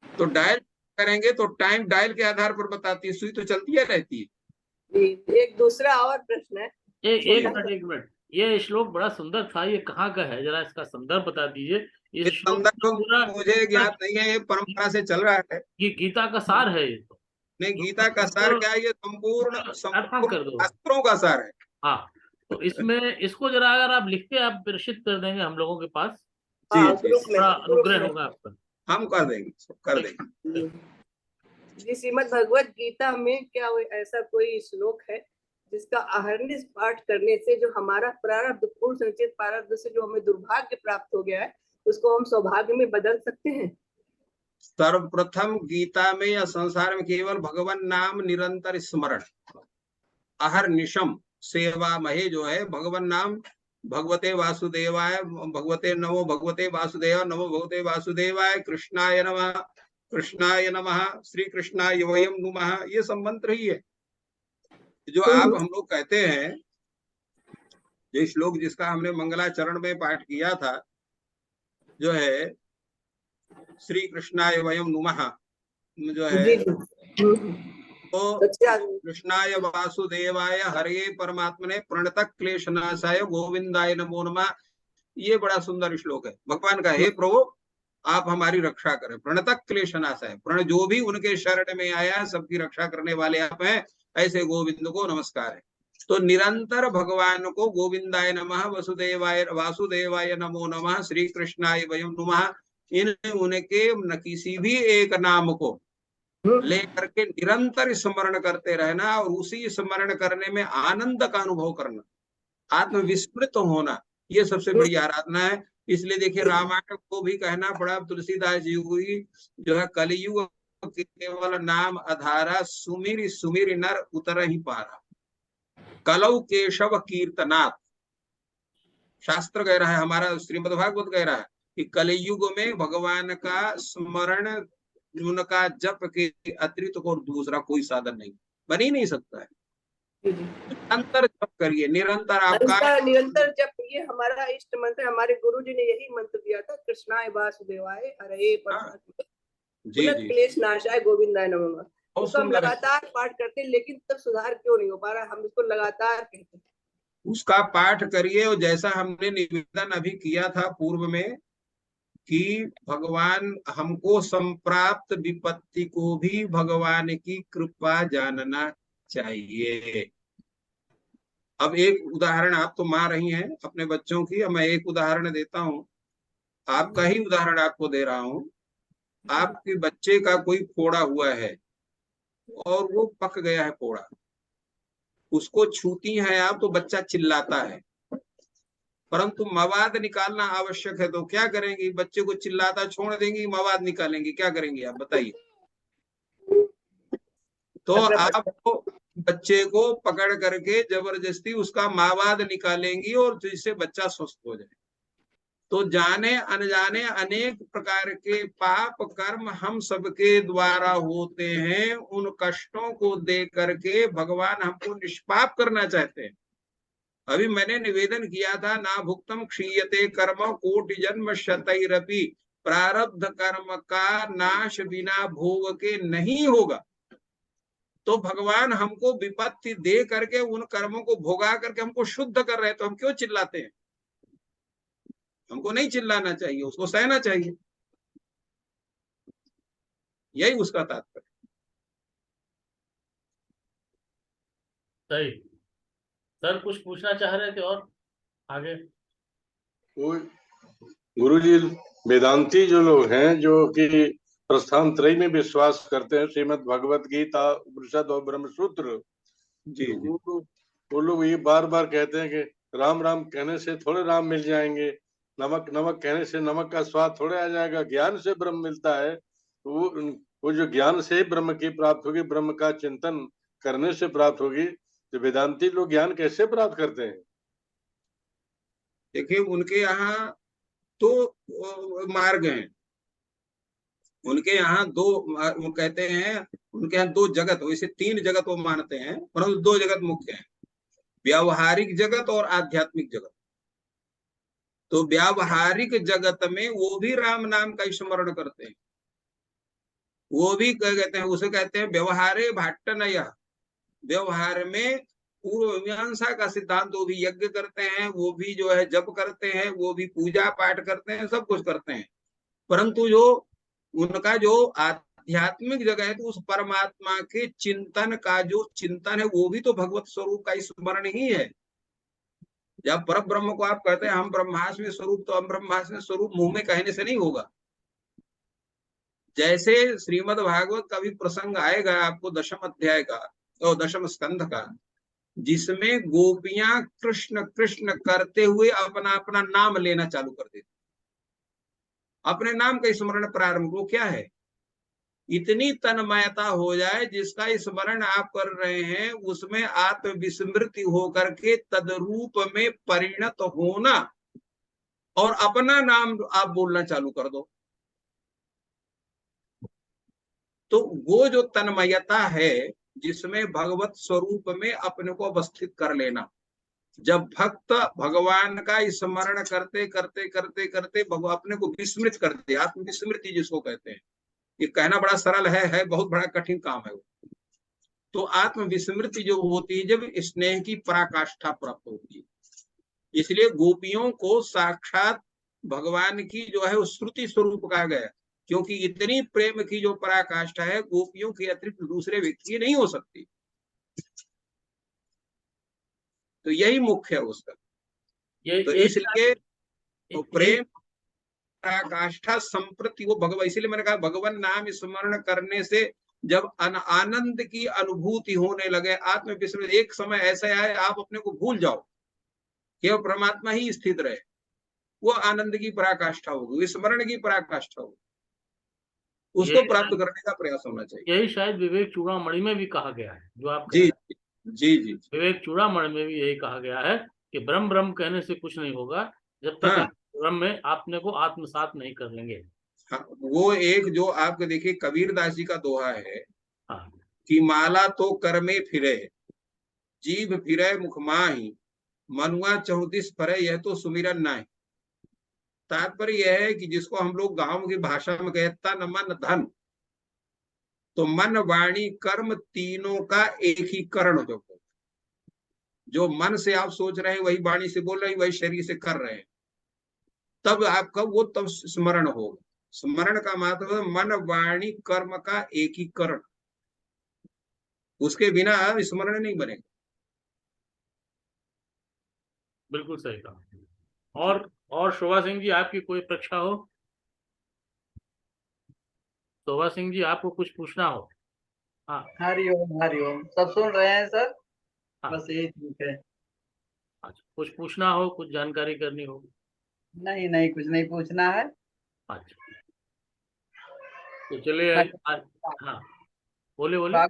तो डायल करेंगे तो टाइम डायल के आधार पर बताती है, सुई तो चलती है रहती है। एक दूसरा और प्रश्न है। एक मिनट, ये श्लोक बड़ा सुंदर था, ये कहाँ का है, जरा इसका संदर्भ बता दीजिए। इस संदर्भ मुझे ज्ञात नहीं है, ये परंपरा से चल रहा है। ये गीता का सार है। ये तो नहीं, गीता का सार क्या है? ये संपूर्ण शास्त्रों का सार है। हाँ, तो इसमें इसको जरा अगर आप लिखते आप प्रेषित कर देंगे हम लोगों के पास, बड़ा अनुग्रह होगा आपका। हम कर देंगे। जी, श्रीमद् भगवत गीता में क्या ऐसा कोई श्लोक है जिसका अहर्निश पाठ करने से जो हमारा प्रारब्ध, पूर्व संचित प्रारब्ध से जो हमें दुर्भाग्य प्राप्त हो गया है, उसको हम सौभाग्य में बदल सकते हैं? सर्वप्रथम गीता में या संसार में केवल भगवान नाम निरंतर स्मरण, अहर्निशम सेवा महे, जो है भगवान नाम, भगवते वासुदेवाय, भगवते नमो भगवते वासुदेव, नमो भगवते वासुदेवाय, कृष्णाय नमः, कृष्णाय नमः, श्री कृष्णाय वयम नुमः, ये सब मंत्र ही है जो आप हम लोग कहते हैं। ये श्लोक जिसका हमने मंगलाचरण में पाठ किया था, जो है श्री कृष्णाय वयम नुमः, जो है तो कृष्णाय वासुदेवाय हरे परमात्मने प्रणतक क्लेशनाशाय गोविंदाय नमो नमः। ये बड़ा सुंदर श्लोक है भगवान का। हे प्रभु आप हमारी रक्षा करें, प्रणतक क्लेशनाशाय, प्रण जो भी उनके शरण में आया सबकी रक्षा करने वाले आप हैं, ऐसे गोविंद को नमस्कार है। तो निरंतर भगवान को गोविंदाय नमः, वासुदेवाय नमो नमः, श्री कृष्णाय वयम नुमः, इन उनके न किसी भी एक नाम को लेकर के निरंतर स्मरण करते रहना और उसी स्मरण करने में आनंद का अनुभव करना, आत्मविस्मृत होना, ये सबसे बड़ी आराधना है। इसलिए देखिए रामायण को भी कहना पड़ा तुलसीदास जी को, जो है कलयुग केवल नाम आधारा, सुमिर सुमिर नर उतर ही पारा। कलौ केशव कीर्तनात्, शास्त्र कह रहा है, हमारा श्रीमद् भागवत कह रहा है कि कलयुग में भगवान का स्मरण, उनका जप के अतिरिक्त और दूसरा कोई साधन नहीं, बन ही नहीं सकता है। निरंतर जप करिए, निरंतर आपका निरंतर जप, ये हमारा इष्ट मंत्र, हमारे गुरु जी ने यही मंत्र दिया था, कृष्णाय वासुदेवाय हरे परमात्मा क्लेश नाशाय गोविंदाय नमः। उसको हम लगातार पाठ करते हैं, लेकिन तब सुधार क्यों नहीं हो पा रहा, हम इसको लगातार कहते हैं। उसका पाठ करिए, और जैसा हमने निवेदन अभी किया था पूर्व में कि भगवान हमको संप्राप्त विपत्ति को भी भगवान की कृपा जानना चाहिए। अब एक उदाहरण, आप तो मार रही हैं अपने बच्चों की, अब मैं एक उदाहरण देता हूं, आपका ही उदाहरण आपको दे रहा हूं। आपके बच्चे का कोई फोड़ा हुआ है और वो पक गया है फोड़ा, उसको छूती हैं आप तो बच्चा चिल्लाता है, परंतु मवाद निकालना आवश्यक है, तो क्या करेंगी? बच्चे को चिल्लाता छोड़ देंगी, मवाद निकालेंगी, क्या करेंगी आप बताइए? तो आप बच्चे को पकड़ करके जबरदस्ती उसका मवाद निकालेंगी और जिससे बच्चा स्वस्थ हो जाए। तो जाने अनजाने अनेक प्रकार के पाप कर्म हम सबके द्वारा होते हैं, उन कष्टों को देख करके भगवान हमको निष्पाप करना चाहते हैं। अभी मैंने निवेदन किया था, ना भुक्तम क्षीयते कर्म कोटि जन्म शतैरपि, प्रारब्ध कर्म का नाश बिना भोग के नहीं होगा। तो भगवान हमको विपत्ति दे करके उन कर्मों को भोगा करके हमको शुद्ध कर रहे हैं, तो हम क्यों चिल्लाते हैं? हमको नहीं चिल्लाना चाहिए, उसको सहना चाहिए, यही उसका तात्पर्य। सही। सर कुछ पूछना चाह रहे थे और आगे? गुरुजी, वेदांती जो लोग हैं जो कि प्रस्थान त्रय में विश्वास करते हैं, श्रीमद् भगवत गीता, उपनिषद और ब्रह्मसूत्र, जी वो लोग ये बार बार कहते हैं कि राम राम कहने से थोड़े राम मिल जाएंगे, नमक नमक कहने से नमक का स्वाद थोड़े आ जाएगा, ज्ञान से ब्रह्म मिलता है। वो जो ज्ञान से ब्रह्म की प्राप्त होगी, ब्रह्म का चिंतन करने से प्राप्त होगी, तो वेदांती लोग ज्ञान कैसे प्राप्त करते हैं? देखिए, उनके यहाँ तो मार्ग हैं, उनके यहाँ दो, वो कहते हैं उनके यहाँ दो जगत, वैसे तीन जगत वो मानते हैं, परंतु दो जगत मुख्य हैं, व्यावहारिक जगत और आध्यात्मिक जगत। तो व्यावहारिक जगत में वो भी राम नाम का स्मरण करते हैं, वो भी कहते हैं, उसे कहते हैं व्यवहारे भाट्टनय। व्यवहार में पूर्व मीमांसा का सिद्धांत, वो भी यज्ञ करते हैं, वो भी जो है जप करते हैं, वो भी पूजा पाठ करते हैं, सब कुछ करते हैं, परंतु जो उनका जो आध्यात्मिक जगह है, तो उस परमात्मा के चिंतन का जो चिंतन है, वो भी तो भगवत स्वरूप का स्मरण ही है। जब पर ब्रह्म को आप कहते हैं हम ब्रह्मास्मि स्वरूप, तो हम ब्रह्मास्मि स्वरूप मुंह में कहने से नहीं होगा। जैसे श्रीमद् भागवत का भी प्रसंग आएगा आपको, दशम अध्याय का और दशम स्कंध का, जिसमें गोपियां कृष्ण कृष्ण करते हुए अपना अपना नाम लेना चालू कर देती, अपने नाम का स्मरण प्रारंभ। वो क्या है? इतनी तन्मयता हो जाए, जिसका स्मरण आप कर रहे हैं उसमें आत्मविस्मृति होकर के तदरूप में परिणत होना, और अपना नाम आप बोलना चालू कर दो। तो वो जो तन्मयता है, जिसमें भगवत स्वरूप में अपने को अवस्थित कर लेना, जब भक्त भगवान का स्मरण करते करते करते करते अपने को विस्मृत कर दे, आत्मविस्मृति जिसको कहते हैं, ये कहना बड़ा सरल है बहुत बड़ा कठिन काम है वो। तो आत्मविस्मृति जो होती है, जब स्नेह की पराकाष्ठा प्राप्त होती है, इसलिए गोपियों को साक्षात भगवान की जो है श्रुति स्वरूप कहा गया, क्योंकि इतनी प्रेम की जो पराकाष्ठा है, गोपियों के अतिरिक्त दूसरे व्यक्ति की नहीं हो सकती। तो यही मुख्य है उसका। तो इसलिए तो प्रेम पराकाष्ठा संप्रति वो भगवान, इसलिए मैंने कहा भगवान नाम स्मरण करने से जब आनंद की अनुभूति होने लगे, आत्मविस्मृति, एक समय ऐसा आए आप अपने को भूल जाओ, केवल परमात्मा ही स्थित रहे, वो आनंद की पराकाष्ठा होगी, स्मरण की पराकाष्ठा होगी, उसको प्राप्त करने का प्रयास होना चाहिए। यही शायद विवेक चूड़ामणि में भी कहा गया है, जो आप जी जी जी विवेक चूड़ामणि में भी यही कहा गया है कि ब्रह्म ब्रह्म कहने से कुछ नहीं होगा जब तक हाँ। आप ब्रह्म में अपने को आत्मसात नहीं कर लेंगे। हाँ, वो एक जो आपके देखिए कबीरदास जी का दोहा है हाँ कि माला तो कर में फिरे, जीभ फिरे मुख माही, मनुआ 34 फरे, यह तो सुमिरन नाहि। तात्पर्य यह है कि जिसको हम लोग गांव की भाषा में कहते तन मन धन, तो मन वाणी कर्म तीनों का एक ही करण जो मन से आप सोच रहे हैं वही वाणी से बोल रहे हैं, वही शरीर से कर रहे हैं, तब आपका वो तब स्मरण होगा। स्मरण का मतलब है मन वाणी कर्म का एकीकरण, उसके बिना स्मरण नहीं बनेगा। बिल्कुल सही कहा। और शोभा सिंह जी आपकी कोई परीक्षा हो? शोभा सिंह जी आपको कुछ पूछना हो? हाँ हरिओम सब सुन रहे हैं सर। हाँ। बस यही ठीक है। अच्छा, कुछ पूछना हो, कुछ जानकारी करनी हो? नहीं नहीं कुछ नहीं पूछना है। अच्छा तो चलिए हाँ बोले बोले।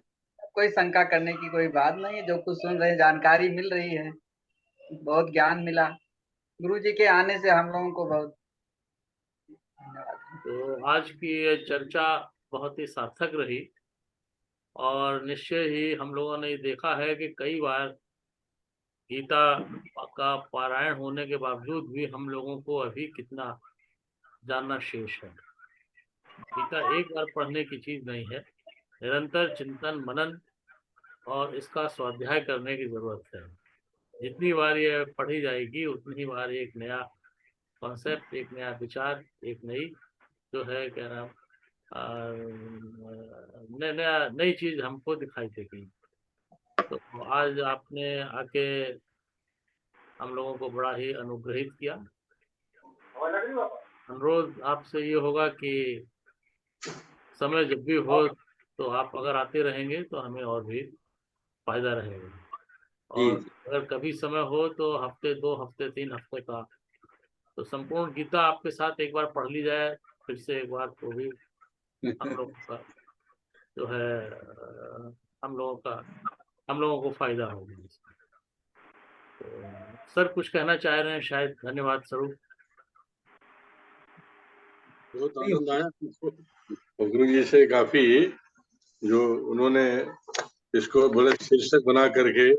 कोई शंका करने की कोई बात नहीं है, जो कुछ सुन रहे हैं जानकारी मिल रही है, बहुत ज्ञान मिला गुरु जी के आने से हम लोगों को बहुत धन्यवाद। तो आज की ये चर्चा बहुत ही सार्थक रही और निश्चय ही हम लोगों ने देखा है कि कई बार गीता का पारायण होने के बावजूद भी हम लोगों को अभी कितना जानना शेष है। गीता एक बार पढ़ने की चीज नहीं है, निरंतर चिंतन मनन और इसका स्वाध्याय करने की जरूरत है। जितनी बार ये पढ़ी जाएगी उतनी बार एक नया कॉन्सेप्ट, एक नया विचार, एक नई जो है क्या नाम नई चीज हमको दिखाई देगी। तो आज आपने आके हम लोगों को बड़ा ही अनुग्रहित किया। अनुरोध आपसे ये होगा कि समय जब भी हो तो आप अगर आते रहेंगे तो हमें और भी फायदा रहेगा। और अगर कभी समय हो तो हफ्ते 2 हफ्ते 3 हफ्ते का तो संपूर्ण गीता आपके साथ एक बार पढ़ ली जाए फिर से एक बार, तो भी हम लोग का जो है हम लोगों को फायदा होगा। तो सर कुछ कहना चाह रहे हैं शायद? धन्यवाद स्वरूप। बहुत आनंद आया गुरु जी से, काफी जो उन्होंने इसको बोले शीर्षक बना करके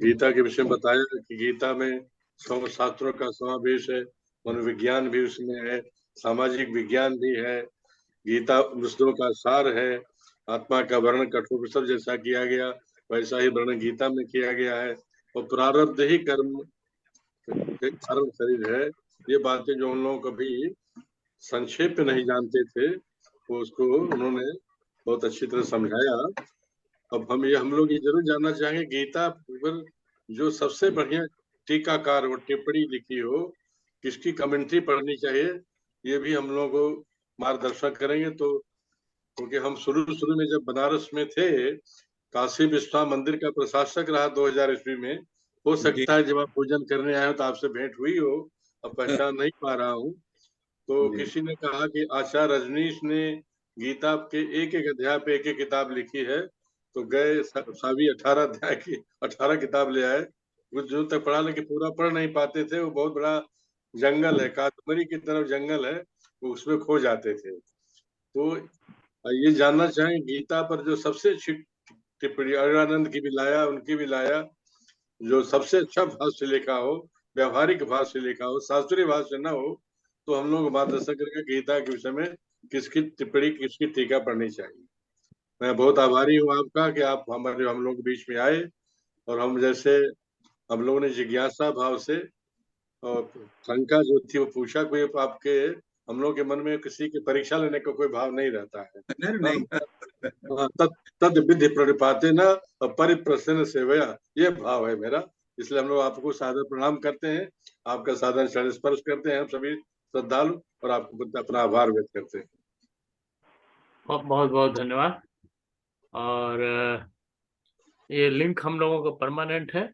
गीता के विषय में बताया कि गीता में शास्त्रों का समावेश है, मनोविज्ञान भी उसमें है, सामाजिक विज्ञान भी है, गीता विष्णु का सार है, आत्मा का वर्णन कठोपनिषद जैसा किया गया वैसा ही वर्णन गीता में किया गया है, और प्रारब्ध ही कर्म शरीर है। ये बातें जो उन लोगों कभी संक्षेप में नहीं जानते थे वो उसको उन्होंने बहुत अच्छी तरह समझाया। अब हम लोग ये जरूर जानना चाहेंगे गीता पर जो सबसे बढ़िया टीकाकार हो, टिप्पणी लिखी हो, किसकी कमेंट्री पढ़नी चाहिए, ये भी हम लोगों को मार्गदर्शन करेंगे। तो क्योंकि हम शुरू में जब बनारस में थे, काशी विश्वनाथ मंदिर का प्रशासक रहा 2000 ईस्वी में, हो सकता है जब आप पूजन करने आए हो तो आपसे भेंट हुई हो, अब पहचान नहीं पा रहा हूँ। तो किसी ने कहा कि आचार्य रजनीश ने गीता के एक एक अध्याय पे एक एक किताब लिखी है, तो गए सभी 18 अध्याय की 18 किताब ले आए। कुछ जो तक पढ़ा लेकिन पूरा पढ़ नहीं पाते थे, वो बहुत बड़ा जंगल है, काश्मीरी की तरफ जंगल है, वो उसमें खो जाते थे। तो ये जानना चाहें गीता पर जो सबसे अच्छी टिप्पणी अरानंद की भी लाया, उनकी भी लाया, जो सबसे अच्छा भाष्य लिखा हो, व्यवहारिक भाष्य लिखा हो, शास्त्रीय भाष्य न हो, तो हम लोग मार्गदर्शन करके गीता के विषय में किसकी टिप्पणी किसकी टीका पढ़नी चाहिए। मैं बहुत आभारी हूँ आपका कि आप हम लोग के बीच में आए, और हम जैसे हम लोगों ने जिज्ञासा भाव से और शंका जो थी वो पूछा, कोई आपके हम लोग के मन में किसी की परीक्षा लेने का कोई भाव नहीं रहता है। तद विधि प्रणिपाते न परिप्रसन्न सेवया, ये भाव है मेरा। इसलिए हम लोग आपको सादर प्रणाम करते हैं, आपका सादर चरण स्पर्श करते हैं हम सभी श्रद्धालु, और आपको अपना आभार व्यक्त करते हैं। बहुत बहुत धन्यवाद। और ये लिंक हम लोगों का परमानेंट है,